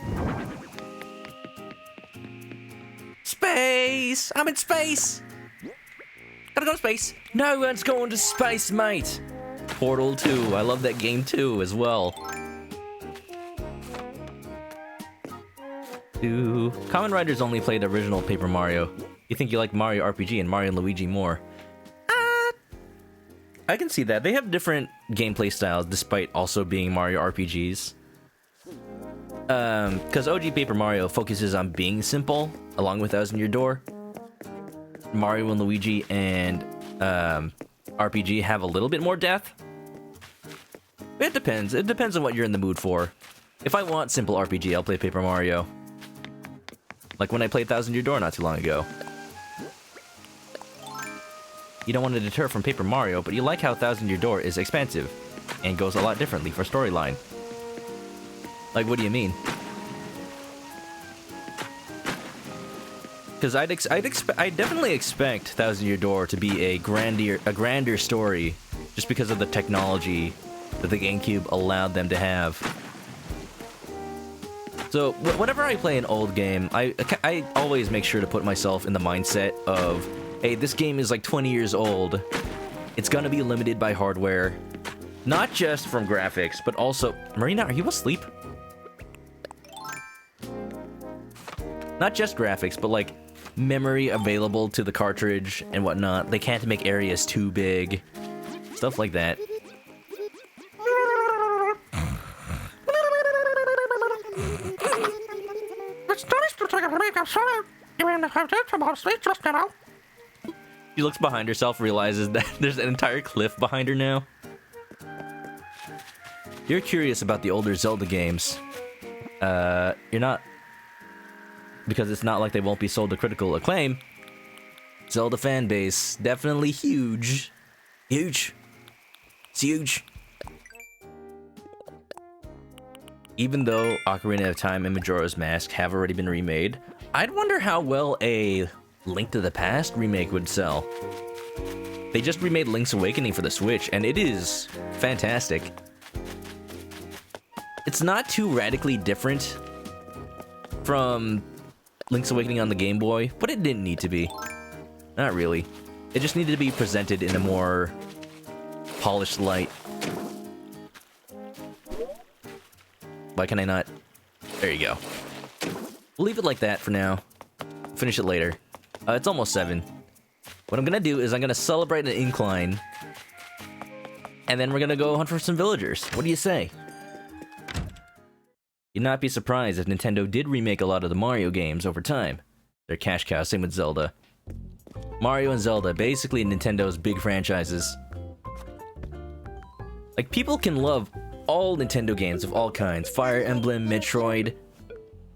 Space! I'm in space! Gotta go to space! No one's going to space, mate! Portal 2. I love that game too, as well. Common Riders only played the original Paper Mario. You think you like Mario RPG and Mario and Luigi more? I can see that. They have different gameplay styles despite also being Mario RPGs. Because OG Paper Mario focuses on being simple, along with Thousand Year Door. Mario and Luigi and RPG have a little bit more depth. It depends. It depends on what you're in the mood for. If I want simple RPG, I'll play Paper Mario. Like when I played Thousand Year Door not too long ago. You don't want to deter from Paper Mario, but you like how Thousand Year Door is expansive and goes a lot differently for storyline. Like, what do you mean? Because I definitely expect Thousand Year Door to be a grander story, just because of the technology that the GameCube allowed them to have. So whenever I play an old game, I always make sure to put myself in the mindset of, hey, this game is like 20 years old. It's gonna be limited by hardware, not just from graphics, but also... Marina, are you asleep? Not just graphics, but like memory available to the cartridge and whatnot. They can't make areas too big. Stuff like that. She looks behind herself, realizes that there's an entire cliff behind her now. You're curious about the older Zelda games. You're not... Because it's not like they won't be sold to critical acclaim. Zelda fan base, definitely huge. Huge. It's huge. Even though Ocarina of Time and Majora's Mask have already been remade, I'd wonder how well a Link to the Past remake would sell. They just remade Link's Awakening for the Switch, and it is fantastic. It's not too radically different from Link's Awakening on the Game Boy, but it didn't need to be. Not really. It just needed to be presented in a more polished light. Why can I not? There you go. We'll leave it like that for now. Finish it later. It's almost 7. What I'm gonna do is I'm gonna celebrate an incline, and then we're gonna go hunt for some villagers. What do you say? You'd not be surprised if Nintendo did remake a lot of the Mario games over time. They're cash cows, same with Zelda. Mario and Zelda, basically Nintendo's big franchises. Like, people can love all Nintendo games of all kinds. Fire Emblem, Metroid,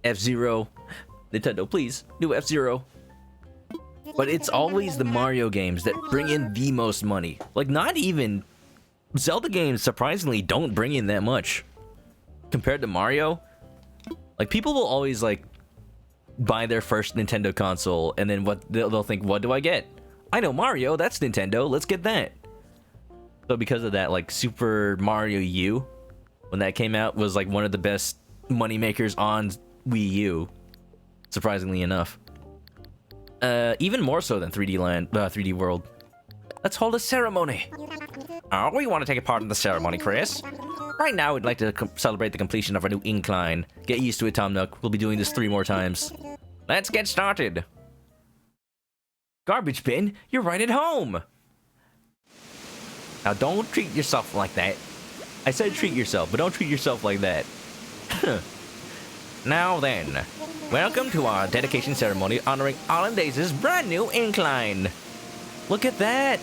F-Zero. Nintendo, please, do F-Zero. But it's always the Mario games that bring in the most money. Like, not even... Zelda games, surprisingly, don't bring in that much. Compared to Mario. Like, people will always, like, buy their first Nintendo console, and then they'll think, what do I get? I know Mario, that's Nintendo, let's get that. So because of that, like, Super Mario U, when that came out, was, like, one of the best moneymakers on Wii U. Surprisingly enough. Even more so than 3D World. Let's hold a ceremony. Oh, we want to take a part in the ceremony, Chris. Right now, we'd like to celebrate the completion of our new incline. Get used to it, Tom Nook. We'll be doing this 3 more times. Let's get started. Garbage bin, you're right at home. Now, don't treat yourself like that. I said treat yourself, but don't treat yourself like that. Now then, welcome to our dedication ceremony honoring Hollandaise's brand new incline. Look at that!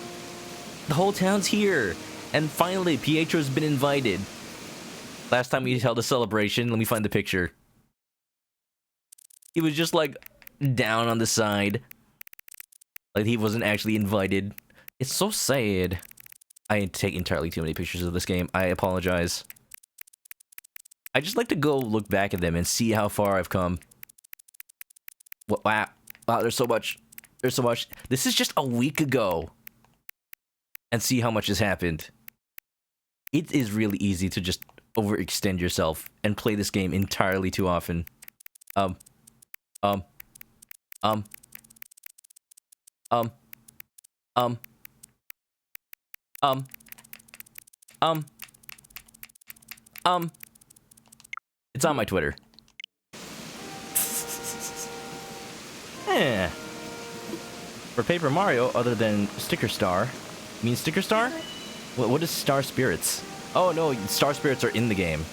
The whole town's here. And finally, Pietro's been invited. Last time we held a celebration, let me find the picture. He was just like down on the side. Like he wasn't actually invited. It's so sad. I take entirely too many pictures of this game. I apologize. I just like to go look back at them and see how far I've come. Wow. Wow, there's so much. There's so much. This is just a week ago. And see how much has happened. It is really easy to just overextend yourself and play this game entirely too often. Um. It's on my Twitter. Eh. For Paper Mario, other than Sticker Star. You mean Sticker Star? What is Star Spirits? Oh no, Star Spirits are in the game.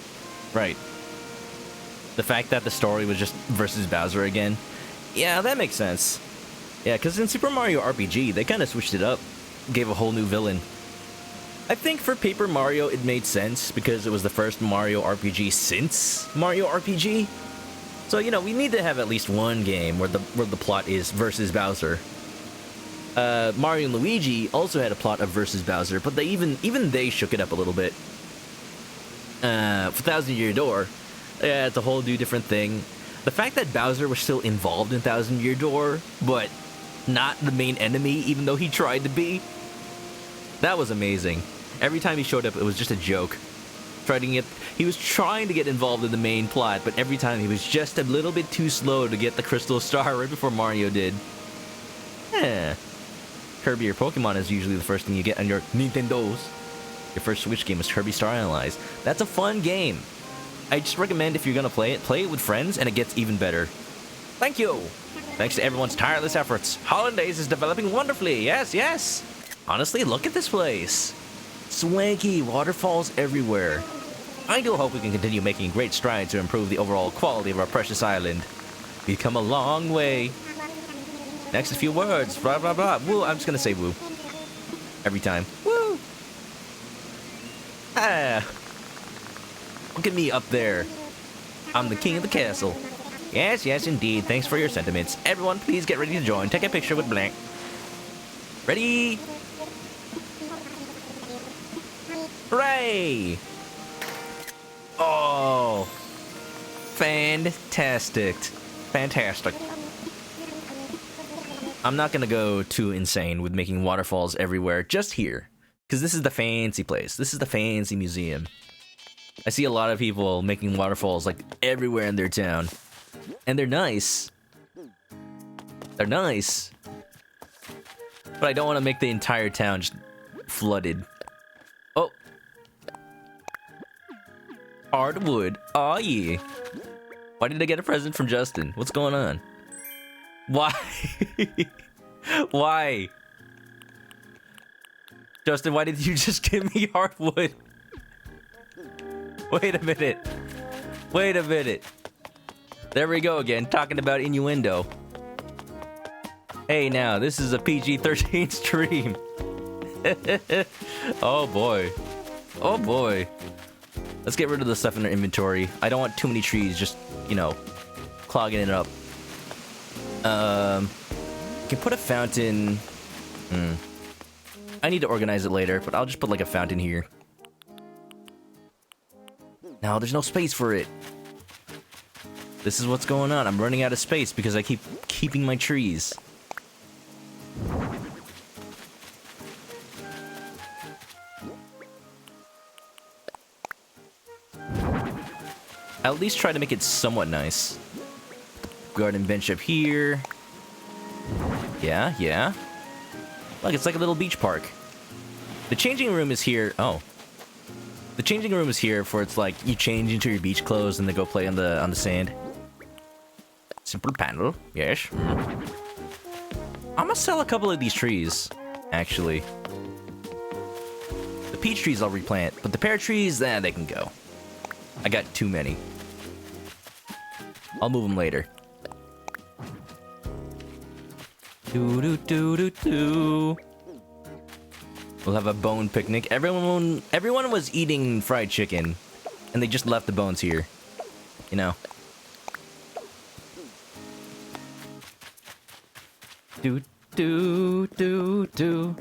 Right. The fact that the story was just versus Bowser again. Yeah, that makes sense. Yeah, because in Super Mario RPG, they kind of switched it up. Gave a whole new villain. I think for Paper Mario, it made sense because it was the first Mario RPG since Mario RPG. So, you know, we need to have at least one game where the plot is versus Bowser. Mario and Luigi also had a plot of versus Bowser, but they even they shook it up a little bit. For Thousand Year Door, yeah, it's a whole new different thing. The fact that Bowser was still involved in Thousand Year Door, but not the main enemy, even though he tried to be, that was amazing. Every time he showed up, it was just a joke. He was trying to get involved in the main plot, but every time he was just a little bit too slow to get the Crystal Star right before Mario did. Yeah. Kirby or Pokemon is usually the first thing you get on your Nintendos. Your first Switch game is Kirby Star Allies. That's a fun game. I just recommend if you're gonna play it with friends, and it gets even better. Thank you! Thanks to everyone's tireless efforts, Hollandaise is developing wonderfully, yes, yes! Honestly, look at this place. Swanky, waterfalls everywhere. I do hope we can continue making great strides to improve the overall quality of our precious island. We've come a long way. Next, a few words, blah blah blah. Woo, I'm just gonna say woo. Every time. Woo! Ah! Look at me up there. I'm the king of the castle. Yes, yes, indeed. Thanks for your sentiments. Everyone, please get ready to join. Take a picture with blank. Ready? Hooray! Oh! Fantastic. Fantastic. I'm not gonna go too insane with making waterfalls everywhere, just here. Because this is the fancy place. This is the fancy museum. I see a lot of people making waterfalls like everywhere in their town. And they're nice. They're nice. But I don't want to make the entire town just flooded. Oh. Hardwood. Aw, yeah. Why did I get a present from Justin? What's going on? Why? Why? Justin, why did you just give me hardwood? Wait a minute. Wait a minute. There we go again, talking about innuendo. Hey now, this is a PG-13 stream. Oh boy. Oh boy. Let's get rid of the stuff in our inventory. I don't want too many trees just, you know, clogging it up. Can put a fountain. I need to organize it later, but I'll just put like a fountain here. Now there's no space for it. This is what's going on. I'm running out of space because I keep keeping my trees. I'll at least try to make it somewhat nice. Garden bench up here. Yeah, yeah. Look, it's like a little beach park. The changing room is here. Oh. The changing room is here for it's like you change into your beach clothes and then go play on the sand. Simple panel, yes. I'm gonna sell a couple of these trees, actually. The peach trees I'll replant, but the pear trees, they can go. I got too many. I'll move them later. Do do do do do. We'll have a bone picnic. Everyone was eating fried chicken, and they just left the bones here. You know. Do do do do.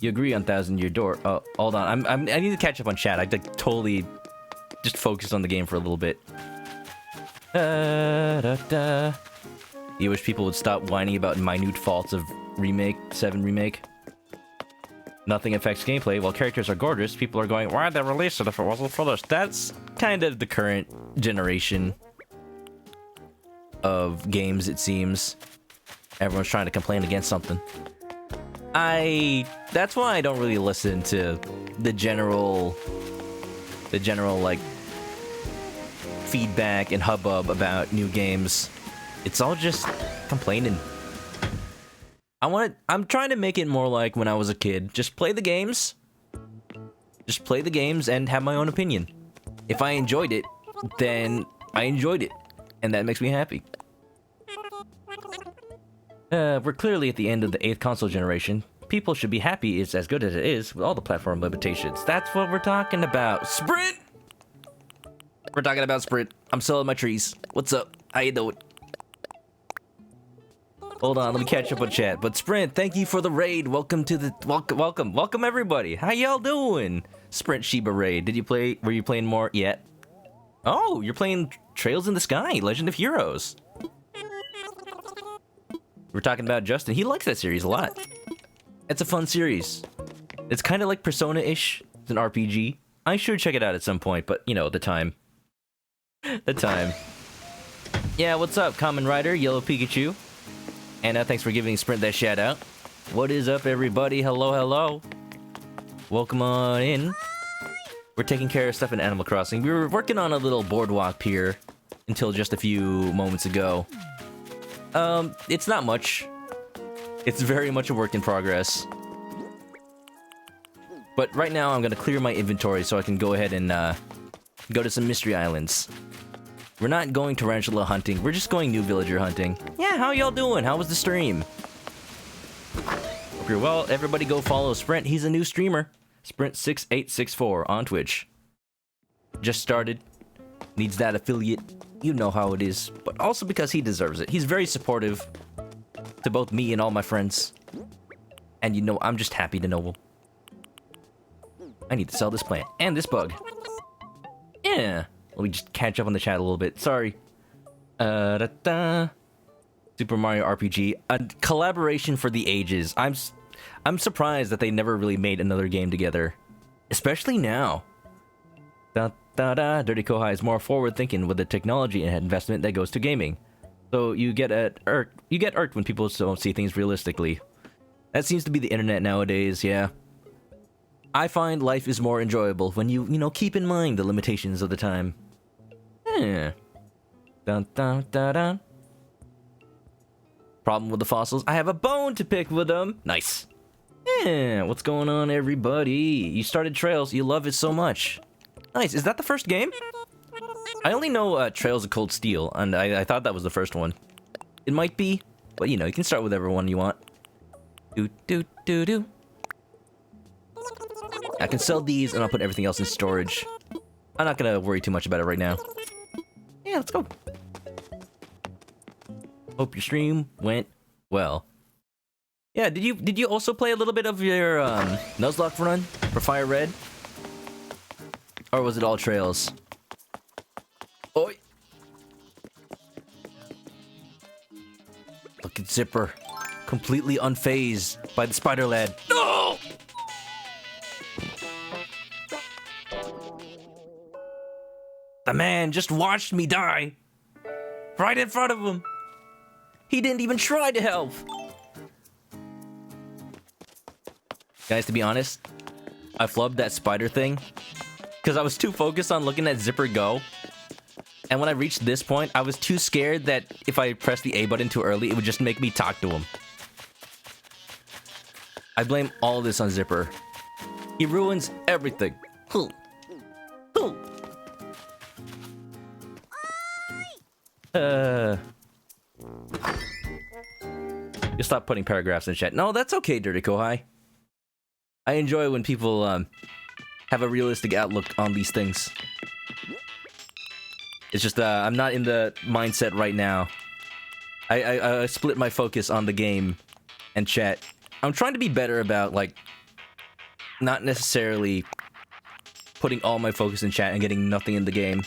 You agree on 1,000-year door? Oh, hold on. I need to catch up on chat. I like totally just focused on the game for a little bit. Da, da. You wish people would stop whining about minute faults of Remake 7 Remake. Nothing affects gameplay. While characters are gorgeous, people are going, why'd they release it if it wasn't for this? That's kind of the current generation of games, it seems. Everyone's trying to complain against something. That's why I don't really listen to the general like feedback and hubbub about new games. It's all just complaining. I'm trying to make it more like when I was a kid. Just play the games. Just play the games and have my own opinion. If I enjoyed it, then I enjoyed it. And that makes me happy. We're clearly at the end of the 8th console generation. People should be happy it's as good as it is with all the platform limitations. That's what we're talking about. Sprint! We're talking about Sprint. I'm selling my trees. What's up? How you doing? Hold on, let me catch up on chat. But Sprint, thank you for the raid. Welcome to the welcome everybody. How y'all doing? Sprint Shiba raid. Were you playing more yet? Oh, you're playing Trails in the Sky, Legend of Heroes. We're talking about Justin. He likes that series a lot. It's a fun series. It's kind of like Persona-ish. It's an RPG. I should check it out at some point, but you know, the time. The time. Yeah, what's up, Kamen Rider, Yellow Pikachu? Anna, thanks for giving Sprint that shout out. What is up, everybody? Hello, hello. Welcome on in. We're taking care of stuff in Animal Crossing. We were working on a little boardwalk pier until just a few moments ago. It's not much. It's very much a work in progress. But right now, I'm gonna clear my inventory so I can go ahead and, go to some mystery islands. We're not going tarantula hunting, we're just going new villager hunting. Yeah, how y'all doing? How was the stream? Hope you're well. Everybody go follow Sprint, he's a new streamer. Sprint6864 on Twitch. Just started. Needs that affiliate. You know how it is. But also because he deserves it. He's very supportive to both me and all my friends. And you know, I'm just happy to know him. I need to sell this plant and this bug. Yeah. Let me just catch up on the chat a little bit. Sorry. Super Mario RPG. A collaboration for the ages. I'm surprised that they never really made another game together. Especially now. Dirty Kohai is more forward-thinking with the technology and investment that goes to gaming. So you get irked when people don't see things realistically. That seems to be the internet nowadays, yeah. I find life is more enjoyable when you know, keep in mind the limitations of the time. Yeah. Dun dun dun dun. Problem with the fossils? I have a bone to pick with them. Nice. Yeah, what's going on, everybody? You started Trails. You love it so much. Nice. Is that the first game? I only know Trails of Cold Steel, and I thought that was the first one. It might be, but you know, you can start with whatever one you want. Do do do do. I can sell these, and I'll put everything else in storage. I'm not gonna worry too much about it right now. Yeah, let's go. Hope your stream went well. Yeah, did you also play a little bit of your Nuzlocke run for Fire Red? Or was it all Trails? Oi! Look at Zipper. Completely unfazed by the spider lad. No! The man just watched me die. Right in front of him. He didn't even try to help. Guys, to be honest, I flubbed that spider thing because I was too focused on looking at Zipper go. And when I reached this point, I was too scared that if I pressed the A button too early, it would just make me talk to him. I blame all this on Zipper. He ruins everything. You stop putting paragraphs in chat. No, that's okay, Dirty Kohai. I enjoy when people have a realistic outlook on these things. It's just I'm not in the mindset right now. I split my focus on the game and chat. I'm trying to be better about, like, not necessarily putting all my focus in chat and getting nothing in the game.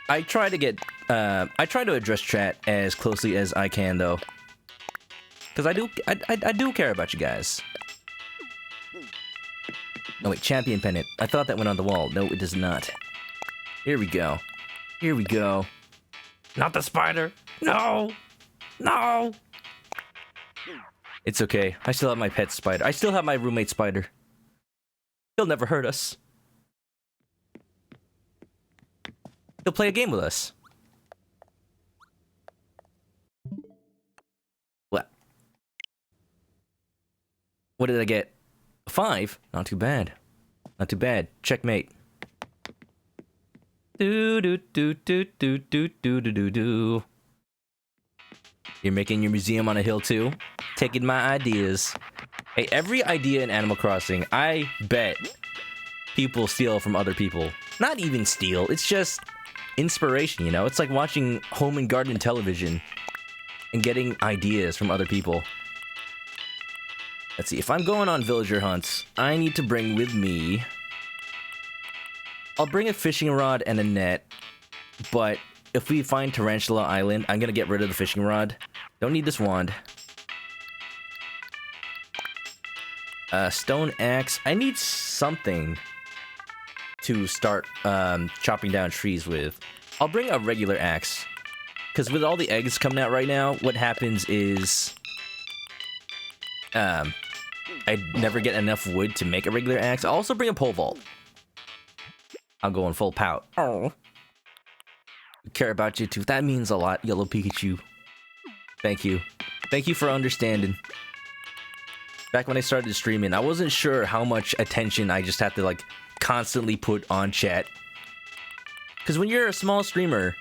I try to address chat as closely as I can, though. Because I do care about you guys. Oh wait, champion pennant. I thought that went on the wall. No, it does not. Here we go. Here we go. Not the spider. No. No. It's okay. I still have my pet spider. I still have my roommate spider. He'll never hurt us. He'll play a game with us. What? What did I get? A 5? Not too bad. Not too bad. Checkmate. Do do do do do do do do do do. You're making your museum on a hill too? Taking my ideas. Hey, every idea in Animal Crossing, I bet people steal from other people. Not even steal, it's just inspiration, you know? It's like watching home and garden television and getting ideas from other people. Let's see, if I'm going on villager hunts, I need to bring with me... I'll bring a fishing rod and a net, but if we find Tarantula Island, I'm gonna get rid of the fishing rod. Don't need this wand. Stone axe. I need something to start chopping down trees with. I'll bring a regular axe, because with all the eggs coming out right now, what happens is I never get enough wood to make a regular axe. I'll also bring a pole vault. I'm going full pout. Oh. Care about you too. That means a lot, Yellow Pikachu. Thank you. Thank you for understanding. Back when I started streaming, I wasn't sure how much attention I just had to, like, constantly put on chat. Because when you're a small streamer,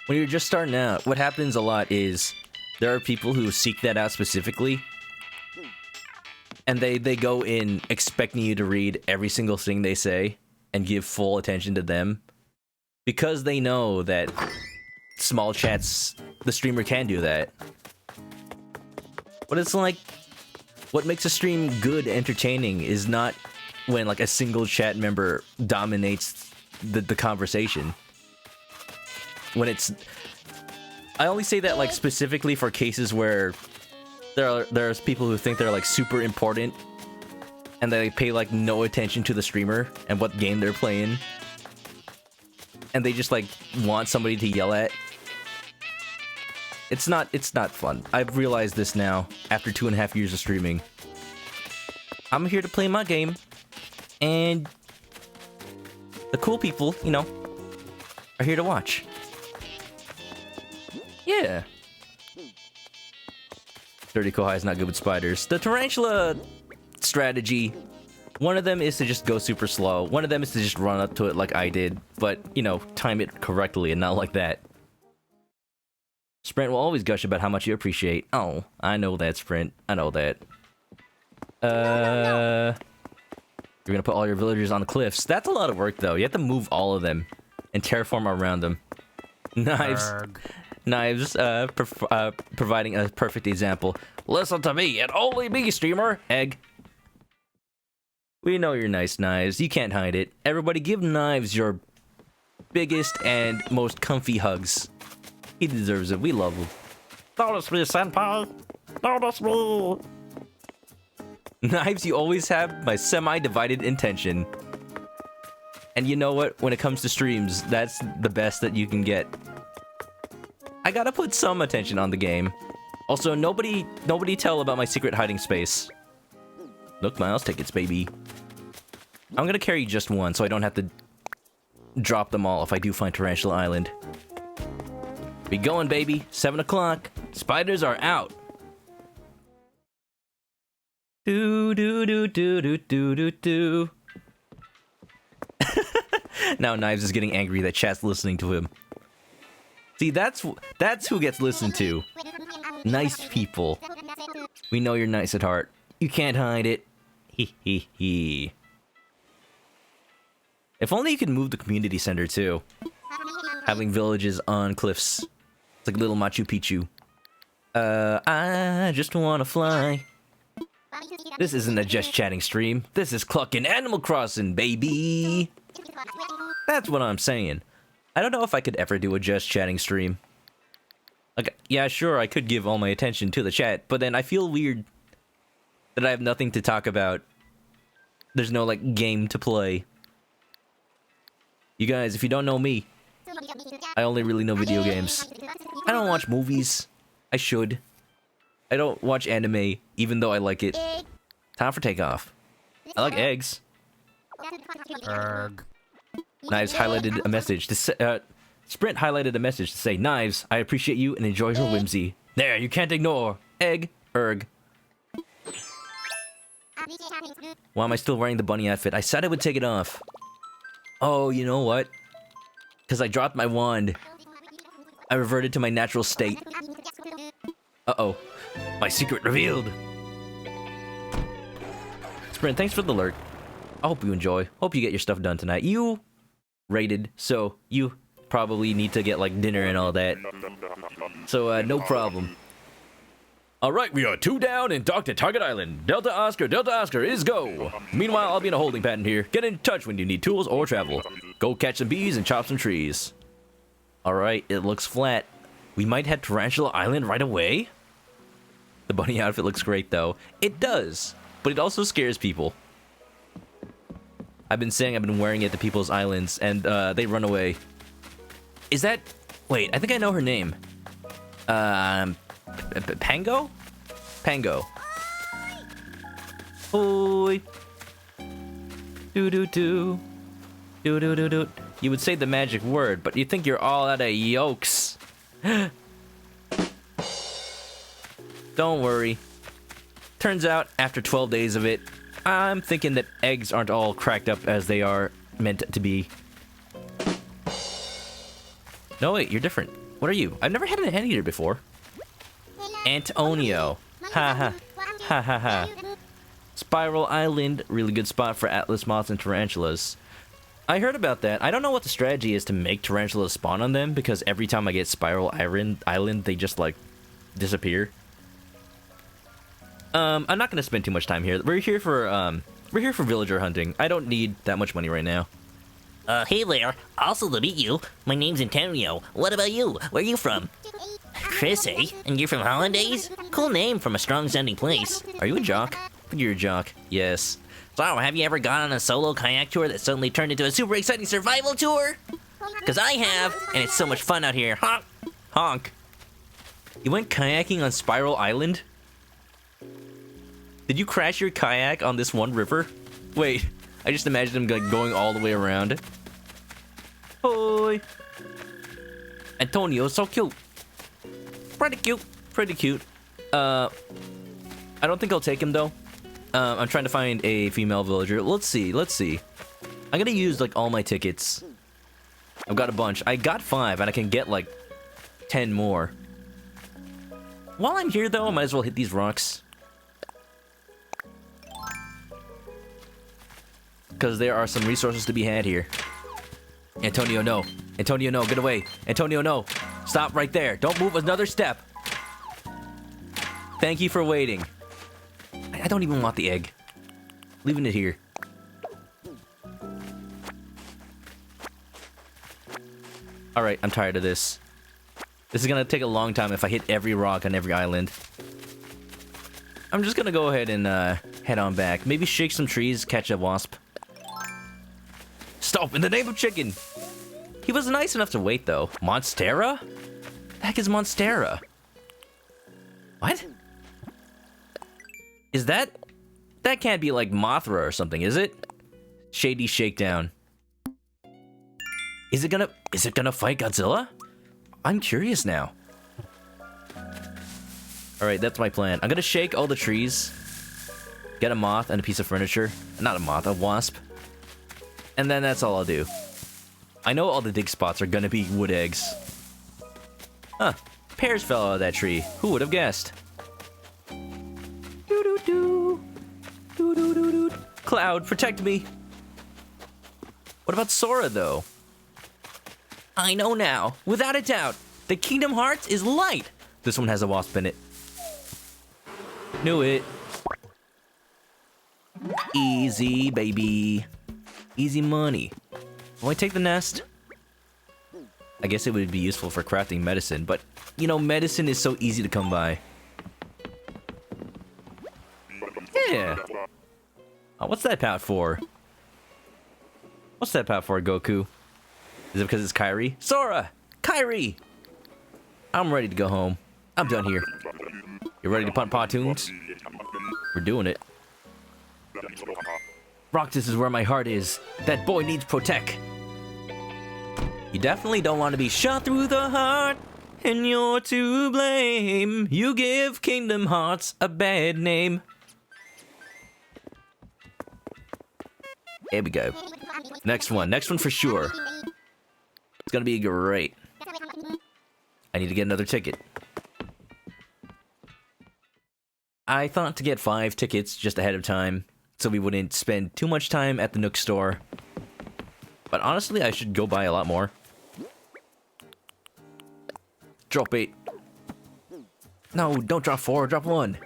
when you're just starting out, what happens a lot is there are people who seek that out specifically. And they go in expecting you to read every single thing they say and give full attention to them. Because they know that small chats, the streamer can do that. But it's like, what makes a stream good, entertaining, is not when, like, a single chat member dominates the conversation. When it's... I only say that, like, specifically for cases where there's people who think they're, like, super important and they pay, like, no attention to the streamer and what game they're playing. And they just, like, want somebody to yell at. It's not fun. I've realized this now, after 2.5 years of streaming. I'm here to play my game, and the cool people, you know, are here to watch. Yeah. Dirty Kohai is not good with spiders. The tarantula strategy, one of them is to just go super slow. One of them is to just run up to it like I did, but, you know, time it correctly and not like that. Sprint will always gush about how much you appreciate. Oh, I know that, Sprint. I know that. You're gonna put all your villagers on the cliffs. That's a lot of work, though. You have to move all of them and terraform around them. Knives. Knives, providing a perfect example. Listen to me, and only me, streamer. Egg. We know you're nice, Knives. You can't hide it. Everybody give Knives your biggest and most comfy hugs. He deserves it. We love him. Notice me, senpai. Notice me. Knives, you always have my semi-divided attention. And you know what? When it comes to streams, that's the best that you can get. I gotta put some attention on the game. Also, nobody tell about my secret hiding space. Look, Miles tickets, baby. I'm gonna carry just one, so I don't have to drop them all if I do find Tarantula Island. Be going, baby. 7 o'clock. Spiders are out. Do do do do do do do do. Now Knives is getting angry that chat's listening to him. See, that's who gets listened to. Nice people. We know you're nice at heart. You can't hide it. Hee hee hee. If only you could move the community center too. Having villages on cliffs. It's like little Machu Picchu. I just wanna fly. This isn't a just chatting stream. This is clucking Animal Crossing, baby. That's what I'm saying. I don't know if I could ever do a just chatting stream. Like, yeah, sure, I could give all my attention to the chat, but then I feel weird that I have nothing to talk about. There's no, like, game to play. You guys, if you don't know me, I only really know video games. I don't watch movies. I should. I don't watch anime, even though I like it. Time for takeoff. I like eggs. Knives highlighted a message to say, Sprint highlighted a message to say, Knives, I appreciate you and enjoy your whimsy. There, you can't ignore. Egg. Erg. Why am I still wearing the bunny outfit? I said I would take it off. Oh, you know what? Because I dropped my wand. I reverted to my natural state. Uh-oh. My secret revealed. Sprint, thanks for the alert. I hope you enjoy. Hope you get your stuff done tonight. You rated, so you probably need to get, like, dinner and all that. So, no problem. Alright, we are 2 down and docked at Target Island. Delta Oscar is go! Meanwhile, I'll be in a holding pattern here. Get in touch when you need tools or travel. Go catch some bees and chop some trees. Alright, it looks flat. We might head Tarantula Island right away? The bunny outfit looks great, though. It does, but it also scares people. I've been saying I've been wearing it to people's islands, and they run away. Is that... Wait, I think I know her name. Pango? Pango. Oi. Do-do-do. Do-do-do-do. You would say the magic word, but you think you're all out of yolks. Don't worry. Turns out, after 12 days of it, I'm thinking that eggs aren't all cracked up as they are meant to be. No, wait, you're different. What are you? I've never had an anteater before. Antonio. Ha ha. Ha ha ha. Spiral Island, really good spot for Atlas moths and tarantulas. I heard about that. I don't know what the strategy is to make tarantulas spawn on them, because every time I get Spiral Island, they just, like, disappear. I'm not gonna spend too much time here. We're here for villager hunting. I don't need that much money right now. Hey there. Also to meet you. My name's Antonio. What about you? Where are you from? Chris, eh? And you're from Hollandaise? Cool name from a strong-sounding place. Are you a jock? I think you're a jock. Yes. So, have you ever gone on a solo kayak tour that suddenly turned into a super exciting survival tour? Because I have, and it's so much fun out here. Honk! Honk. You went kayaking on Spiral Island? Did you crash your kayak on this one river? Wait, I just imagined him like going all the way around. Hoi! Antonio's so cute. Pretty cute. Pretty cute. I don't think I'll take him though. I'm trying to find a female villager. Let's see. I'm gonna use like all my tickets. I've got a bunch. I got 5 and I can get like 10 more. While I'm here though, I might as well hit these rocks. Because there are some resources to be had here. Antonio, no. Antonio, no. Get away. Antonio, no. Stop right there. Don't move another step. Thank you for waiting. I don't even want the egg. Leaving it here. Alright, I'm tired of this. This is gonna take a long time if I hit every rock on every island. I'm just gonna go ahead and head on back. Maybe shake some trees, catch a wasp. Stop in the name of chicken! He was nice enough to wait, though. Monstera? The heck is Monstera? What? Is that... That can't be like Mothra or something, is it? Shady Shakedown. Is it gonna fight Godzilla? I'm curious now. Alright, that's my plan. I'm gonna shake all the trees. Get a moth and a piece of furniture. Not a moth, a wasp. And then that's all I'll do. I know all the dig spots are gonna be wood eggs. Huh. Pears fell out of that tree. Who would have guessed? Doo-doo-doo. Cloud, protect me. What about Sora, though? I know now, without a doubt, the Kingdom Hearts is light. This one has a wasp in it. Knew it. Easy, baby. Easy money. Will I take the nest? I guess it would be useful for crafting medicine, but, you know, medicine is so easy to come by. Yeah. Oh, what's that pout for? What's that pout for, Goku? Is it because it's Kairi? Sora! Kairi! I'm ready to go home. I'm done here. You ready to punt pontoons? We're doing it. Rocktus is where my heart is. That boy needs protect. You definitely don't want to be shot through the heart, and you're to blame. You give Kingdom Hearts a bad name. There we go. Next one for sure. It's gonna be great. I need to get another ticket. I thought to get 5 tickets just ahead of time, so we wouldn't spend too much time at the Nook store. But honestly, I should go buy a lot more. Drop 8. No, don't drop 4, drop 1.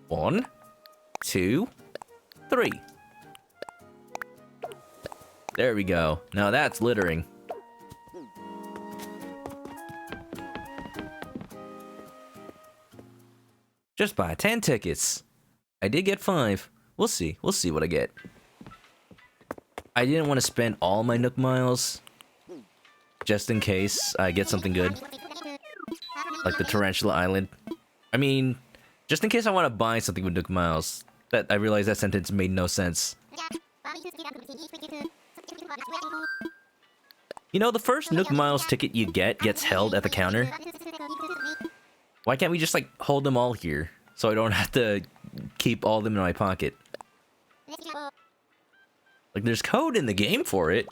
1, 2, 3. There we go. Now that's littering. Just buy 10 tickets. I did get 5. We'll see. We'll see what I get. I didn't want to spend all my Nook miles, just in case I get something good. Like the Tarantula Island. I mean, just in case I want to buy something with Nook miles. That I realized that sentence made no sense. You know, the first Nook Miles ticket you get gets held at the counter. Why can't we just, like, hold them all here? So I don't have to keep all of them in my pocket. Like, there's code in the game for it.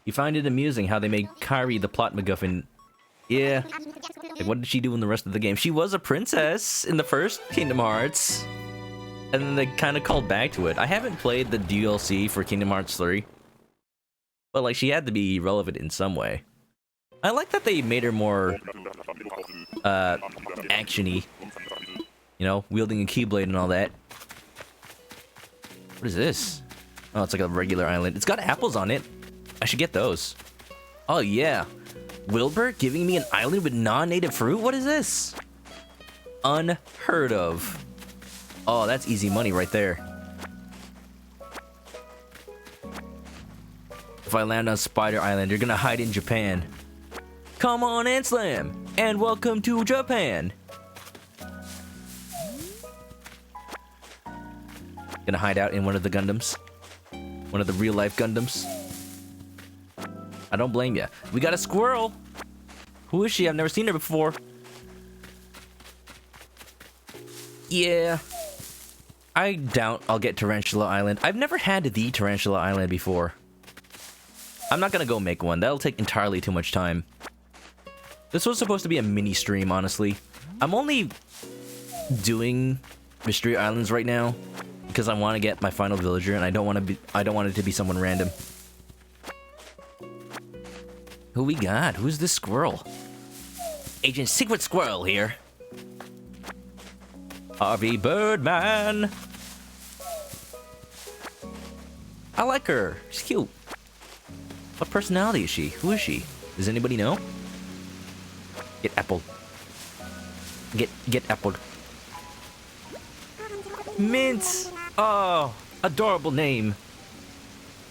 You find it amusing how they made Kairi the plot MacGuffin. Yeah. Like, what did she do in the rest of the game? She was a princess in the first Kingdom Hearts. And then they kind of called back to it. I haven't played the DLC for Kingdom Hearts 3. But, like, she had to be relevant in some way. I like that they made her more, action-y. You know, wielding a Keyblade and all that. What is this? Oh, it's like a regular island. It's got apples on it. I should get those. Oh, yeah. Wilbur giving me an island with non-native fruit? What is this? Unheard of. Oh, that's easy money right there. If I land on Spider Island, you're gonna hide in Japan. Come on and slam, and welcome to Japan. Gonna hide out in one of the Gundams. One of the real-life Gundams. I don't blame ya. We got a squirrel. Who is she? I've never seen her before. Yeah. I doubt I'll get Tarantula Island. I've never had the Tarantula Island before. I'm not gonna go make one. That'll take entirely too much time. This was supposed to be a mini stream, honestly. I'm only doing Mystery Islands right now because I want to get my final villager, and I don't want it to be someone random. Who we got? Who's this squirrel? Agent Secret Squirrel here. Harvey Birdman. I like her. She's cute. What personality is she? Who is she? Does anybody know? Get apple. Get apple. Mince. Oh, adorable name.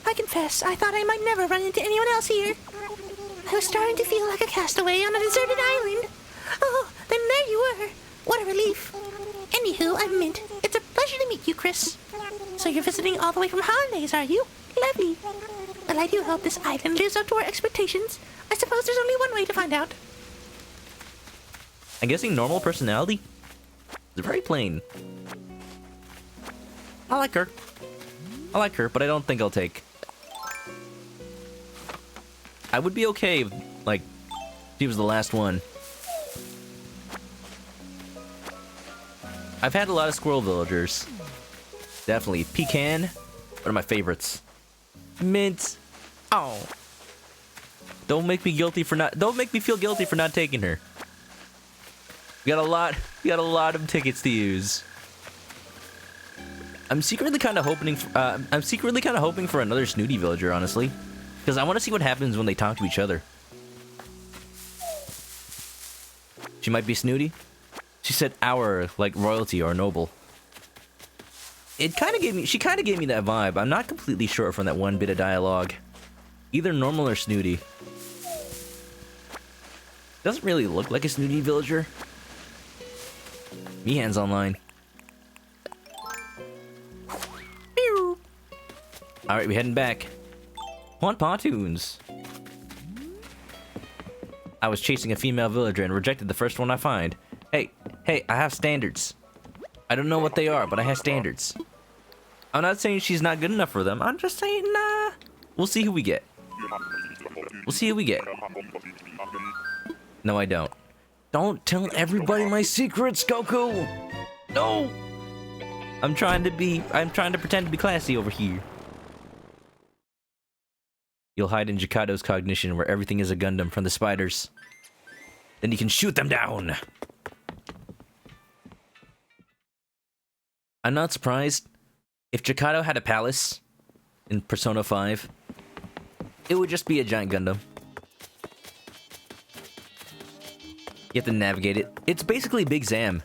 I confess, I thought I might never run into anyone else here. I was starting to feel like a castaway on a deserted island. Oh, then there you were. What a relief. Anywho, I'm Mint. It's a pleasure to meet you, Chris. So you're visiting all the way from Holidays, are you? Lovely. Well, I do hope this island lives up to our expectations. I suppose there's only one way to find out. I'm guessing normal personality? They're very plain. I like her. I like her, but I don't think I'll take. I would be okay if, like, she was the last one. I've had a lot of squirrel villagers. Definitely. Pecan, one of my favorites. Mint. Oh. Don't make me feel guilty for not taking her. We got a lot of tickets to use. I'm secretly kind of hoping for another snooty villager, honestly, because I want to see what happens when they talk to each other. She might be snooty. She said "our" like royalty or noble. She kind of gave me that vibe. I'm not completely sure from that one bit of dialogue. Either normal or snooty. Doesn't really look like a snooty villager. Mihan's online. Alright, we heading back. Want pontoons. I was chasing a female villager and rejected the first one I find. Hey, I have standards. I don't know what they are, but I have standards. I'm not saying she's not good enough for them. I'm just saying, nah. We'll see who we get. We'll see who we get. No, I don't. Don't tell everybody my secrets, Goku! No! I'm trying to pretend to be classy over here. You'll hide in Jikado's cognition where everything is a Gundam from the spiders. Then you can shoot them down! I'm not surprised. If Jikado had a palace in Persona 5, it would just be a giant Gundam. You have to navigate it. It's basically Big Zam.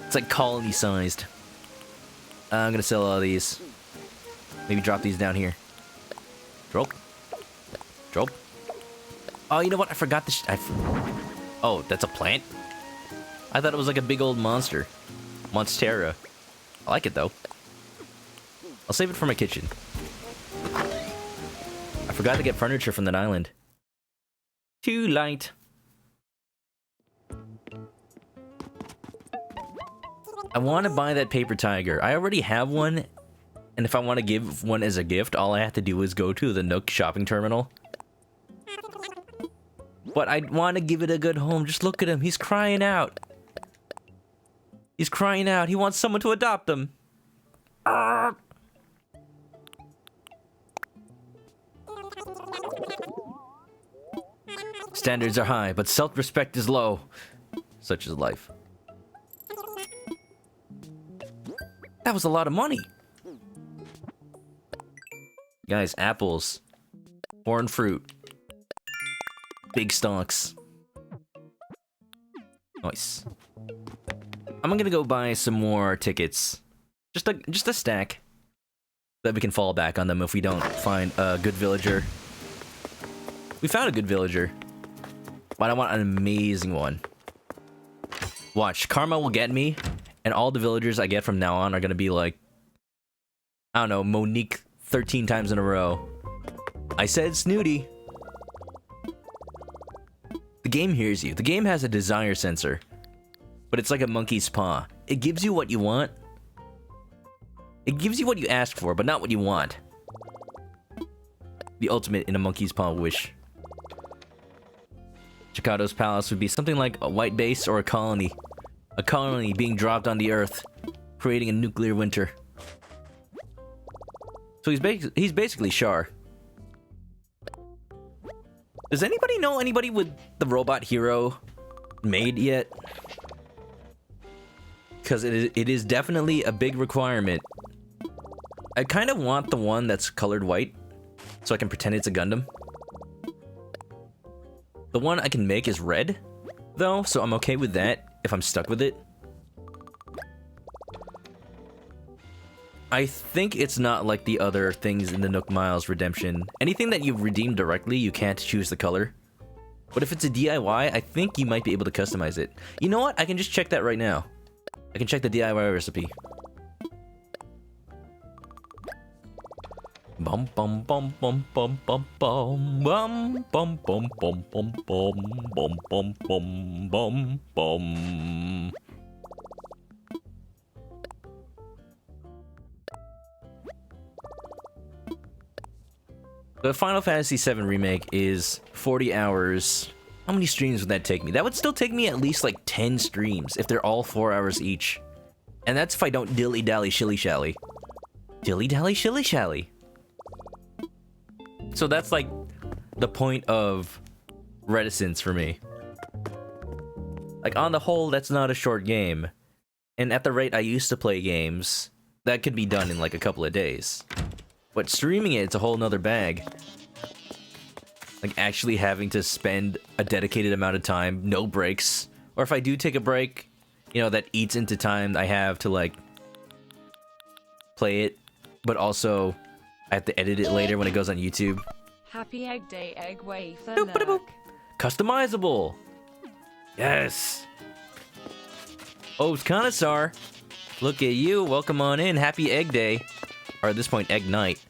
It's like colony-sized. I'm gonna sell all these. Maybe drop these down here. Drop. Drop. Oh, you know what? I forgot this. Oh, that's a plant? I thought it was like a big old monster. Monstera. I like it, though. I'll save it for my kitchen. I forgot to get furniture from that island. Too light. I want to buy that paper tiger. I already have one, and if I want to give one as a gift, all I have to do is go to the Nook shopping terminal. But I want to give it a good home. Just look at him. He's crying out. He's crying out. He wants someone to adopt him. Standards are high, but self-respect is low. Such is life. That was a lot of money. Guys, apples. Foreign fruit. Big stalks. Nice. I'm gonna go buy some more tickets. Just a stack. That we can fall back on them if we don't find a good villager. We found a good villager. But I want an amazing one. Watch, karma will get me, and all the villagers I get from now on are gonna be like, I don't know, Monique 13 times in a row. I said snooty. The game hears you. The game has a desire sensor. But it's like a monkey's paw. It gives you what you want. It gives you what you ask for, but not what you want. The ultimate in a monkey's paw wish. Chikado's palace would be something like a white base or a colony. A colony being dropped on the Earth, creating a nuclear winter. So he's basically Char. Does anybody know anybody with the robot hero made yet? Because it is definitely a big requirement. I kind of want the one that's colored white, so I can pretend it's a Gundam. The one I can make is red, though, so I'm okay with that if I'm stuck with it. I think it's not like the other things in the Nook Miles Redemption. Anything that you've redeemed directly, you can't choose the color. But if it's a DIY, I think you might be able to customize it. You know what? I can just check that right now. I can check the DIY recipe. Bum bum bum bum bum bum bum bum bum bum bum bum bum bum bum bum bum. The Final Fantasy VII Remake is 40 hours. How many streams would that take me? That would still take me at least like 10 streams if they're all 4 hours each. And that's if I don't dilly-dally shilly-shally. Dilly-dally shilly-shally. So that's like the point of reticence for me. Like on the whole, that's not a short game. And at the rate I used to play games, that could be done in like a couple of days. But streaming it's a whole nother bag. Like actually having to spend a dedicated amount of time, no breaks. Or if I do take a break, you know, that eats into time I have to like play it, but also I have to edit it later when it goes on YouTube. Happy Egg Day, Egg Wafer. Boop, boop, boop. Customizable. Yes. Oh, Connoisseur. Look at you. Welcome on in. Happy Egg Day. Or at this point, Egg Night.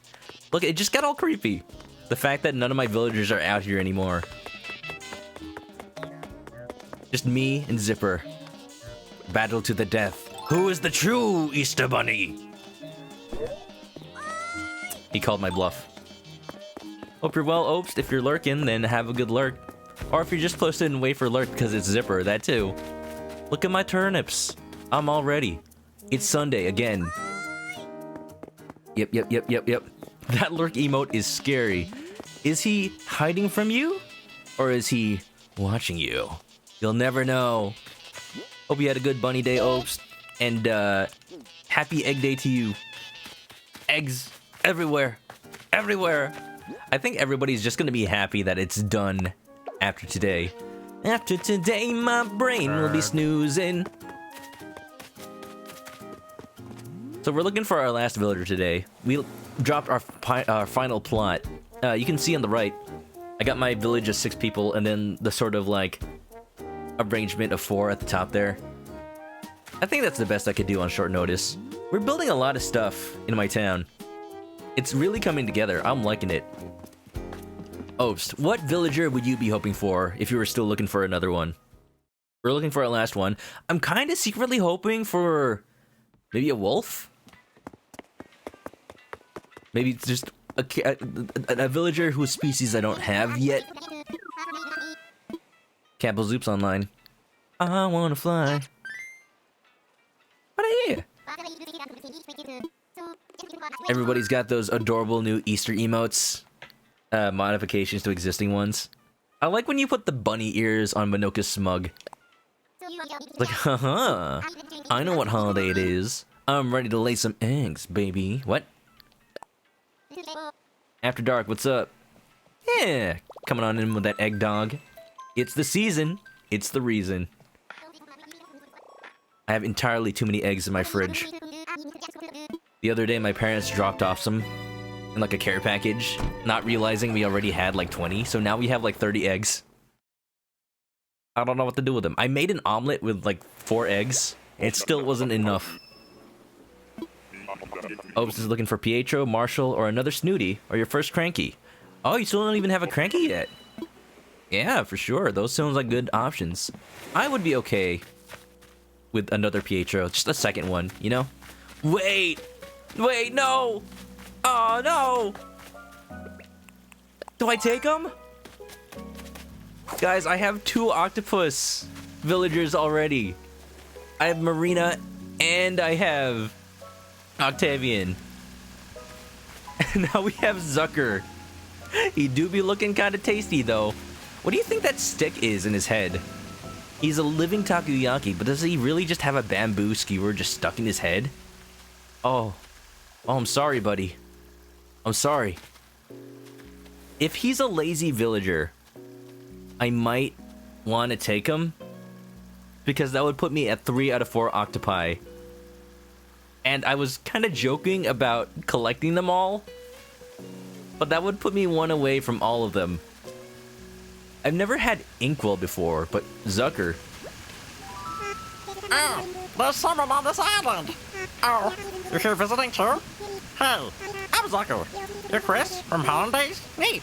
Look, it just got all creepy. The fact that none of my villagers are out here anymore. Just me and Zipper. Battle to the death. Who is the true Easter Bunny? He called my bluff. Hope you're well, Opes. If you're lurking, then have a good lurk. Or if you're just posted and wait for lurk because it's Zipper, that too. Look at my turnips. I'm all ready. It's Sunday again. Yep. That lurk emote is scary. Is he hiding from you? Or is he watching you? You'll never know. Hope you had a good bunny day, Opes. And happy Egg Day to you. Eggs everywhere. Everywhere. I think everybody's just gonna be happy that it's done after today. After today, my brain will be snoozing. So we're looking for our last villager today. We dropped our final plot. You can see on the right, I got my village of 6 people, and then the sort of like arrangement of 4 at the top there. I think that's the best I could do on short notice. We're building a lot of stuff in my town. It's really coming together. I'm liking it. Opes, what villager would you be hoping for if you were still looking for another one? We're looking for our last one. I'm kind of secretly hoping for maybe a wolf? Maybe it's just a villager whose species I don't have yet. Campbell Zoop's online. I wanna fly. What are you? Everybody's got those adorable new Easter emotes. Modifications to existing ones. I like when you put the bunny ears on Manoka's smug. Like, haha, I know what holiday it is. I'm ready to lay some eggs, baby. What? After dark, what's up? Yeah, coming on in with that egg dog. It's the season. It's the reason. I have entirely too many eggs in my fridge. The other day, my parents dropped off some in like a care package, not realizing we already had like 20, so now we have like 30 eggs. I don't know what to do with them. I made an omelet with like 4 eggs, and it still wasn't enough. Opes is looking for Pietro, Marshall, or another Snooty, or your first Cranky. Oh, you still don't even have a Cranky yet? Yeah, for sure. Those sounds like good options. I would be okay with another Pietro, just a second one, you know? Wait, no! Oh, no! Do I take them? Guys, I have 2 octopus villagers already. I have Marina and I have Octavian. And now we have Zucker. He do be looking kind of tasty, though. What do you think that stick is in his head? He's a living takoyaki, but does he really just have a bamboo skewer just stuck in his head? Oh, I'm sorry, buddy. I'm sorry. If he's a lazy villager, I might want to take him, because that would put me at 3 out of 4 octopi. And I was kind of joking about collecting them all, but that would put me 1 away from all of them. I've never had Inkwell before, but Zucker. Oh, there's someone on this island. Oh, you're here visiting too? Hey, I'm Zucker. You're Chris from Hollandaise? Neat.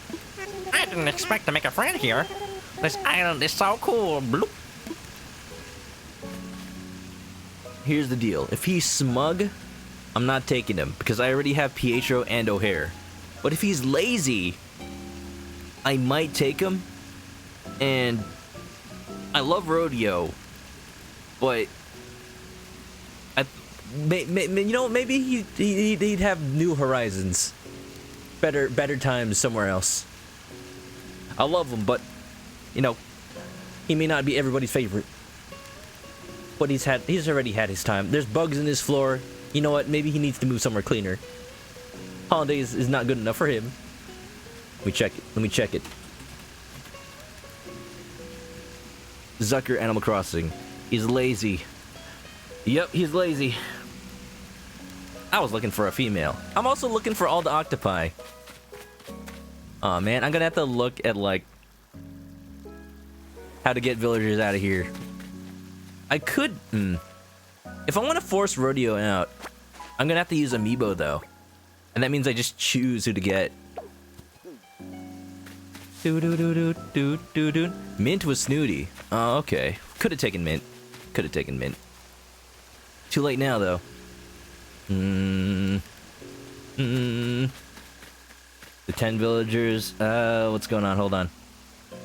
I didn't expect to make a friend here. This island is so cool. Bloop. Here's the deal. If he's smug, I'm not taking him, because I already have Pietro and O'Hare. But if he's lazy, I might take him, and I love rodeo, but you know, maybe he'd have new horizons, better times somewhere else. I love him, but you know, he may not be everybody's favorite. But he's already had his time. There's bugs in his floor. You know what? Maybe he needs to move somewhere cleaner. Holidays is not good enough for him. Let me check it. Let me check it. Zucker Animal Crossing. He's lazy. Yep, he's lazy. I was looking for a female. I'm also looking for all the octopi. Aw, man, I'm gonna have to look at, like, how to get villagers out of here. I could... If I want to force rodeo out, I'm gonna have to use amiibo, though. And that means I just choose who to get. Mint was snooty. Oh, okay. Could have taken Mint. Could have taken Mint. Too late now, though. The 10 villagers. What's going on? Hold on.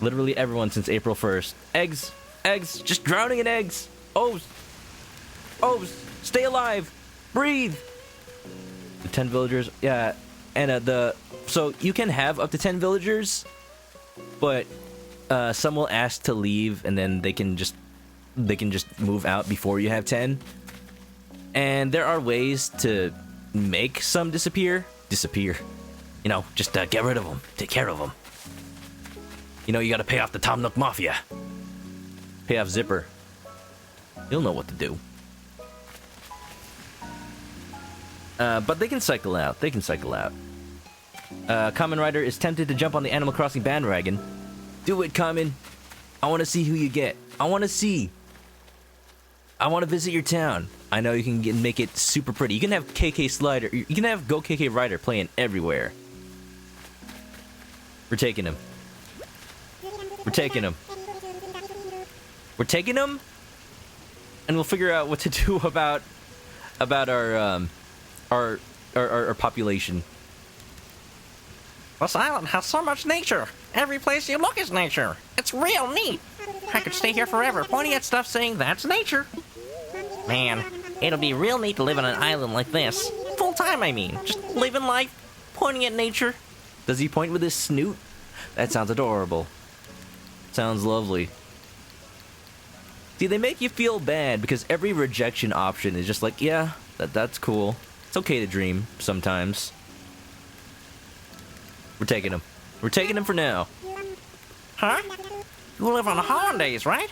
Literally everyone since April 1st. Eggs! Eggs! Just drowning in eggs! Oh! Oh! Stay alive! Breathe! The 10 villagers. Yeah. And so you can have up to 10 villagers, but some will ask to leave, and then they can just move out before you have 10. And there are ways to make some disappear. You know, just get rid of them. Take care of them. You know, you gotta pay off the Tom Nook Mafia. Pay off Zipper. He'll know what to do. But they can cycle out. They can cycle out. Kamen Rider is tempted to jump on the Animal Crossing bandwagon. Do it, Kamen. I want to see who you get. I want to see. I want to visit your town. I know you can make it super pretty. You can have KK Slider. You can have Go KK Rider playing everywhere. We're taking him. We're taking him. We're taking him, and we'll figure out what to do about our population. This island has so much nature. Every place you look is nature. It's real neat. I could stay here forever pointing at stuff saying that's nature. Man, it'll be real neat to live on an island like this. Full time, I mean. Just living life, pointing at nature. Does he point with his snoot? That sounds adorable. Sounds lovely. See, they make you feel bad because every rejection option is just like, yeah, that's cool. It's okay to dream sometimes. We're taking him. We're taking him for now. Huh? You live on the Hollandaise, right?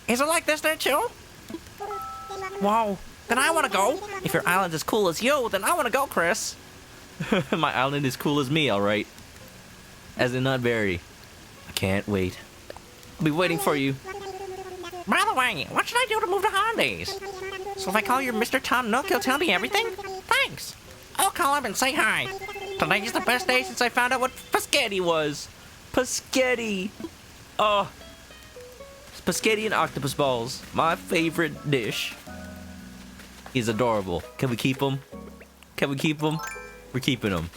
Is it like this there too? Wow, then I want to go. If your island's as cool as you, then I want to go, Chris. My island is cool as me, alright. As in not very. I can't wait. I'll be waiting for you. By the way, what should I do to move to Hollandaise? So if I call you Mr. Tom Nook, he'll tell me everything? Thanks. I'll call him and say hi. Today's the best day since I found out what Paschetti was. Paschetti! Oh. Paschetti and octopus balls. My favorite dish. He's adorable. Can we keep him? Can we keep him? We're keeping him.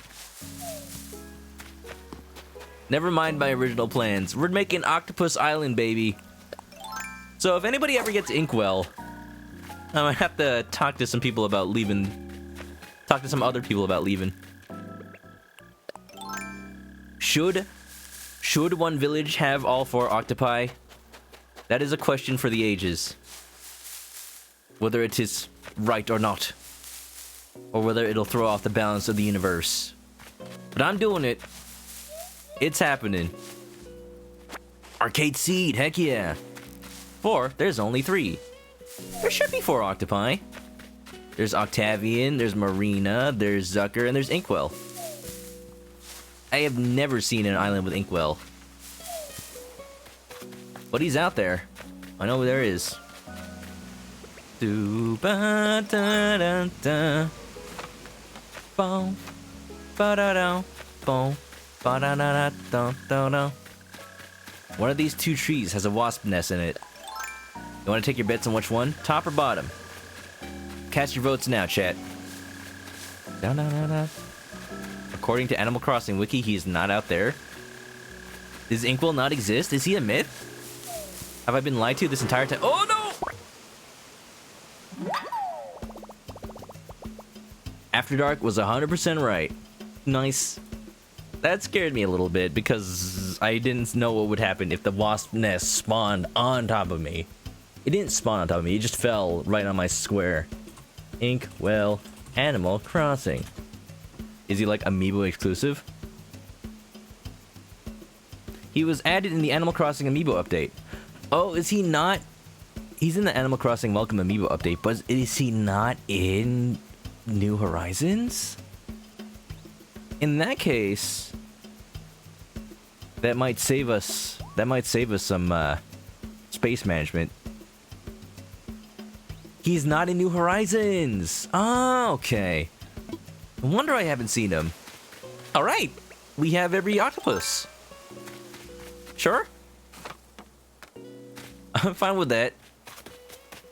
Never mind my original plans. We're making Octopus Island, baby. So if anybody ever gets Inkwell, I might have to talk to some people about leaving. Talk to some other people about leaving. Should one village have all 4 octopi? That is a question for the ages. Whether it is right or not. Or whether it'll throw off the balance of the universe. But I'm doing it. It's happening. Arcade Seed, heck yeah. 4, there's only 3. There should be 4 octopi. There's Octavian, there's Marina, there's Zucker, and there's Inkwell. I have never seen an island with Inkwell. But he's out there. I know there is. Do ba da da da. Boom. Ba da da. Boom. Ba da da da da da. One of these 2 trees has a wasp nest in it. You want to take your bets on which one? Top or bottom? Cast your votes now, chat. Da da da da. According to Animal Crossing Wiki, he is not out there. Does Inkwell not exist? Is he a myth? Have I been lied to this entire time? Oh no! After Dark was 100% right. Nice. That scared me a little bit because I didn't know what would happen if the wasp nest spawned on top of me. It didn't spawn on top of me, it just fell right on my square. Inkwell Animal Crossing. Is he like Amiibo exclusive? He was added in the Animal Crossing Amiibo update. Oh, is he not? He's in the Animal Crossing Welcome Amiibo update, but is he not in New Horizons? In that case, that might save us. That might save us some space management. He's not in New Horizons. Oh, okay. No wonder I haven't seen him. All right, we have every octopus. Sure. I'm fine with that.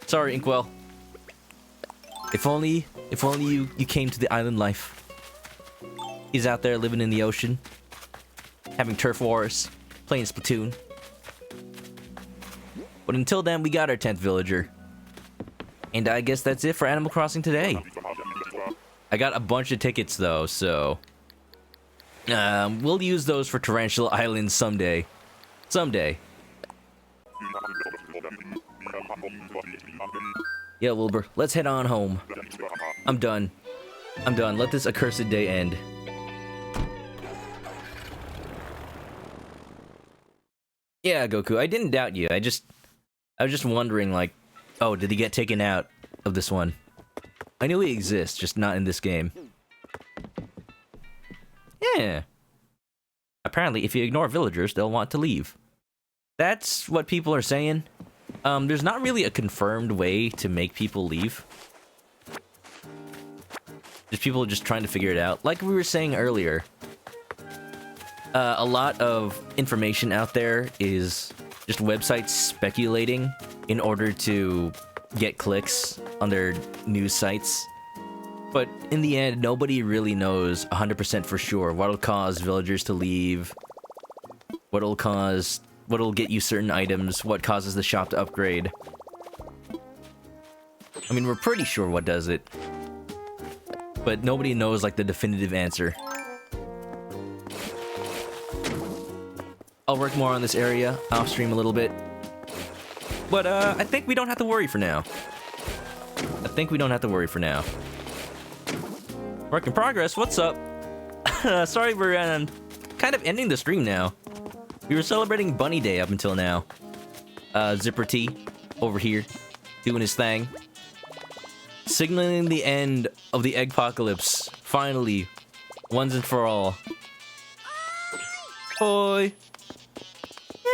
Sorry, Inkwell. If only you came to the island life. He's out there living in the ocean, having turf wars, playing Splatoon. But until then, we got our 10th villager. And I guess that's it for Animal Crossing today. I got a bunch of tickets though, so we'll use those for Tarantula Island someday. Someday. Yeah, Wilbur, let's head on home. I'm done. I'm done. Let this accursed day end. Yeah, Goku, I didn't doubt you. I was just wondering, like, oh, did he get taken out of this one? I knew he exists, just not in this game. Yeah. Apparently, if you ignore villagers, they'll want to leave. That's what people are saying. There's not really a confirmed way to make people leave. Just people just trying to figure it out. Like we were saying earlier, a lot of information out there is just websites speculating in order to get clicks on their news sites. But in the end, nobody really knows 100% for sure what'll cause villagers to leave, what'll get you certain items, what causes the shop to upgrade. I mean, we're pretty sure what does it, but nobody knows, like, the definitive answer. I'll work more on this area, off stream a little bit. But, I think we don't have to worry for now. Work in progress, what's up? Sorry, we're kind of ending the stream now. We were celebrating Bunny Day up until now. Zipper T, over here, doing his thing. Signaling the end of the Eggpocalypse, finally, once and for all. Hoi!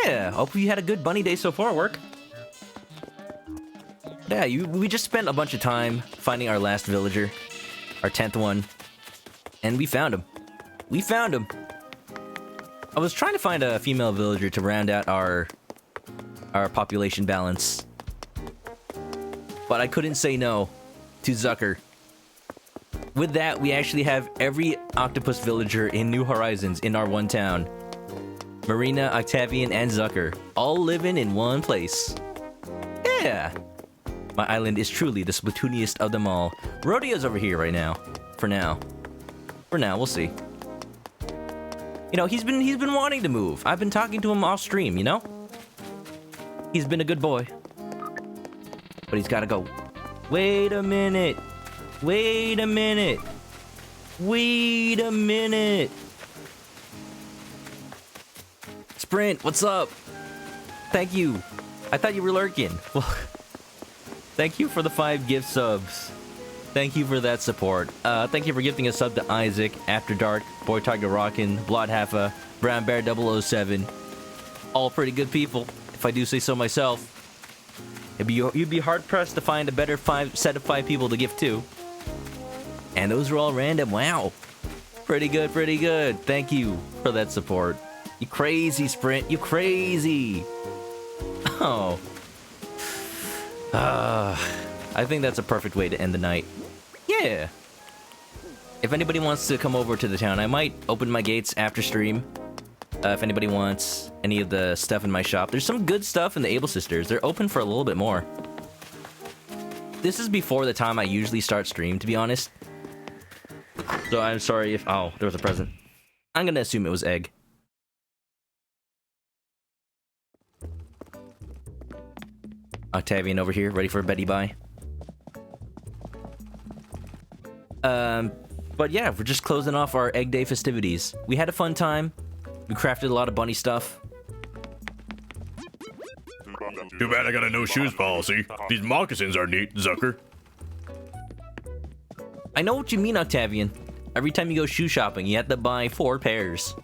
Yeah, hope you had a good Bunny Day so far, work. Yeah, we just spent a bunch of time finding our last villager. Our 10th one. And we found him. I was trying to find a female villager to round out our population balance. But I couldn't say no to Zucker. With that, we actually have every octopus villager in New Horizons in our one town. Marina, Octavian, and Zucker, all living in one place. Yeah! My island is truly the Splatooniest of them all. Rodeo's over here right now. For now, we'll see. You know, he's been wanting to move. I've been talking to him off stream, you know? He's been a good boy. But he's gotta go. Wait a minute. Sprint, what's up? Thank you. I thought you were lurking. Well, thank you for the 5 gift subs. Thank you for that support. Thank you for gifting a sub to Isaac, After Dark, Boy Tiger Rockin', Bloodhaffa, Brown Bear 007. All pretty good people, if I do say so myself. You'd be hard-pressed to find a better set of 5 people to gift to. And those are all random, wow. Pretty good. Thank you for that support. You crazy, Sprint, you crazy. Oh. I think that's a perfect way to end the night. Yeah. If anybody wants to come over to the town, I might open my gates after stream. If anybody wants any of the stuff in my shop, there's some good stuff in the Able Sisters. They're open for a little bit more. This is before the time I usually start stream, to be honest. So I'm sorry if... Oh, there was a present. I'm gonna assume it was egg. Octavian over here, ready for a Betty Bye. But yeah, we're just closing off our Egg Day festivities. We had a fun time. We crafted a lot of bunny stuff. Too bad I got a no shoes policy. These moccasins are neat, Zucker. I know what you mean, Octavian. Every time you go shoe shopping, you have to buy 4 pairs.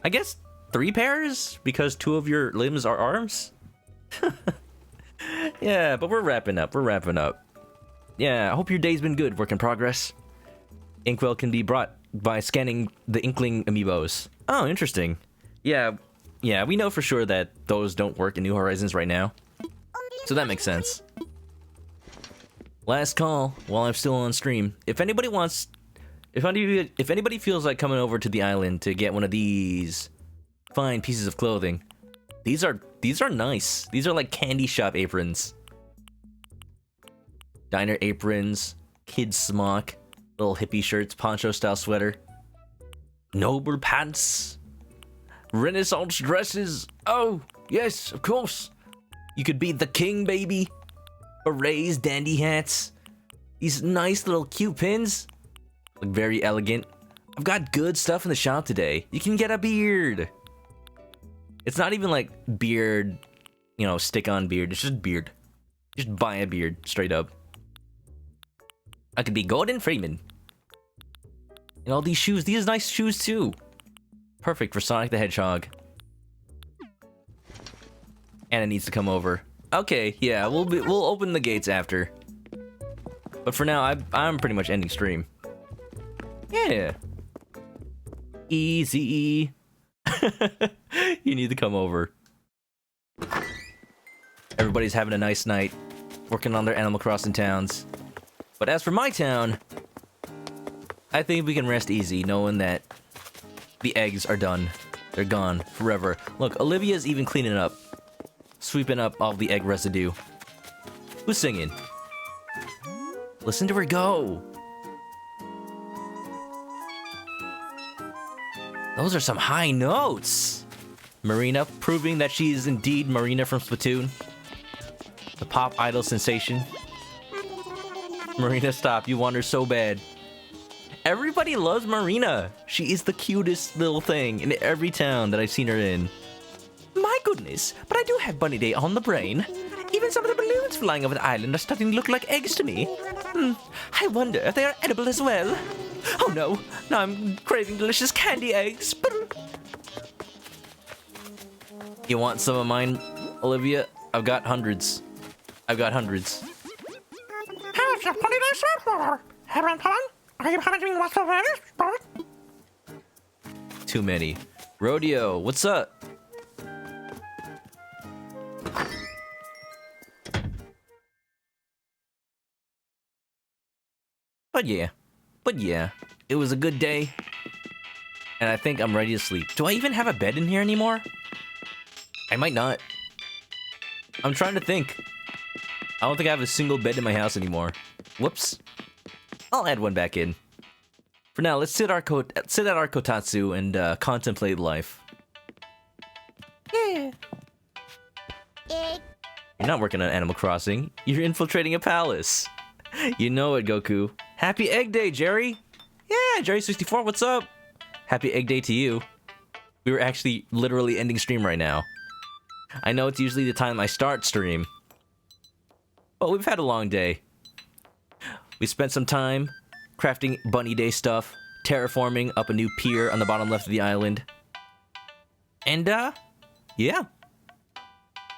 I guess 3 pairs? Because 2 of your limbs are arms? Yeah, but we're wrapping up. Yeah, I hope your day's been good, work in progress. Inkwell can be brought by scanning the Inkling amiibos. Oh, interesting. Yeah, we know for sure that those don't work in New Horizons right now. So that makes sense. Last call while I'm still on stream. If anybody wants... If anybody feels like coming over to the island to get one of these fine pieces of clothing, these are nice. These are like candy shop aprons. Diner aprons, kid smock, little hippie shirts, poncho style sweater, noble pants, Renaissance dresses. Oh, yes, of course. You could be the king, baby. Berets, dandy hats. These nice little cute pins. Look very elegant. I've got good stuff in the shop today. You can get a beard. It's not even like beard, you know, stick on beard. It's just beard. Just buy a beard, straight up. I could be Gordon Freeman. And all these shoes. These nice shoes too. Perfect for Sonic the Hedgehog. Anna needs to come over. Okay, yeah, we'll open the gates after. But for now, I'm pretty much ending stream. Yeah. Easy. You need to come over. Everybody's having a nice night, working on their Animal Crossing towns. But as for my town, I think we can rest easy knowing that the eggs are done. They're gone forever. Look, Olivia's even cleaning up, sweeping up all the egg residue. Who's singing? Listen to her go. Those are some high notes. Marina, proving that she is indeed Marina from Splatoon. The pop idol sensation. Marina, stop. You want her so bad. Everybody loves Marina. She is the cutest little thing in every town that I've seen her in. My goodness, but I do have Bunny Day on the brain. Even some of the balloons flying over the island are starting to look like eggs to me. I wonder if they are edible as well. Oh no, now I'm craving delicious candy eggs. You want some of mine, Olivia? I've got hundreds. How's your Bunny Day so far? Having fun? Are you having lots of eggs? Too many. Rodeo, what's up? But yeah, it was a good day. And I think I'm ready to sleep. Do I even have a bed in here anymore? I might not. I'm trying to think. I don't think I have a single bed in my house anymore. Whoops. I'll add one back in. For now, let's sit at our kotatsu and contemplate life. Yeah. You're not working on Animal Crossing. You're infiltrating a palace. You know it, Goku. Happy Egg Day, Jerry. Yeah, Jerry64, what's up? Happy Egg Day to you. We were actually literally ending stream right now. I know it's usually the time I start stream. But we've had a long day. We spent some time crafting Bunny Day stuff, terraforming up a new pier on the bottom left of the island. And, yeah.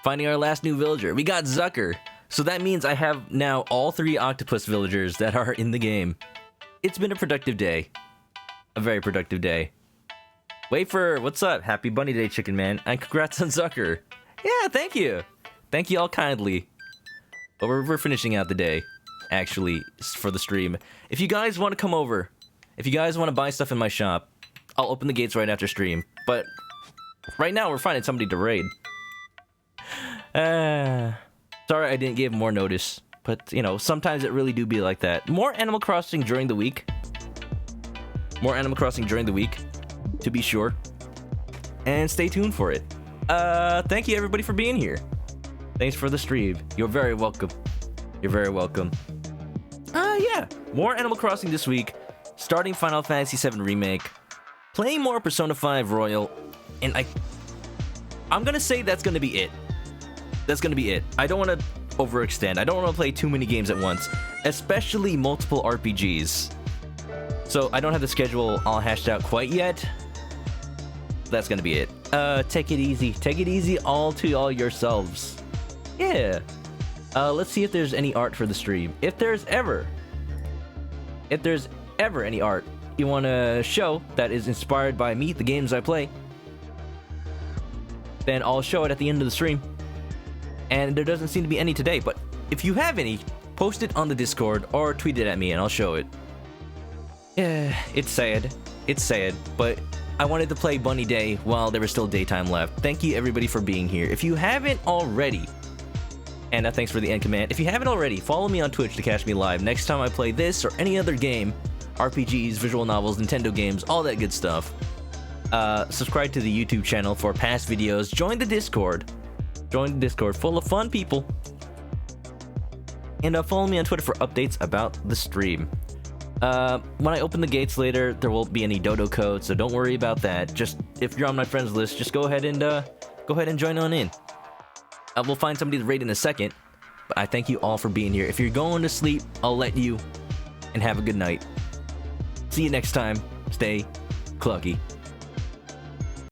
Finding our last new villager. We got Zucker. So that means I have now all 3 octopus villagers that are in the game. It's been a productive day. A very productive day. Wafer, what's up? Happy Bunny Day, Chicken Man. And congrats on Zucker. Yeah, thank you. Thank you all kindly. But we're finishing out the day, actually, for the stream. If you guys want to come over, if you guys want to buy stuff in my shop, I'll open the gates right after stream. But right now, we're finding somebody to raid. Sorry I didn't give more notice. But, you know, sometimes it really do be like that. More Animal Crossing during the week. More Animal Crossing during the week, to be sure. And stay tuned for it. Thank you everybody for being here. Thanks for the stream. You're very welcome. You're very welcome. Yeah. More Animal Crossing this week. Starting Final Fantasy VII Remake. Playing more Persona 5 Royal. And I'm gonna say that's gonna be it. That's gonna be it. I don't want to overextend. I don't want to play too many games at once. Especially multiple RPGs. So I don't have the schedule all hashed out quite yet. That's gonna be it. Take it easy. Take it easy all yourselves. Yeah. Let's see if there's any art for the stream. If there's ever any art you want to show that is inspired by me, the games I play, then I'll show it at the end of the stream. And there doesn't seem to be any today, but if you have any, post it on the Discord or tweet it at me and I'll show it. Yeah, it's sad. It's sad, but I wanted to play Bunny Day while there was still daytime left. Thank you everybody for being here. If you haven't already, and thanks for the end command. If you haven't already, follow me on Twitch to catch me live next time I play this or any other game. RPGs, visual novels, Nintendo games, all that good stuff. Subscribe to the YouTube channel for past videos. Join the Discord. Join the Discord full of fun people. And follow me on Twitter for updates about the stream. When I open the gates later, there won't be any dodo codes, so don't worry about that. Just if you're on my friends list, just go ahead and join on in. We'll find somebody to raid in a second, but I thank you all for being here. If you're going to sleep, I'll let you, and have a good night. See you next time. Stay clucky.